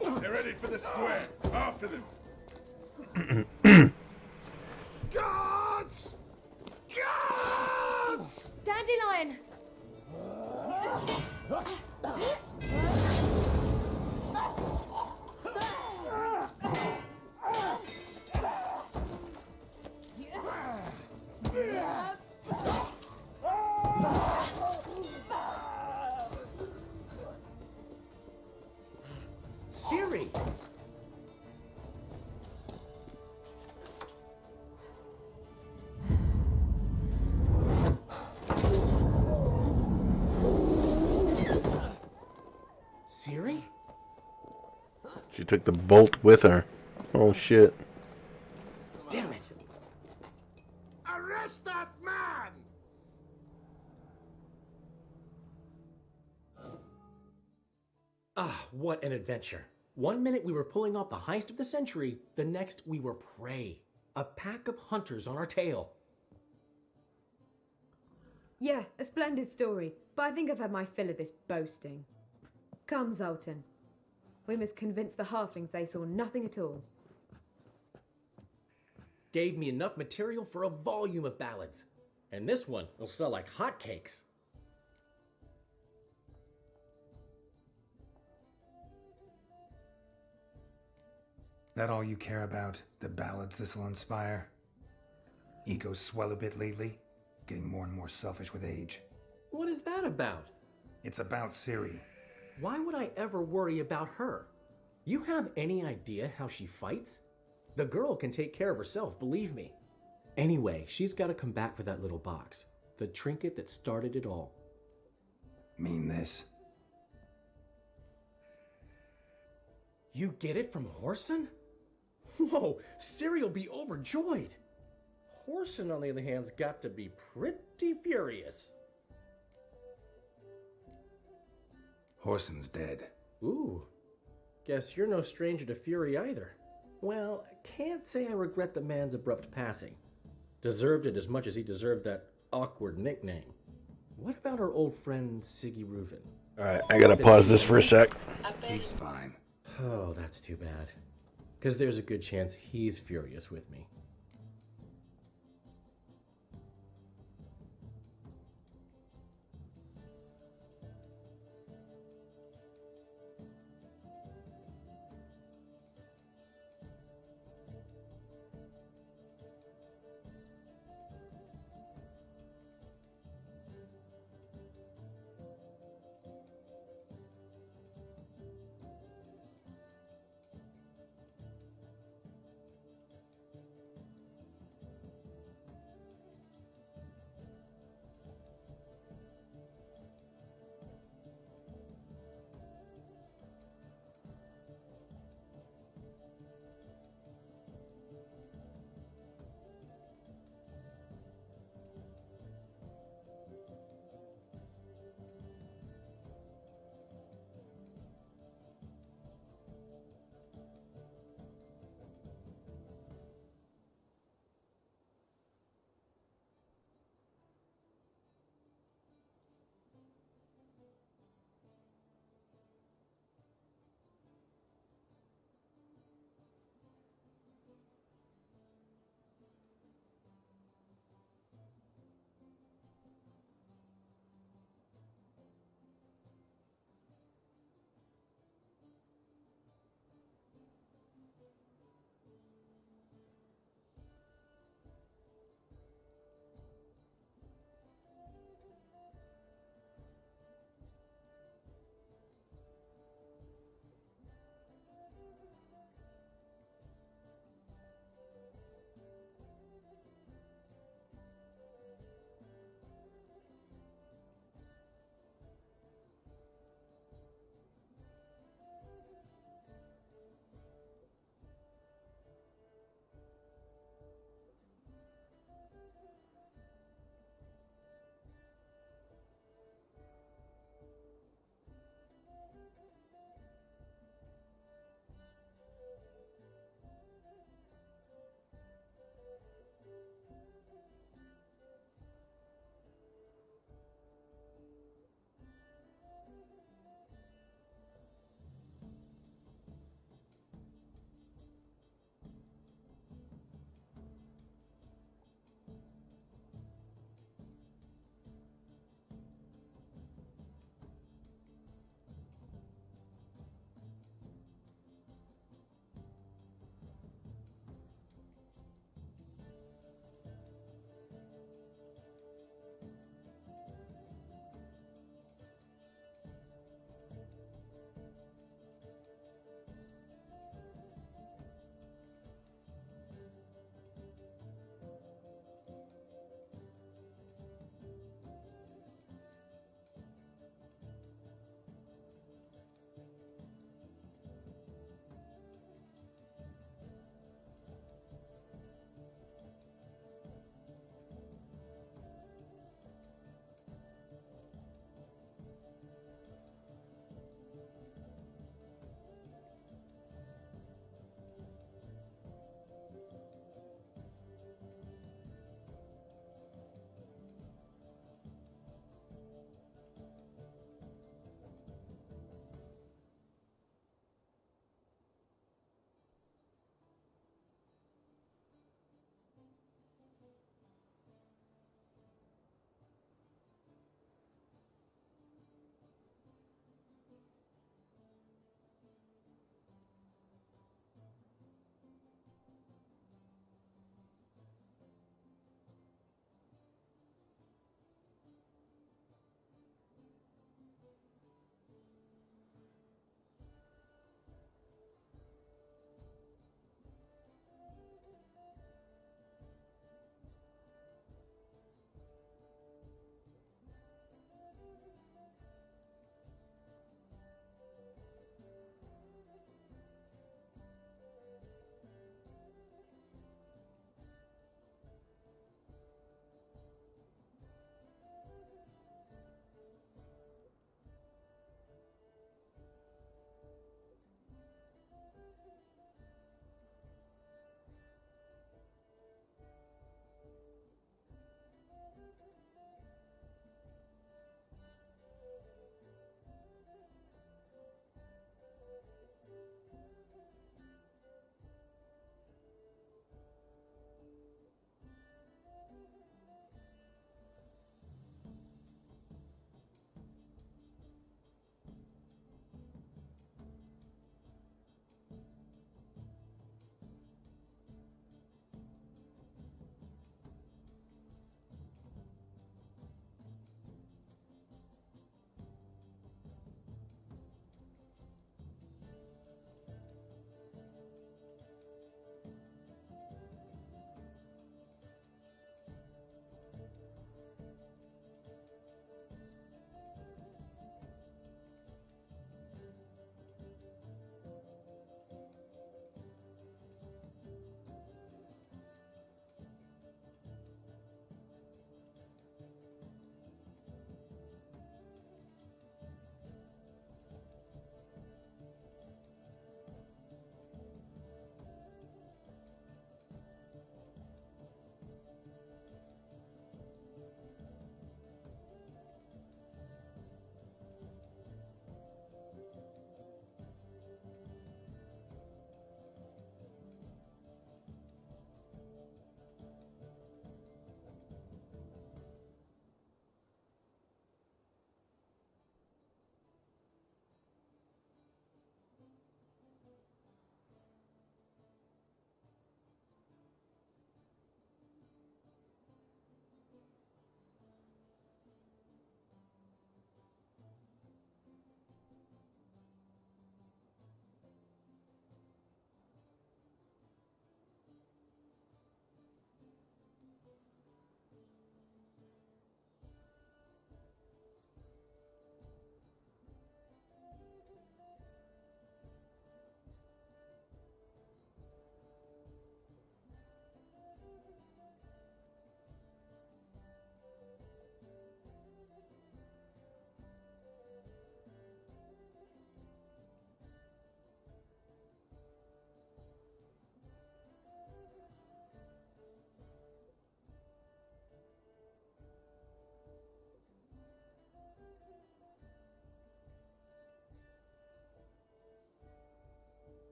They're ready for the square. After them. Guards! Guards! Dandelion! Siri. Siri? She took the bolt with her. Oh shit. Damn it. Arrest that man! Ah, what an adventure. 1 minute we were pulling off the heist of the century, the next we were prey. A pack of hunters on our tail. Yeah, a splendid story, but I think I've had my fill of this boasting. Come, Zoltan. We must convince the halflings they saw nothing at all. Gave me enough material for a volume of ballads. And this one will sell like hotcakes. That all you care about? The ballads this'll inspire? Egos swell a bit lately, getting more and more selfish with age. What is that about? It's about Ciri. Why would I ever worry about her? You have any idea how she fights? The girl can take care of herself, believe me. Anyway, she's got to come back for that little box. The trinket that started it all. Mean this? You get it from Whoreson? Whoa, Ciri'll be overjoyed. Whoreson, on the other hand, has got to be pretty furious. Whoreson's dead. Ooh, guess you're no stranger to fury either. Well, I can't say I regret the man's abrupt passing. Deserved it as much as he deserved that awkward nickname. What about our old friend Siggy Reuven? Alright, I gotta pause this for a sec. He's fine. Oh, that's too bad. Because there's a good chance he's furious with me.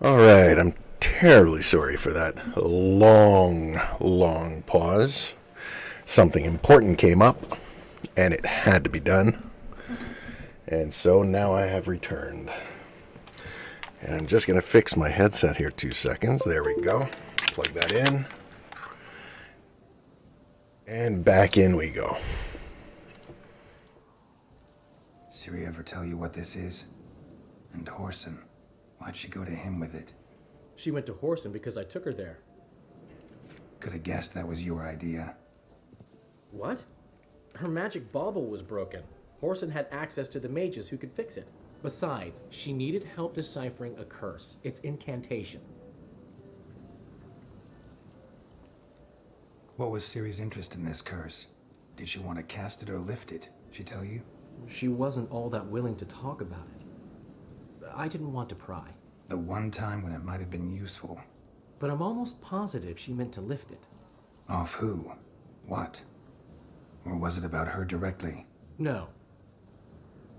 Alright, I'm terribly sorry for that long pause. Something important came up, and it had to be done. And so now I have returned. And I'm just going to fix my headset here 2 seconds. There we go. Plug that in. And back in we go. Ciri ever tell you what this is? And Horson, why'd she go to him with it? She went to Horson because I took her there. Could have guessed that was your idea. What? Her magic bauble was broken. Horson had access to the mages who could fix it. Besides, she needed help deciphering a curse. It's incantation. What was Ciri's interest in this curse? Did she want to cast it or lift it? She tell you? She wasn't all that willing to talk about it. I didn't want to pry. The one time when it might have been useful. But I'm almost positive she meant to lift it. Off who? What? Or was it about her directly? No.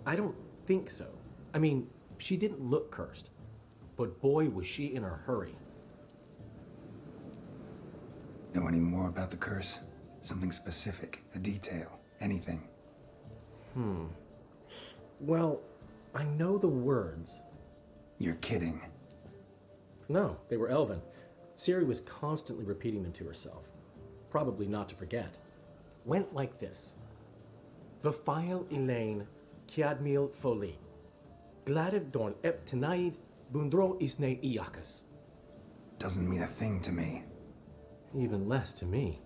I don't think so. I mean, she didn't look cursed. But boy, was she in a hurry. Know any more about the curse? Something specific, a detail, anything? Well, I know the words. You're kidding. No, they were Elven. Ciri was constantly repeating them to herself. Probably not to forget. Went like this. Vafile Elaine Kiadmil Foli. Gladiv Dorn Ep Tenaid Bundro Isne Iakas. Doesn't mean a thing to me. Even less to me.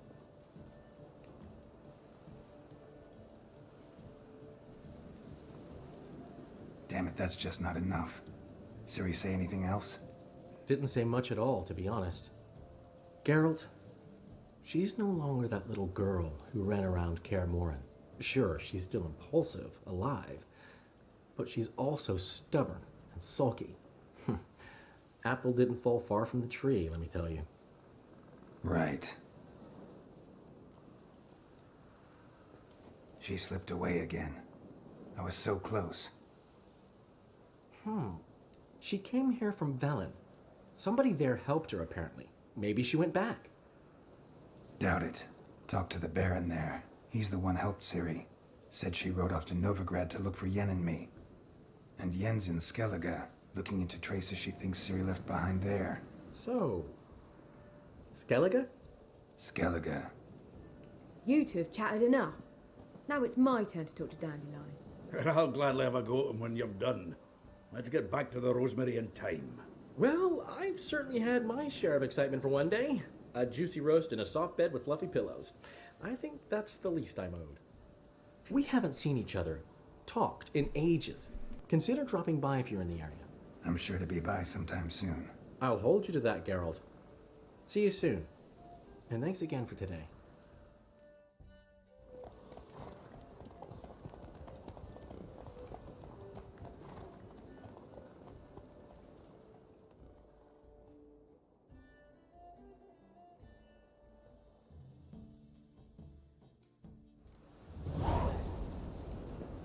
Damn it, that's just not enough. Ciri say anything else? Didn't say much at all, to be honest. Geralt, she's no longer that little girl who ran around Kaer Morhen. Sure, she's still impulsive, alive, but she's also stubborn and sulky. Apple didn't fall far from the tree, let me tell you. Right. She slipped away again. I was so close. She came here from Velen. Somebody there helped her, apparently. Maybe she went back. Doubt it. Talked to the Baron there. He's the one helped Ciri. Said she rode off to Novigrad to look for Yen and me. And Yen's in Skellige, looking into traces she thinks Ciri left behind there. So, Skellige? Skellige. You two have chatted enough. Now it's my turn to talk to Dandelion. I'll gladly have a go at him when you're done. Let's get back to the Rosemary in time. Well, I've certainly had my share of excitement for one day. A juicy roast in a soft bed with fluffy pillows. I think that's the least I'm owed. We haven't seen each other, talked in ages. Consider dropping by if you're in the area. I'm sure to be by sometime soon. I'll hold you to that, Geralt. See you soon. And thanks again for today.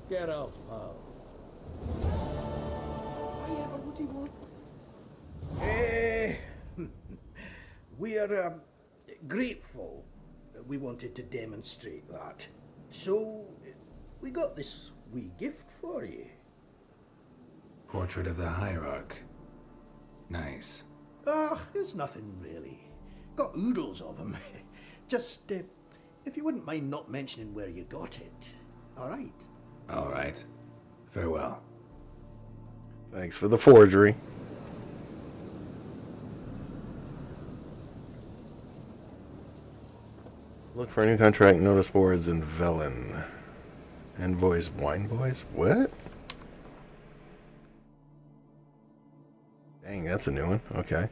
Get out, pal. I ever would he want? We are grateful that we wanted to demonstrate that. So, we got this wee gift for you. Portrait of the Hierarch. Nice. It's nothing really. Got oodles of them. Just, if you wouldn't mind not mentioning where you got it. All right. All right. Farewell. Thanks for the forgery. Look for new contract notice boards in Velen. Envoys, wine boys? What? Dang, that's a new one. Okay.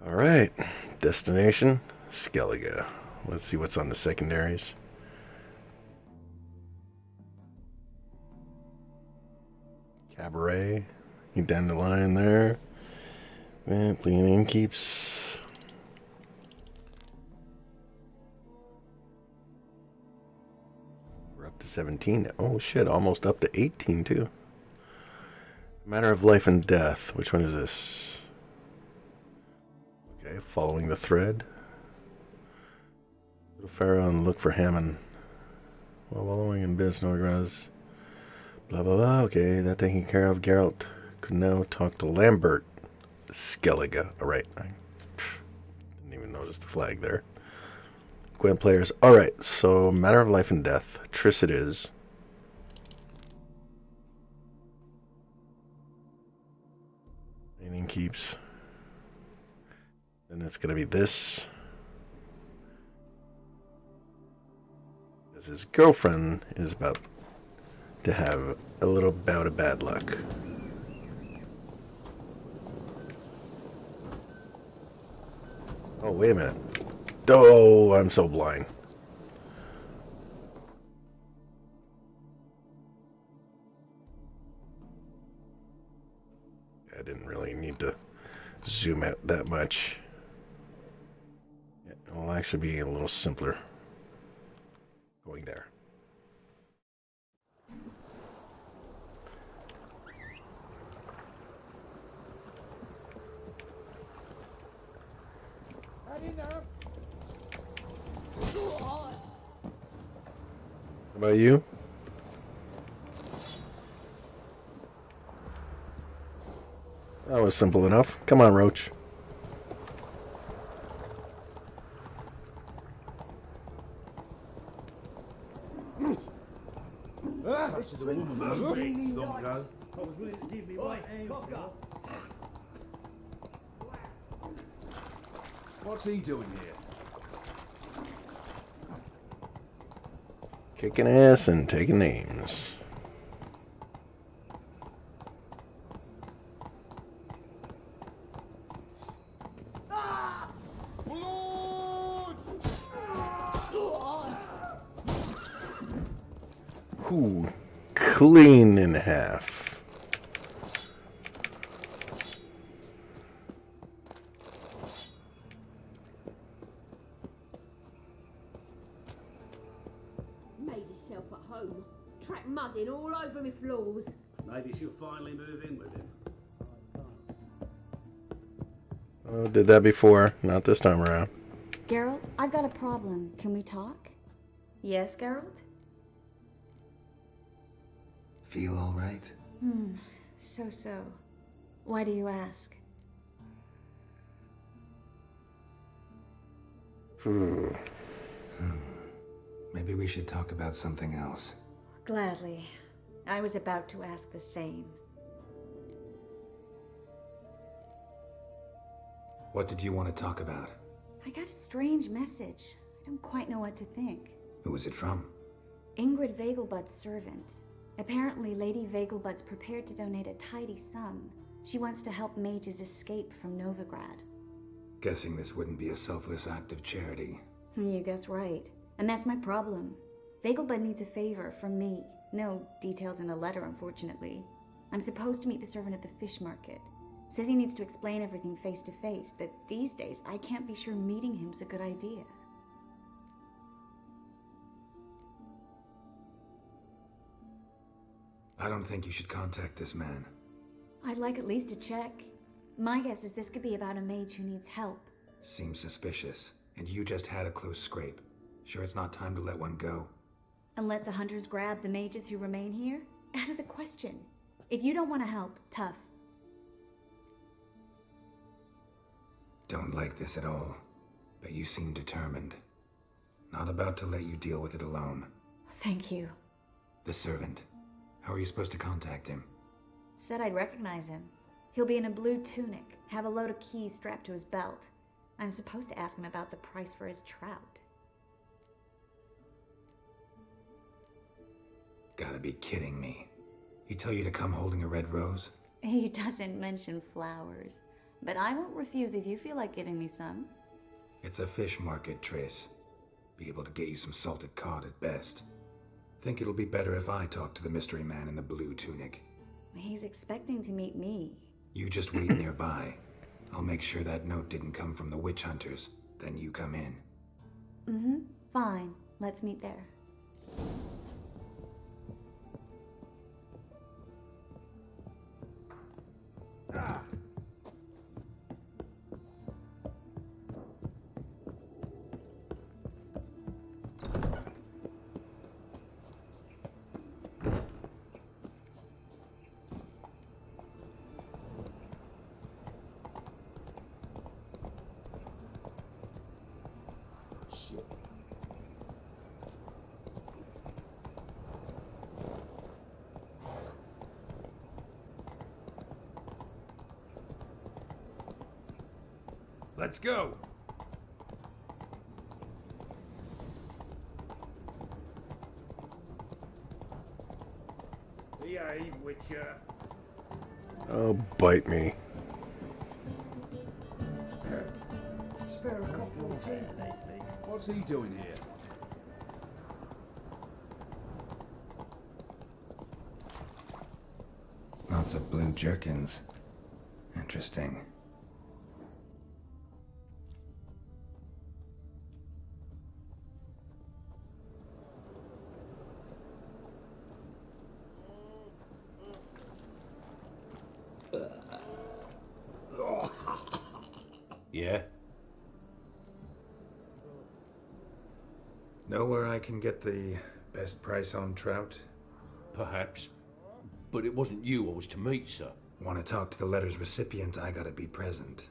Alright. Destination, Skellige. Let's see what's on the secondaries. Cabaret. Dandelion there. Bleeding keeps. We're up to 17. Oh shit, almost up to 18 too. Matter of life and death. Which one is this? Okay, following the thread. Go to Pharaoh and look for Hammond. While wallowing in business, no regrets. Blah, blah, blah. Okay, that taken care of. Geralt could now talk to Lambert Skellige. Alright. I didn't even notice the flag there. Gwent players. Alright, so matter of life and death. Triss it is. Remaining keeps. Then it's going to be this. As his girlfriend is about to have a little bout of bad luck. Oh, wait a minute. Oh, I'm so blind. I didn't really need to zoom out that much. It'll actually be a little simpler going there. How about you? That was simple enough. Come on, Roach. This is the woman with the really nice. I was willing to give me my hand. What's he doing here? Kicking ass and taking names. Ooh, clean in half. Made herself at home. Track mud in all over my floors. Maybe she'll finally move in with him. Oh, did that before. Not this time around. Geralt, I've got a problem. Can we talk? Yes, Geralt? Feel all right? So. Why do you ask? Maybe we should talk about something else. Gladly. I was about to ask the same. What did you want to talk about? I got a strange message. I don't quite know what to think. Who was it from? Ingrid Vegelbud's servant. Apparently, Lady Vegelbud's prepared to donate a tidy sum. She wants to help mages escape from Novigrad. Guessing this wouldn't be a selfless act of charity. You guess right. And that's my problem. Vegelbud needs a favor from me. No details in the letter, unfortunately. I'm supposed to meet the servant at the fish market. Says he needs to explain everything face to face, but these days I can't be sure meeting him's a good idea. I don't think you should contact this man. I'd like at least to check. My guess is this could be about a mage who needs help. Seems suspicious. And you just had a close scrape. Sure it's not time to let one go? And let the hunters grab the mages who remain here? Out of the question. If you don't want to help, tough. Don't like this at all. But you seem determined. Not about to let you deal with it alone. Thank you. The servant. How are you supposed to contact him? Said I'd recognize him. He'll be in a blue tunic, have a load of keys strapped to his belt. I'm supposed to ask him about the price for his trout. Gotta be kidding me. He tell you to come holding a red rose? He doesn't mention flowers, but I won't refuse if you feel like giving me some. It's a fish market, Triss. Be able to get you some salted cod at best. Think it'll be better if I talk to the mystery man in the blue tunic. He's expecting to meet me. You just wait nearby. I'll make sure that note didn't come from the witch hunters. Then you come in. Fine. Let's meet there. Let's go. Behave, Witcher. Oh, bite me. Spare a couple of tea. What's he doing here? Lots of blue jerkins. Interesting. Yeah? Know where I can get the best price on trout? Perhaps. But it wasn't you I was to meet, sir. Want to talk to the letter's recipient, I gotta be present.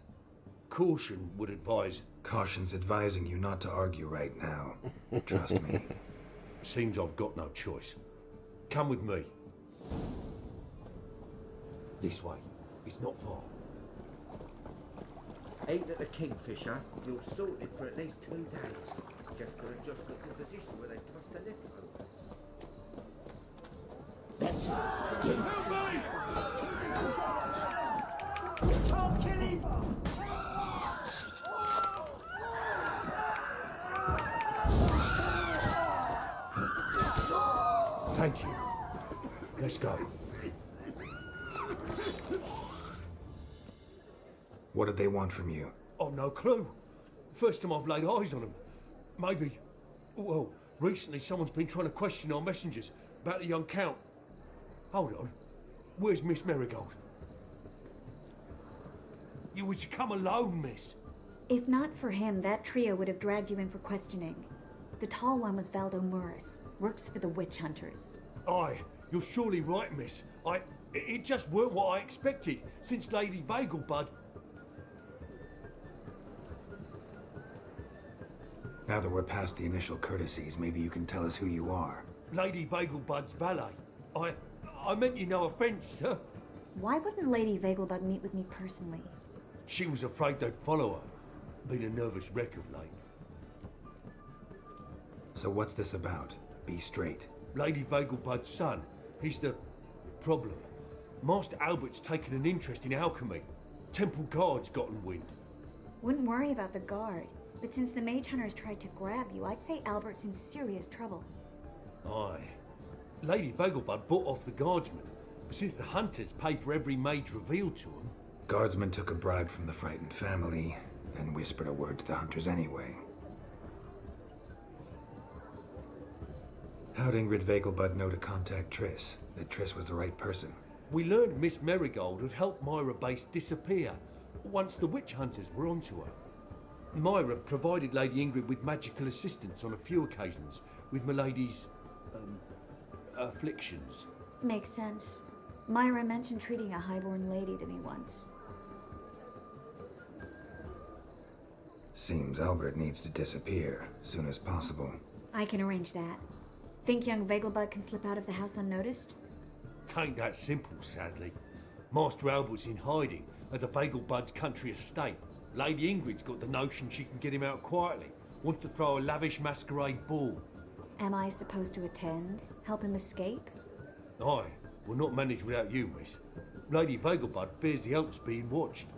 Caution would advise... Caution's advising you not to argue right now. Trust me. Seems I've got no choice. Come with me. This way. It's not far. Ain't at the Kingfisher, you're sorted for at least 2 days. Just gotta just look the position where they tossed the lift over us. That's it. Get it. Can't kill him! Thank you. Let's go. What did they want from you? I've no clue. First time I've laid eyes on them. Maybe... Well, recently someone's been trying to question our messengers about the young Count. Hold on. Where's Miss Marigold? You was to come alone, miss. If not for him, that trio would have dragged you in for questioning. The tall one was Valdo Murris, works for the witch hunters. Aye, you're surely right, miss. It just weren't what I expected, since Lady Vagelbud... Now that we're past the initial courtesies, maybe you can tell us who you are. Lady Vagelbud's valet. I meant you no offence, sir. Why wouldn't Lady Vagelbud meet with me personally? She was afraid they'd follow her. Been a nervous wreck of late. So what's this about? Be straight. Lady Vagelbud's son. He's the problem. Master Albert's taken an interest in alchemy. Temple guards gotten wind. Wouldn't worry about the guard, but since the mage hunters tried to grab you, I'd say Albert's in serious trouble. Aye. Lady Vagelbud bought off the guardsmen, but since the hunters pay for every mage revealed to them... Guardsmen took a bribe from the frightened family, then whispered a word to the hunters anyway. How'd Ingrid Vagelbud know to contact Triss? That Triss was the right person? We learned Miss Marigold had helped Myra Base disappear once the witch hunters were onto her. Myra provided Lady Ingrid with magical assistance on a few occasions with Milady's... afflictions. Makes sense. Myra mentioned treating a highborn lady to me once. Seems Albert needs to disappear soon as possible. I can arrange that. Think young Vagelbud can slip out of the house unnoticed? Tain't that simple, sadly. Master Albert's in hiding at the Vagelbud's country estate. Lady Ingrid's got the notion she can get him out quietly. Wants to throw a lavish masquerade ball. Am I supposed to attend? Help him escape? Aye, we'll not manage without you, miss. Lady Vagelbud fears the Alps being watched.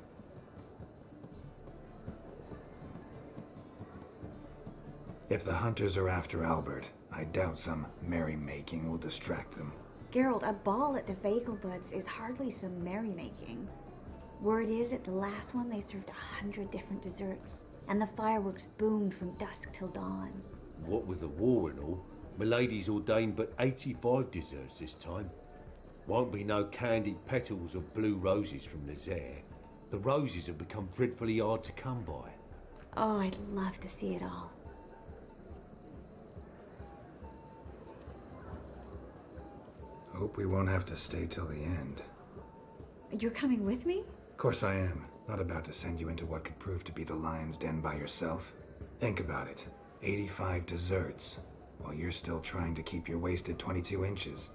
If the hunters are after Albert, I doubt some merrymaking will distract them. Geralt, a ball at the Vagelbuds is hardly some merrymaking. Word is, at the last one they served 100 different desserts, and the fireworks boomed from dusk till dawn. What with the war and all, Milady's ordained but 85 desserts this time. Won't be no candied petals or blue roses from Nazaire. The roses have become dreadfully hard to come by. Oh, I'd love to see it all. Hope we won't have to stay till the end. You're coming with me? Of course I am. Not about to send you into what could prove to be the lion's den by yourself. Think about it. 85 desserts, while you're still trying to keep your waist at 22 inches.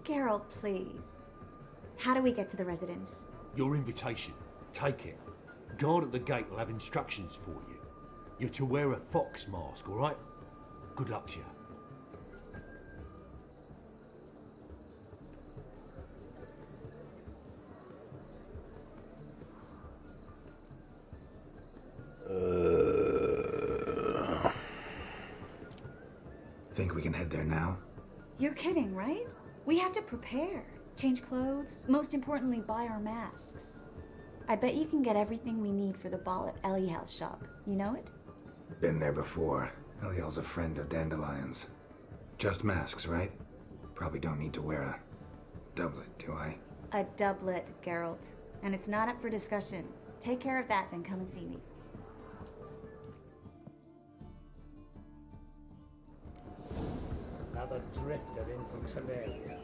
Geralt, please. How do we get to the residence? Your invitation. Take it. Guard at the gate will have instructions for you. You're to wear a fox mask, all right? Good luck to you. Think we can head there now? You're kidding, right? We have to prepare. Change clothes. Most importantly, buy our masks. I bet you can get everything we need for the ball at Eliel's shop. You know it? Been there before. Eliel's a friend of Dandelion's. Just masks, right? Probably don't need to wear a doublet, do I? A doublet, Geralt. And it's not up for discussion. Take care of that, then come and see me. Another drifter in from Temeria.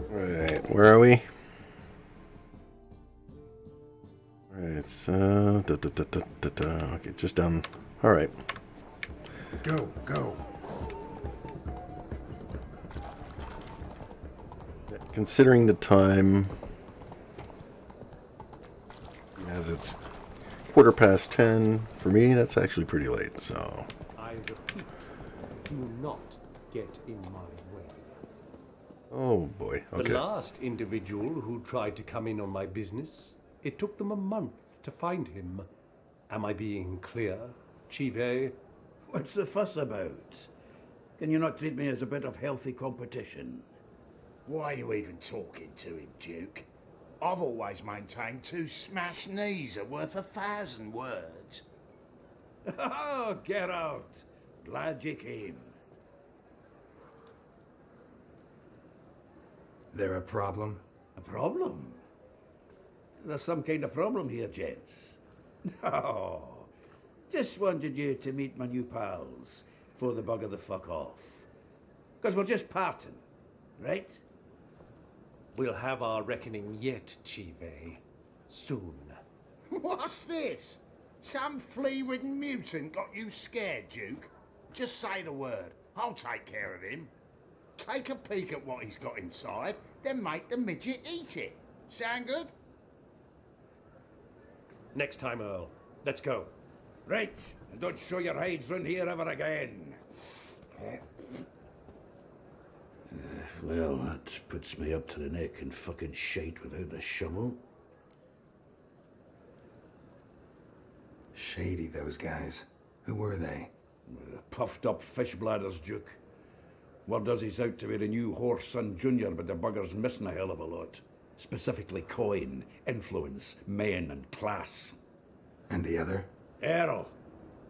Right, where are we? Alright, it's okay, just down. Alright. Go, go. Considering the time, as it's 10:15 for me, that's actually pretty late, so. I repeat, do not get in my way. Oh boy, okay. The last individual who tried to come in on my business, it took them a month to find him. Am I being clear, Chive? What's the fuss about? Can you not treat me as a bit of healthy competition? Why are you even talking to him, Duke? I've always maintained 2 smashed knees are worth 1,000 words. Oh, get out. Glad you came. There a problem? A problem? There's some kind of problem here, gents. No. Just wanted you to meet my new pals before they bugger the fuck off. Because we're just parting, right? We'll have our reckoning yet, Chive. Soon. What's this? Some flea-ridden mutant got you scared, Duke? Just say the word. I'll take care of him. Take a peek at what he's got inside, then make the midget eat it. Sound good? Next time, Earl. Let's go. Right, and don't show your hides round here ever again. Well, that puts me up to the neck in fucking shite without the shovel. Shady, those guys. Who were they? Puffed up fish bladders, Duke. Word does he's out to be the new Horse Son Junior, but the bugger's missing a hell of a lot. Specifically coin, influence, men, and class. And the other? Earl.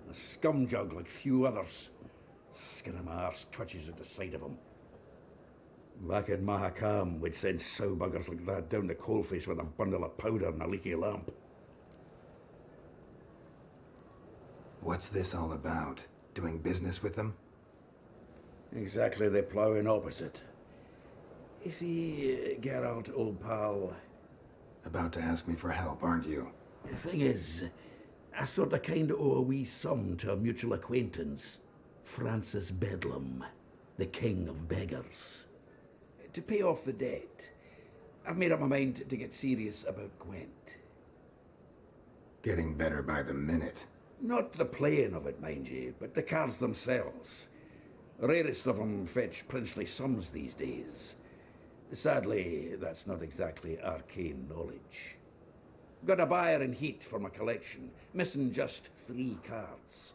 A scumjug like few others. Skin of my arse twitches at the sight of him. Back in Mahakam, we'd send sow buggers like that down the coalface with a bundle of powder and a leaky lamp. What's this all about? Doing business with them? Exactly the ploughing opposite. You see, Geralt, old pal... About to ask me for help, aren't you? The thing is, I sort of kind of owe a wee sum to a mutual acquaintance. Francis Bedlam, the king of beggars. To pay off the debt, I've made up my mind to get serious about Gwent. Getting better by the minute. Not the playing of it, mind you, but the cards themselves. Rarest of them fetch princely sums these days. Sadly, that's not exactly arcane knowledge. Got a buyer in heat for my collection, missing just 3 cards.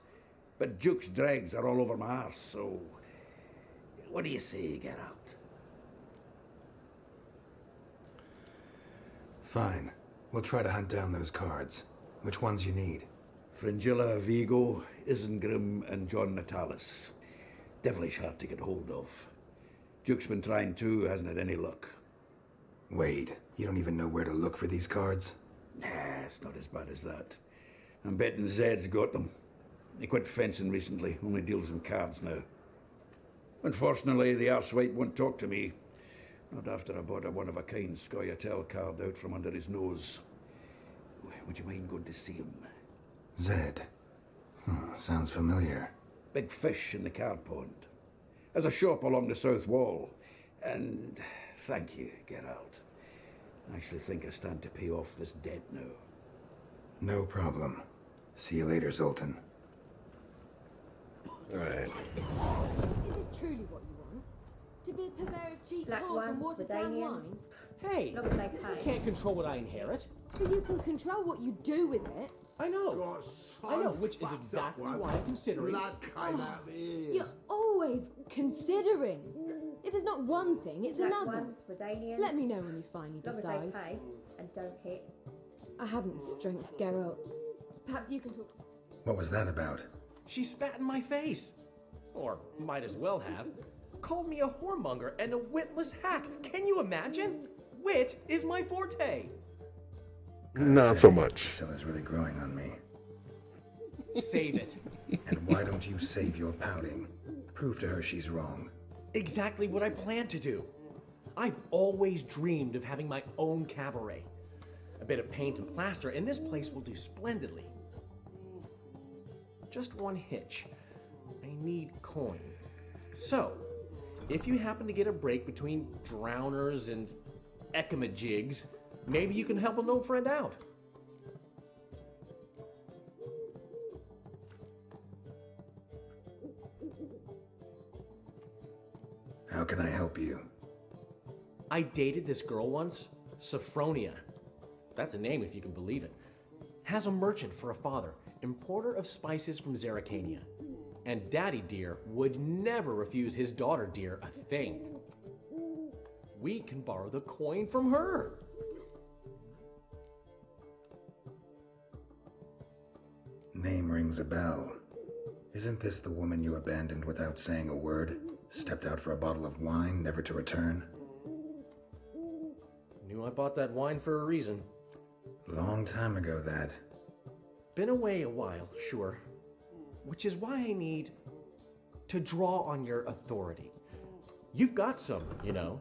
But Duke's dregs are all over my arse, so... What do you say, Geralt? Fine. We'll try to hunt down those cards. Which ones you need? Fringilla, Vigo, Isengrim, and John Natalis. Devilish hard to get hold of. Duke's been trying too, hasn't had any luck. Wait, you don't even know where to look for these cards? Nah, it's not as bad as that. I'm betting Zed's got them. He quit fencing recently, only deals in cards now. Unfortunately, the arsewipe won't talk to me. Not after I bought a one-of-a-kind Scoia'tael carved out from under his nose. Would you mind going to see him? Zed. Sounds familiar. Big fish in the card pond. Has a shop along the south wall. And thank you, Geralt. I actually think I stand to pay off this debt now. No problem. See you later, Zoltan. Alright. Is this truly what you want? To be a purveyor of cheap Black pork and ones, watered down Verdanians. wine? Hey, Look what they you pay. can't control what I inherit. But you can control what you do with it. I know. Got so I know, which is fucked up exactly when why I'm considering. blood came out of ears. You're always considering. If it's not one thing, it's Black another. ones, Verdanians. Let me know when you finally Long as decide. they pay and don't hit. I haven't the strength, Geralt. Perhaps you can talk. What was that about? She spat in my face. Or might as well have. Called me a whoremonger and a witless hack. Can you imagine? Wit is my forte. Not so much. Priscilla's really growing on me. Save it. And why don't you save your pouting? Prove to her she's wrong. Exactly what I plan to do. I've always dreamed of having my own cabaret. A bit of paint and plaster, and this place will do splendidly. Just one hitch. I need coin. So, if you happen to get a break between drowners and ekamajigs, maybe you can help an old friend out. How can I help you? I dated this girl once, Sophronia. That's a name if you can believe it. Has a merchant for a father, importer of spices from Zerrikania. And Daddy Dear would never refuse his daughter Dear a thing. We can borrow the coin from her. Name rings a bell. Isn't this the woman you abandoned without saying a word? Stepped out for a bottle of wine, never to return? Knew I bought that wine for a reason. Long time ago, that. Been away a while, sure. Which is why I need to draw on your authority. You've got some, you know,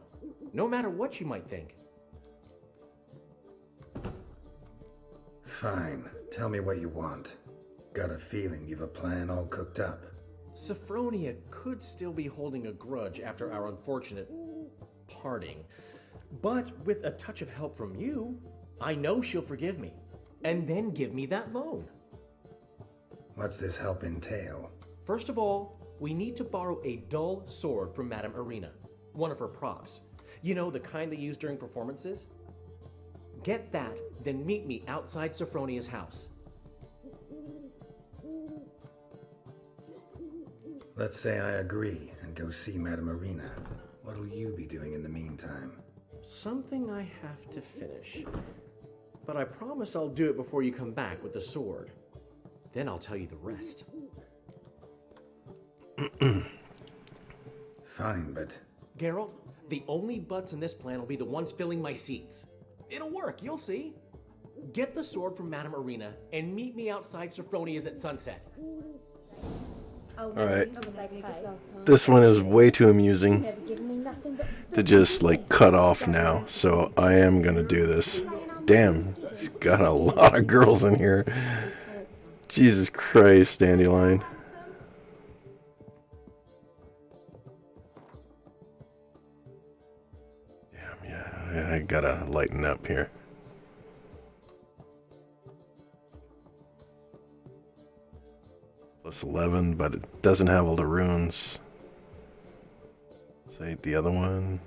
no matter what you might think. Fine. Tell me what you want. Got a feeling you've a plan all cooked up. Sophronia could still be holding a grudge after our unfortunate parting. But with a touch of help from you, I know she'll forgive me. And then give me that loan. What's this help entail? First of all, we need to borrow a dull sword from Madame Arena. One of her props. You know, the kind they use during performances? Get that, then meet me outside Sophronia's house. Let's say I agree and go see Madame Arena. What'll you be doing in the meantime? Something I have to finish. But I promise I'll do it before you come back with the sword. Then I'll tell you the rest. Fine, but... Geralt, the only butts in this plan will be the ones filling my seats. It'll work, you'll see. Get the sword from Madame Arena and meet me outside Sophronia's at sunset. Alright. This one is way too amusing to just like cut off now, so I am gonna do this. Damn, he's got a lot of girls in here. Jesus Christ, Dandelion. Damn, yeah, I gotta lighten up here. Plus 11, but it doesn't have all the runes. Say the other one.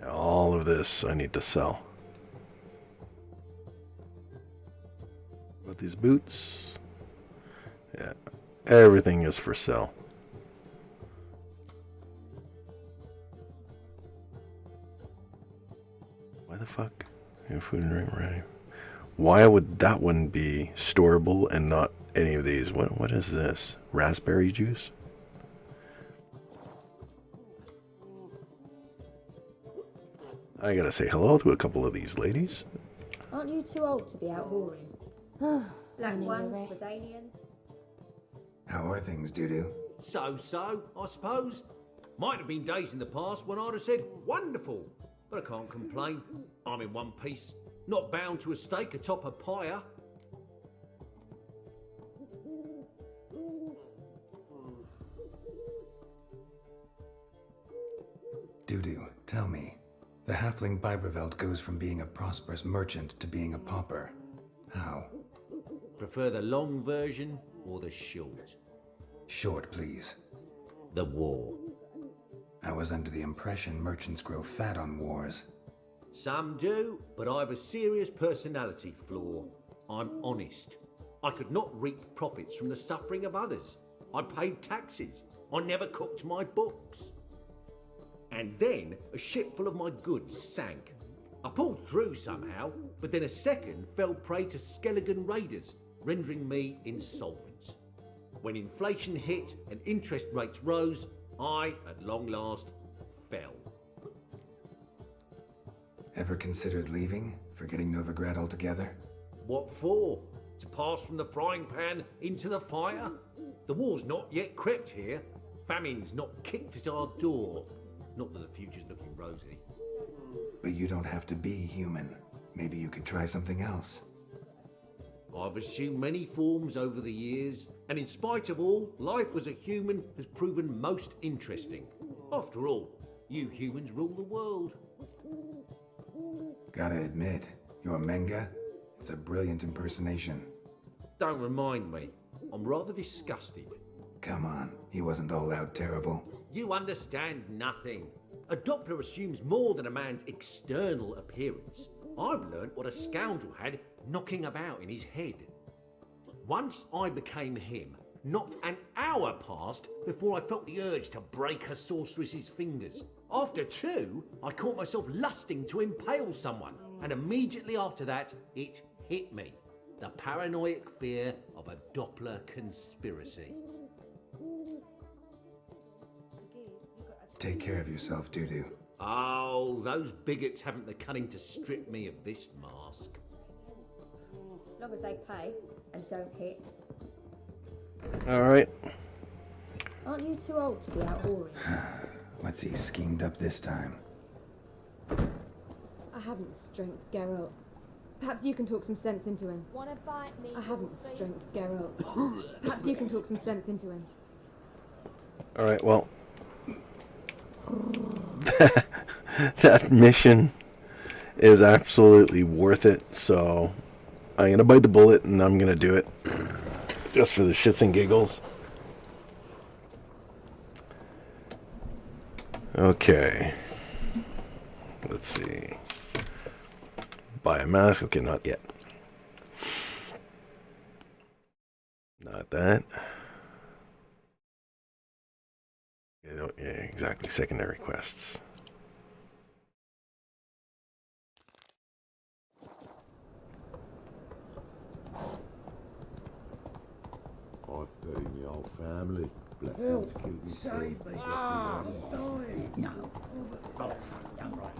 All of this I need to sell. But these boots, yeah, everything is for sale. Why the fuck? Food and drink, right? Why would that one be storable and not any of these? What is this? Raspberry juice? I gotta say hello to a couple of these ladies. Aren't you too old to be out whoring? Black ones, Verdanians. How are things, Dudu? So-so, I suppose. Might have been days in the past when I'd have said, wonderful. But I can't complain. I'm in one piece. Not bound to a stake atop a pyre. Dudu, tell me. The halfling Biberveld goes from being a prosperous merchant to being a pauper. How? Prefer the long version or the short? Short, please. The war. I was under the impression merchants grow fat on wars. Some do, but I have a serious personality flaw. I'm honest. I could not reap profits from the suffering of others. I paid taxes. I never cooked my books. And then a ship full of my goods sank. I pulled through somehow, but then a second fell prey to Skelligan raiders, rendering me insolvent. When inflation hit and interest rates rose, I, at long last, fell. Ever considered leaving? Forgetting Novigrad altogether? What for? To pass from the frying pan into the fire? The war's not yet crept here. Famine's not kicked at our door. Not that the future's looking rosy. But you don't have to be human. Maybe you could try something else. I've assumed many forms over the years, and in spite of all, life as a human has proven most interesting. After all, you humans rule the world. Gotta admit, your Menga, it's a brilliant impersonation. Don't remind me. I'm rather disgusted. Come on, he wasn't all out terrible. You understand nothing. A Doppler assumes more than a man's external appearance. I've learnt what a scoundrel had knocking about in his head. Once I became him, not an hour passed before I felt the urge to break a sorceress's fingers. After two, I caught myself lusting to impale someone, and immediately after that, it hit me. The paranoid fear of a Doppler conspiracy. Take care of yourself, Dudu. Oh, those bigots haven't the cunning to strip me of this mask. As long as they pay and don't hit. All right. Aren't you too old to be out whoring? What's he schemed up this time? I haven't the strength, Geralt. Perhaps you can talk some sense into him. Wanna bite me? I haven't the strength, Geralt. Perhaps you can talk some sense into him. All right. Well, that mission is absolutely worth it. So I'm gonna bite the bullet and I'm gonna do it just for the shits and giggles. Okay. Let's see. Buy a mask. Okay, not yet. Not that. Yeah, exactly. Secondary quests. I've buried my whole family. Black Help! House killed me. Save me! Ah, I'm dying! No. Oh, fuck, don't write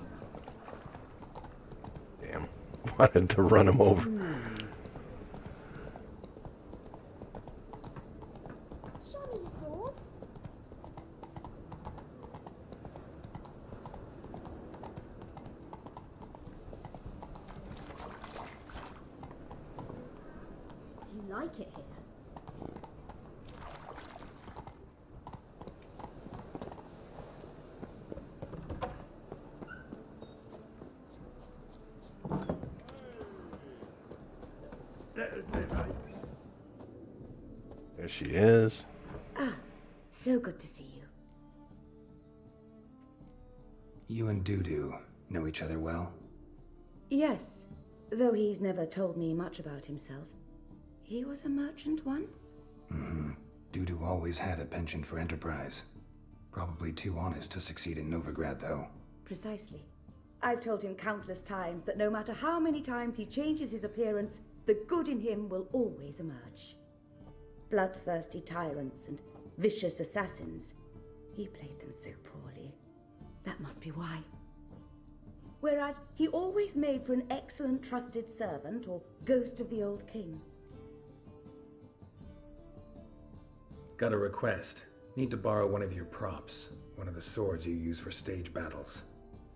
Damn. Wanted to run him over. Show me your sword. Do you like it here? There she is. Ah, so good to see you. You and Dudu know each other well? Yes, though he's never told me much about himself. He was a merchant once? Mm-hmm. Dudu always had a penchant for enterprise. Probably too honest to succeed in Novigrad, though. Precisely. I've told him countless times that no matter how many times he changes his appearance, the good in him will always emerge. Bloodthirsty tyrants and vicious assassins. He played them so poorly. That must be why. Whereas he always made for an excellent trusted servant or ghost of the old king. Got a request. Need to borrow one of your props. One of the swords you use for stage battles.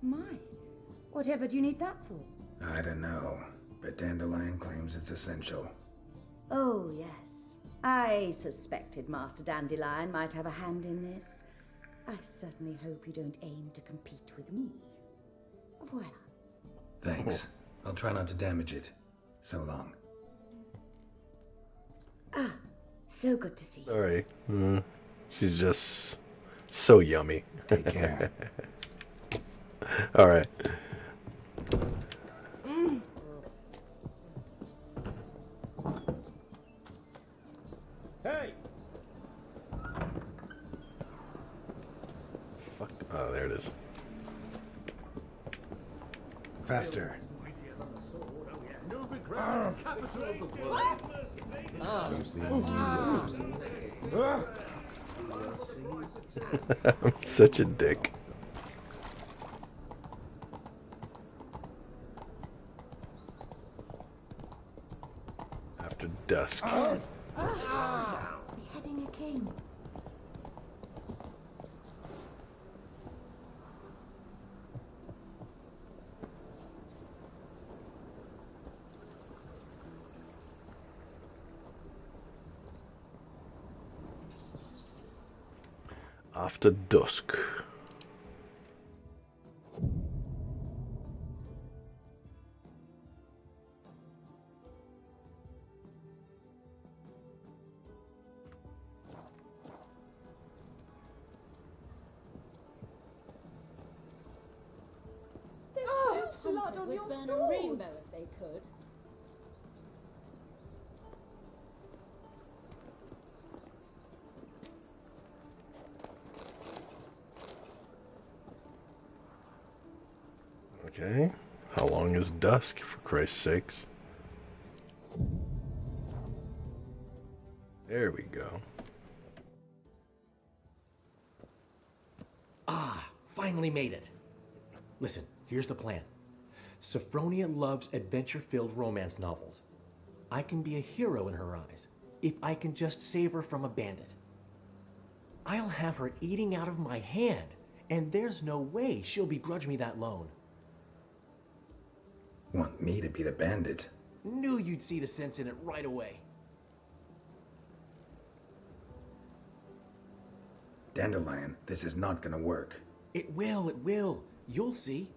My, whatever do you need that for? I don't know, but Dandelion claims it's essential. Oh, yes. I suspected Master Dandelion might have a hand in this. I certainly hope you don't aim to compete with me. Voila. Thanks. I'll try not to damage it. So long. Ah, so good to see you. Sorry. She's just so yummy. Take care. All right. Hey! Fuck. Oh, there it is. Faster. I'm such a dick. After dusk. Beheading a king. After dusk. Blood on your burn swords. a rainbow if they could. Okay. How long is dusk, for Christ's sakes? There we go. Ah, finally made it. Listen, here's the plan. Sophronia loves adventure-filled romance novels. I can be a hero in her eyes if I can just save her from a bandit. I'll have her eating out of my hand, and there's no way she'll begrudge me that loan. Want me to be the bandit? Knew you'd see the sense in it right away. Dandelion, this is not gonna work. It will. You'll see.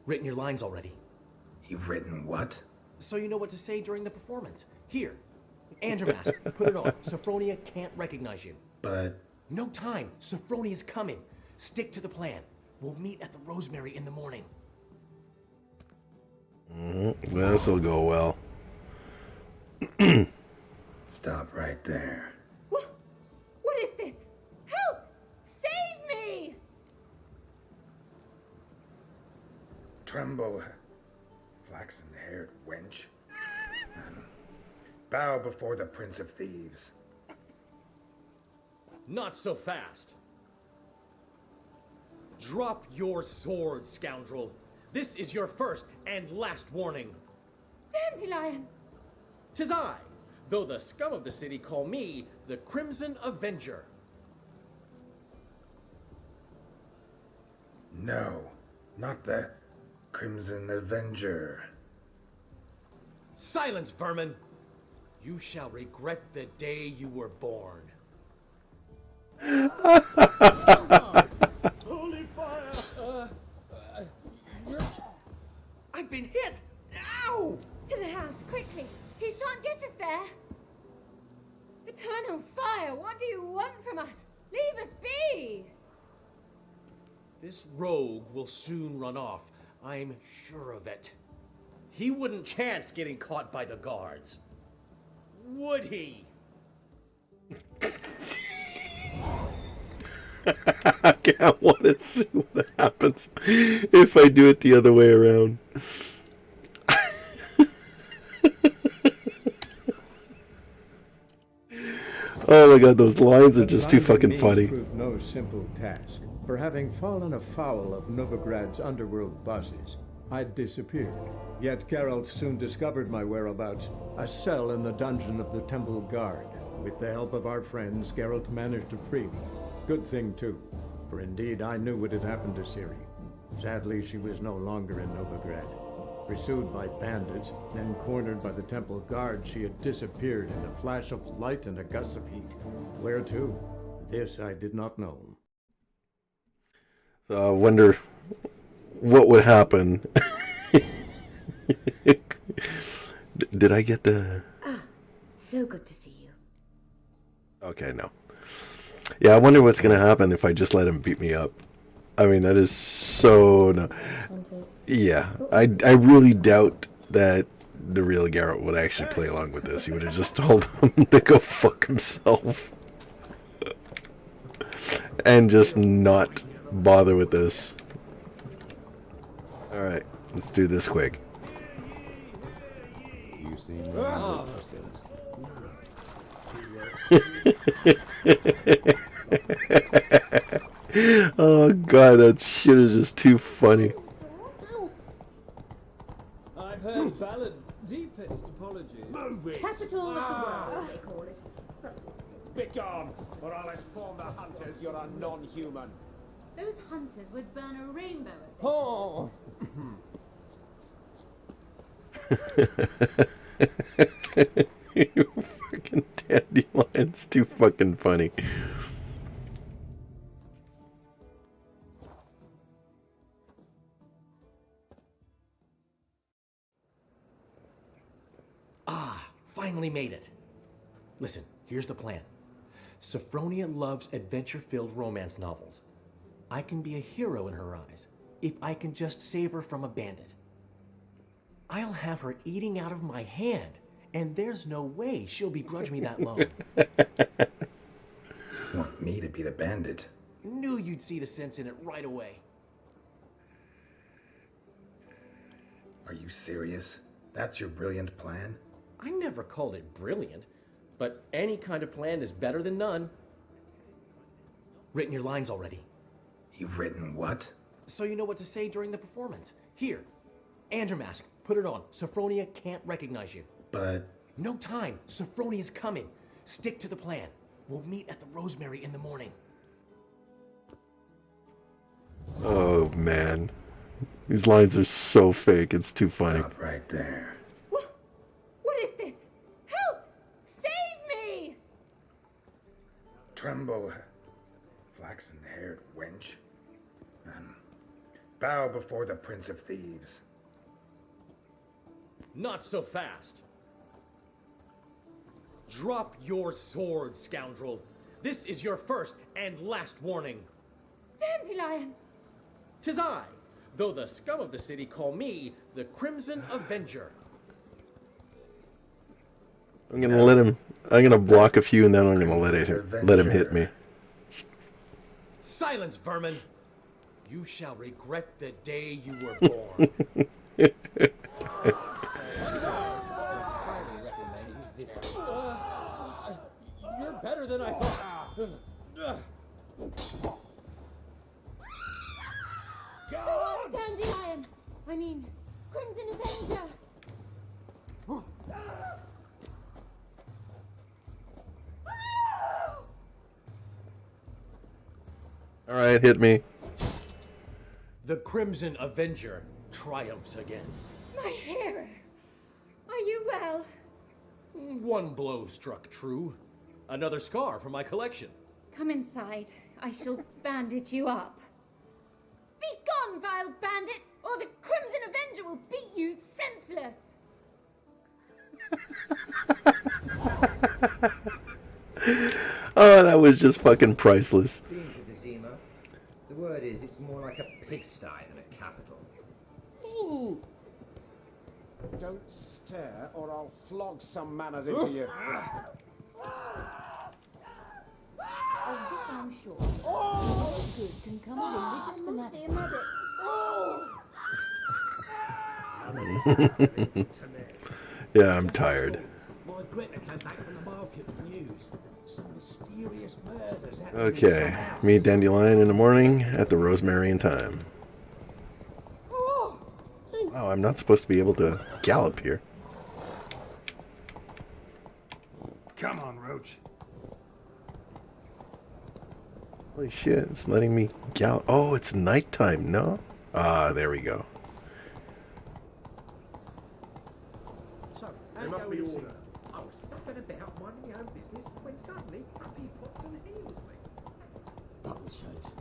Written your lines already. You've written what? So you know what to say during the performance. Here, and your mask. Put it on. Sophronia can't recognize you. But... No time. Sophronia's coming. Stick to the plan. We'll meet at the Rosemary in the morning. This'll go well. Stop right there. What is this? Help! Save me! Tremble, flaxen-haired wench. Bow before the Prince of Thieves. Not so fast. Drop your sword, scoundrel. This is your first and last warning. Dandelion! 'Tis I, though the scum of the city call me the Crimson Avenger. No, not the Crimson Avenger. Silence, vermin! You shall regret the day you were born. Holy fire! I've been hit! Ow! To the house, quickly! He shan't get us there! Eternal fire, what do you want from us? Leave us be! This rogue will soon run off. I'm sure of it. He wouldn't chance getting caught by the guards. Would he? I want to see what happens if I do it the other way around. Oh my god, those lines are just too fucking funny. Proved no simple task. For having fallen afoul of Novigrad's underworld bosses, I'd disappeared. Yet Geralt soon discovered my whereabouts, a cell in the dungeon of the Temple Guard. With the help of our friends, Geralt managed to free me. Good thing, too, for indeed I knew what had happened to Ciri. Sadly, she was no longer in Novigrad. Pursued by bandits, then cornered by the temple guard, she had disappeared in a flash of light and a gust of heat. Where to? This I did not know. So I wonder what would happen. Did I get the... So good to see you. Okay, no. Yeah, I wonder what's going to happen if I just let him beat me up. I mean, that is so... No. Yeah, I really doubt that the real Geralt would actually play along with this. He would have just told him to go fuck himself. And just not bother with this. Alright, let's do this quick. You've seen Oh god, that shit is just too funny. I've heard ballad. Deepest apologies. Move it! Capital of the world, they call it. Begone, or I'll inform the hunters you're a non-human. Those hunters would burn a rainbow at them. Oh! You fucking dandelion's too fucking funny. Ah, finally made it. Listen, here's the plan. Sophronia loves adventure-filled romance novels. I can be a hero in her eyes if I can just save her from a bandit. I'll have her eating out of my hand, and there's no way she'll begrudge me that long. Want me to be the bandit? Knew you'd see the sense in it right away. Are you serious? That's your brilliant plan? I never called it brilliant, but any kind of plan is better than none. Written your lines already. You've written what? So you know what to say during the performance. Here, Andrew Mask, put it on. Sophronia can't recognize you. But... No time. Sophronia's coming. Stick to the plan. We'll meet at the Rosemary in the morning. Oh man. These lines are so fake, it's too funny. Stop right there. What is this? Help! Save me! Tremble, flaxen-haired wench, and bow before the Prince of Thieves. Not so fast. Drop your sword, scoundrel. This is your first and last warning. Dandelion! 'Tis I, though the scum of the city call me the Crimson Avenger. I'm gonna block a few and then I'm gonna let him hit me. Silence, vermin! You shall regret the day you were born. You're better than I thought. Dandelion! I mean, Crimson Avenger! Alright, hit me. The Crimson Avenger triumphs again. My hair! Are you well? One blow struck true. Another scar from my collection. Come inside. I shall bandage you up. Be gone, vile bandit, or the Crimson Avenger will beat you senseless! Oh, that was just fucking priceless. Been to Vizima. The word is it's more like a pigsty than a capital. Ooh. Don't stare or I'll flog some manners into you. Of this I'm sure. All good can come of religious fanaticism. Yeah, I'm tired. My Greta came back from the market with news. Some mysterious murders happening. Okay, meet Dandelion in the morning at the Rosemary in time. Oh, I'm not supposed to be able to gallop here. Come on, Roach. Holy shit, it's letting me gal. Oh, it's nighttime, no? Ah, there we go. There must be order. I was fucking about minding my own business when suddenly up he pops and heals me. Double chase.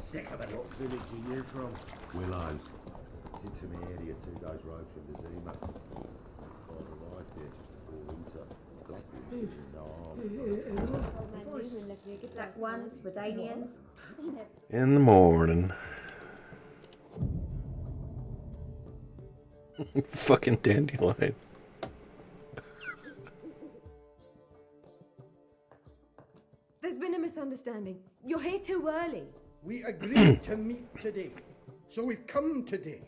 Sick of it. What village are you from? Willows. It's into my area, 2 days' road from the Zima. I arrived here just before winter. Blackwood's in the Black ones, Redanians. In the morning. Fucking dandelion. There's been a misunderstanding. You're here too early. We agreed to meet today, so we've come today.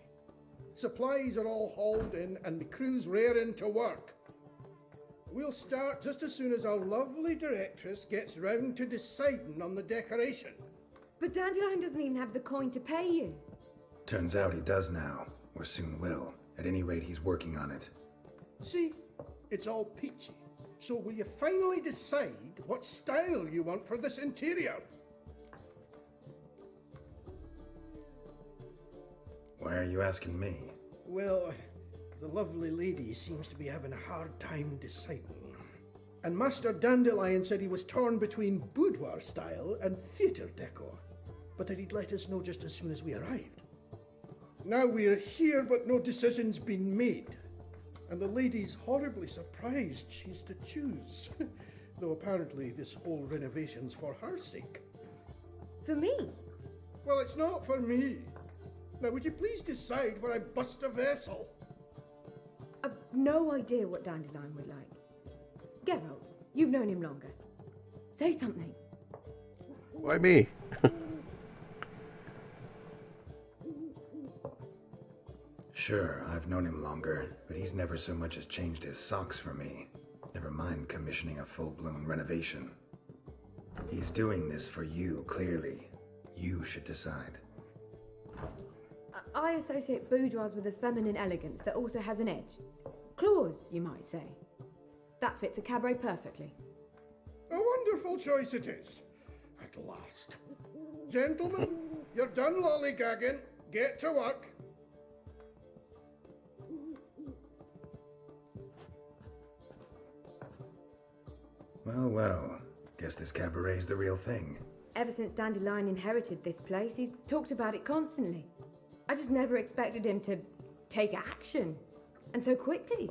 Supplies are all hauled in and the crew's raring to work. We'll start just as soon as our lovely directress gets round to deciding on the decoration. But Dandelion doesn't even have the coin to pay you. Turns out he does now, or soon will. At any rate, he's working on it. See, it's all peachy. So will you finally decide what style you want for this interior? Why are you asking me? Well, the lovely lady seems to be having a hard time deciding. And Master Dandelion said he was torn between boudoir style and theatre decor, but that he'd let us know just as soon as we arrived. Now we're here, but no decision's been made. And the lady's horribly surprised she's to choose. Though apparently this whole renovation's for her sake. For me? Well, it's not for me. Now, would you please decide where I bust a vessel? I've no idea what Dandelion would like. Geralt, you've known him longer. Say something. Why me? Sure, I've known him longer, but he's never so much as changed his socks for me. Never mind commissioning a full-blown renovation. He's doing this for you, clearly. You should decide. I associate boudoirs with a feminine elegance that also has an edge. Claws, you might say. That fits a cabaret perfectly. A wonderful choice it is. At last. Gentlemen, you're done lollygagging. Get to work. Well, well. Guess this cabaret's the real thing. Ever since Dandelion inherited this place, he's talked about it constantly. I just never expected him to take action. And so quickly.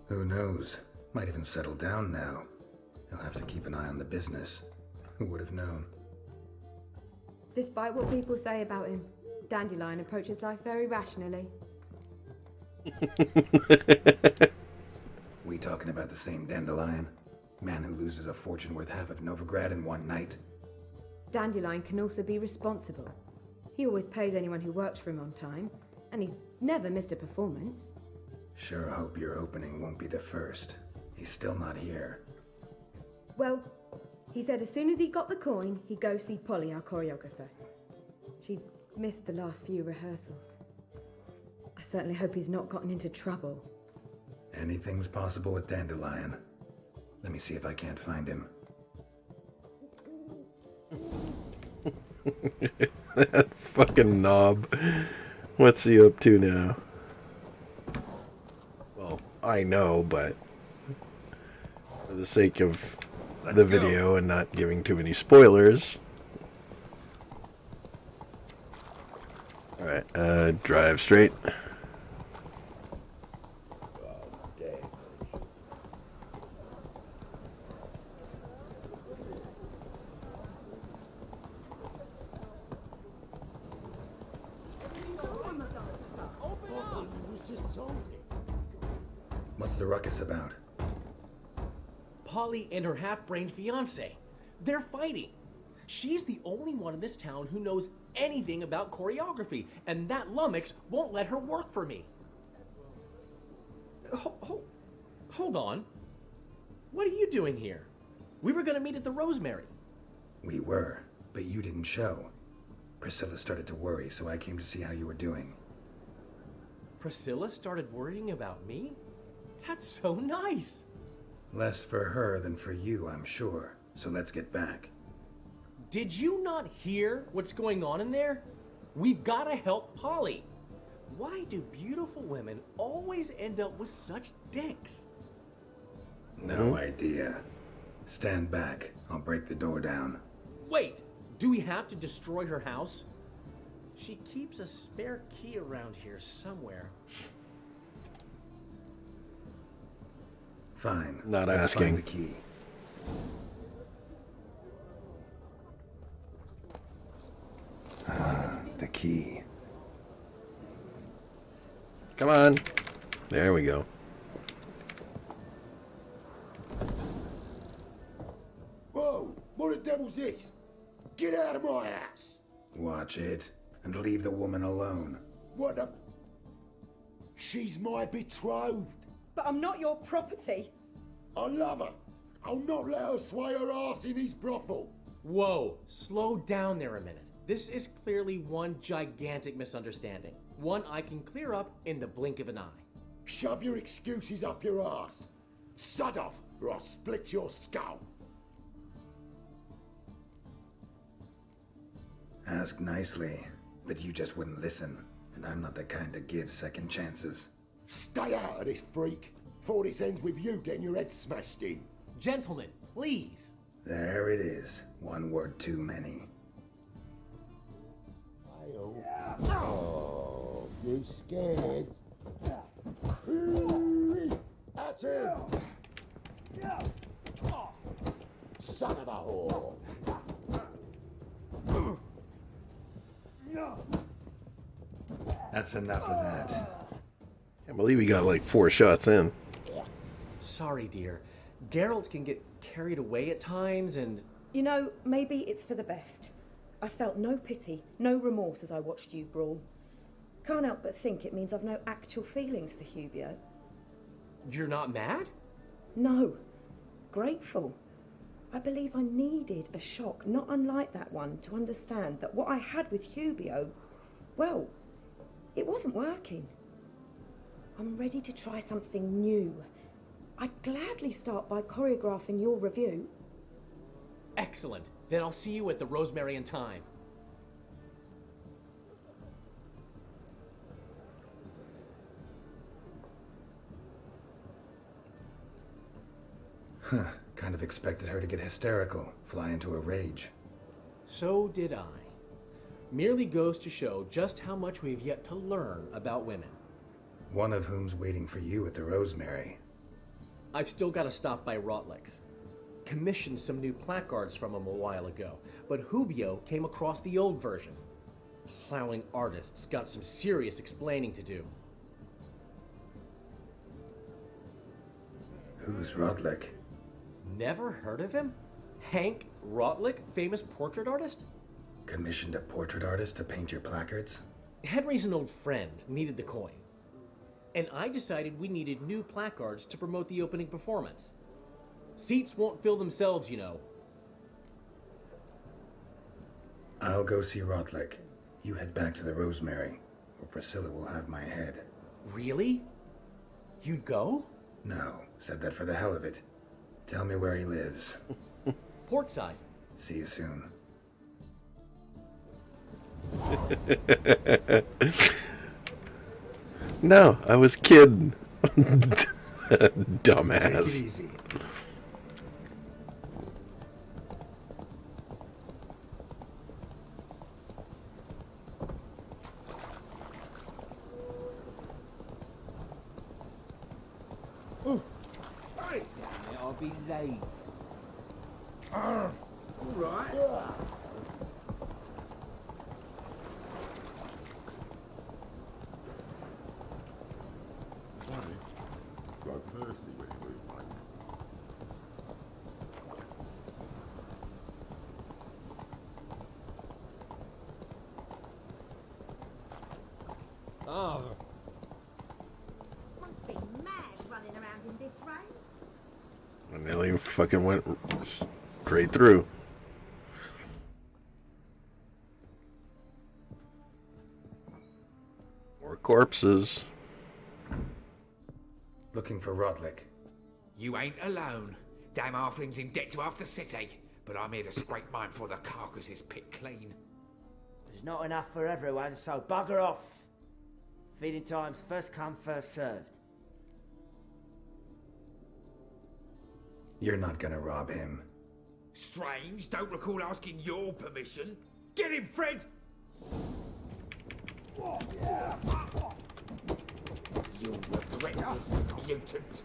Who knows? Might even settle down now. He'll have to keep an eye on the business. Who would have known? Despite what people say about him, Dandelion approaches life very rationally. We talking about the same Dandelion? Man who loses a fortune worth half of Novigrad in one night? Dandelion can also be responsible. He always pays anyone who works for him on time, and he's never missed a performance. Sure hope your opening won't be the first. He's still not here. Well, he said as soon as he got the coin, he'd go see Polly, our choreographer. She's missed the last few rehearsals. I certainly hope he's not gotten into trouble. Anything's possible with Dandelion. Let me see if I can't find him. That fucking knob. What's he up to now? Well, I know, but for the sake of the video and not giving too many spoilers. Alright, drive straight. What's the ruckus about? Polly and her half-brained fiancé. They're fighting. She's the only one in this town who knows anything about choreography, and that lummox won't let her work for me. Hold on. What are you doing here? We were gonna meet at the Rosemary. We were, but you didn't show. Priscilla started to worry, so I came to see how you were doing. Priscilla started worrying about me? That's so nice. Less for her than for you, I'm sure. So let's get back. Did you not hear what's going on in there? We've got to help Polly. Why do beautiful women always end up with such dicks? No idea. Stand back. I'll break the door down. Wait, do we have to destroy her house? She keeps a spare key around here somewhere. Fine. Not Let's asking. Find the key. The key. Come on. There we go. Whoa! What the devil's this? Get out of my house! Watch it, and leave the woman alone. What the... She's my betrothed. But I'm not your property. I love her. I'll not let her sway her ass in his brothel. Whoa, slow down there a minute. This is clearly one gigantic misunderstanding. One I can clear up in the blink of an eye. Shove your excuses up your ass. Sod off, or I'll split your skull. Ask nicely, but you just wouldn't listen, and I'm not the kind to give second chances. Stay out of this, freak, before this ends with you getting your head smashed in. Gentlemen, please. There it is. One word too many. Oh, you scared? That's him! Son of a whore! That's enough of that. I believe he got like 4 shots in. Sorry, dear. Geralt can get carried away at times and... You know, maybe it's for the best. I felt no pity, no remorse as I watched you brawl. Can't help but think it means I've no actual feelings for Hubio. You're not mad? No. Grateful. I believe I needed a shock not unlike that one to understand that what I had with Hubio, well, it wasn't working. I'm ready to try something new. I'd gladly start by choreographing your review. Excellent. Then I'll see you at the Rosemary and Thyme. Huh. Kind of expected her to get hysterical, fly into a rage. So did I. Merely goes to show just how much we've yet to learn about women. One of whom's waiting for you at the Rosemary. I've still got to stop by Rotlick's. Commissioned some new placards from him a while ago, but Hubio came across the old version. Plowing artists got some serious explaining to do. Who's Rotlick? Never heard of him? Hank Rotlick, famous portrait artist? Commissioned a portrait artist to paint your placards? Henry's an old friend, needed the coin. And I decided we needed new placards to promote the opening performance. Seats won't fill themselves, you know. I'll go see Rotlick. You head back to the Rosemary, or Priscilla will have my head. Really? You'd go? No, said that for the hell of it. Tell me where he lives. Portside. See you soon. No, I was kidding. Dumbass. Take it easy. Hey! Damn it, I'll be late. All right. Funny. Go thirsty when you move, mate. Oh, Must be mad running around in this rain. And Ellie fucking went straight through. More corpses. Looking for Rodlick. You ain't alone. Damn halfling's in debt to half the city, but I'm here to scrape mine before the carcass is picked clean. There's not enough for everyone, so bugger off. Feeding time's first come, first served. You're not gonna rob him. Strange, don't recall asking your permission. Get him, Fred! You'll regret this, mutant.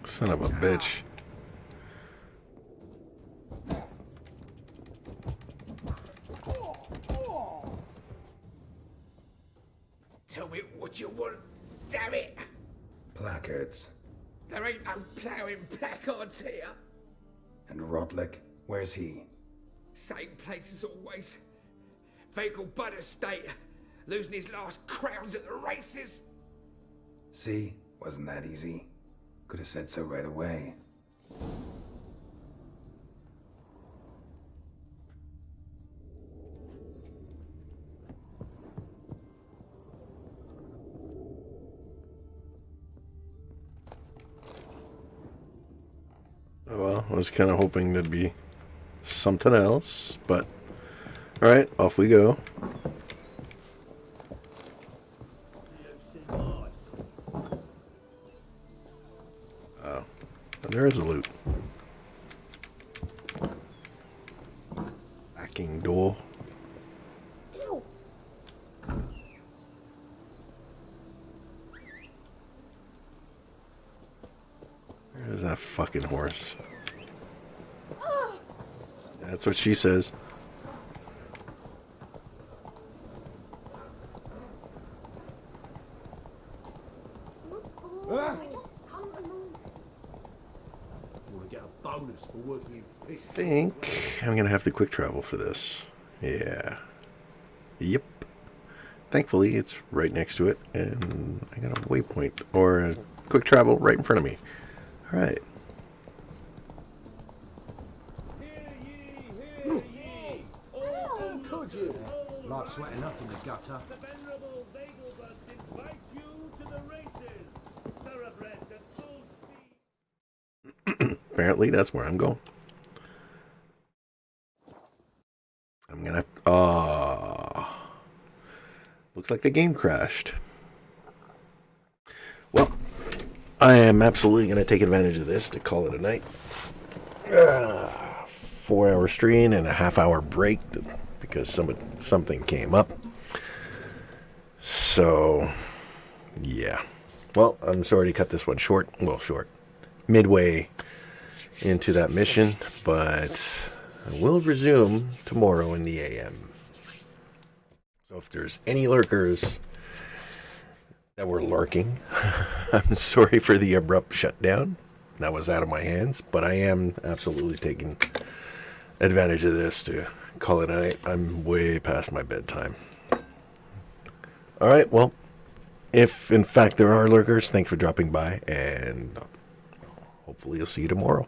Son of a bitch. Tell me what you want, damn it! Placards. There ain't no ploughing placards here. And Rodlick, where's he? Same place as always. Vehicle bud estate. Losing his last crowns at the races. See? Wasn't that easy? Could have said so right away. Oh, well, I was kind of hoping there'd be something else, but alright, off we go. Oh, and there is a loot. Backing door. Where's that fucking horse? That's what she says. I think I'm gonna have to quick travel for this. Yeah. Yep. Thankfully, it's right next to it, and I got a waypoint or a quick travel right in front of me. All right. Could you? Life's wet enough in the gutter. The venerable Vegelbud invites you to the races. Thoroughbreds at full speed. Apparently, that's where I'm going. I'm gonna. Looks like the game crashed. Well, I am absolutely gonna take advantage of this to call it a night. 4-hour stream and a half-hour break because something came up. So, yeah. Well, I'm sorry to cut this one short. Well, short. Midway into that mission, but I will resume tomorrow in the AM. So if there's any lurkers that were lurking, I'm sorry for the abrupt shutdown. That was out of my hands, but I am absolutely taking advantage of this to call it a night. I'm way past my bedtime. All right, well, if in fact there are lurkers, thanks for dropping by, and hopefully you'll see you tomorrow.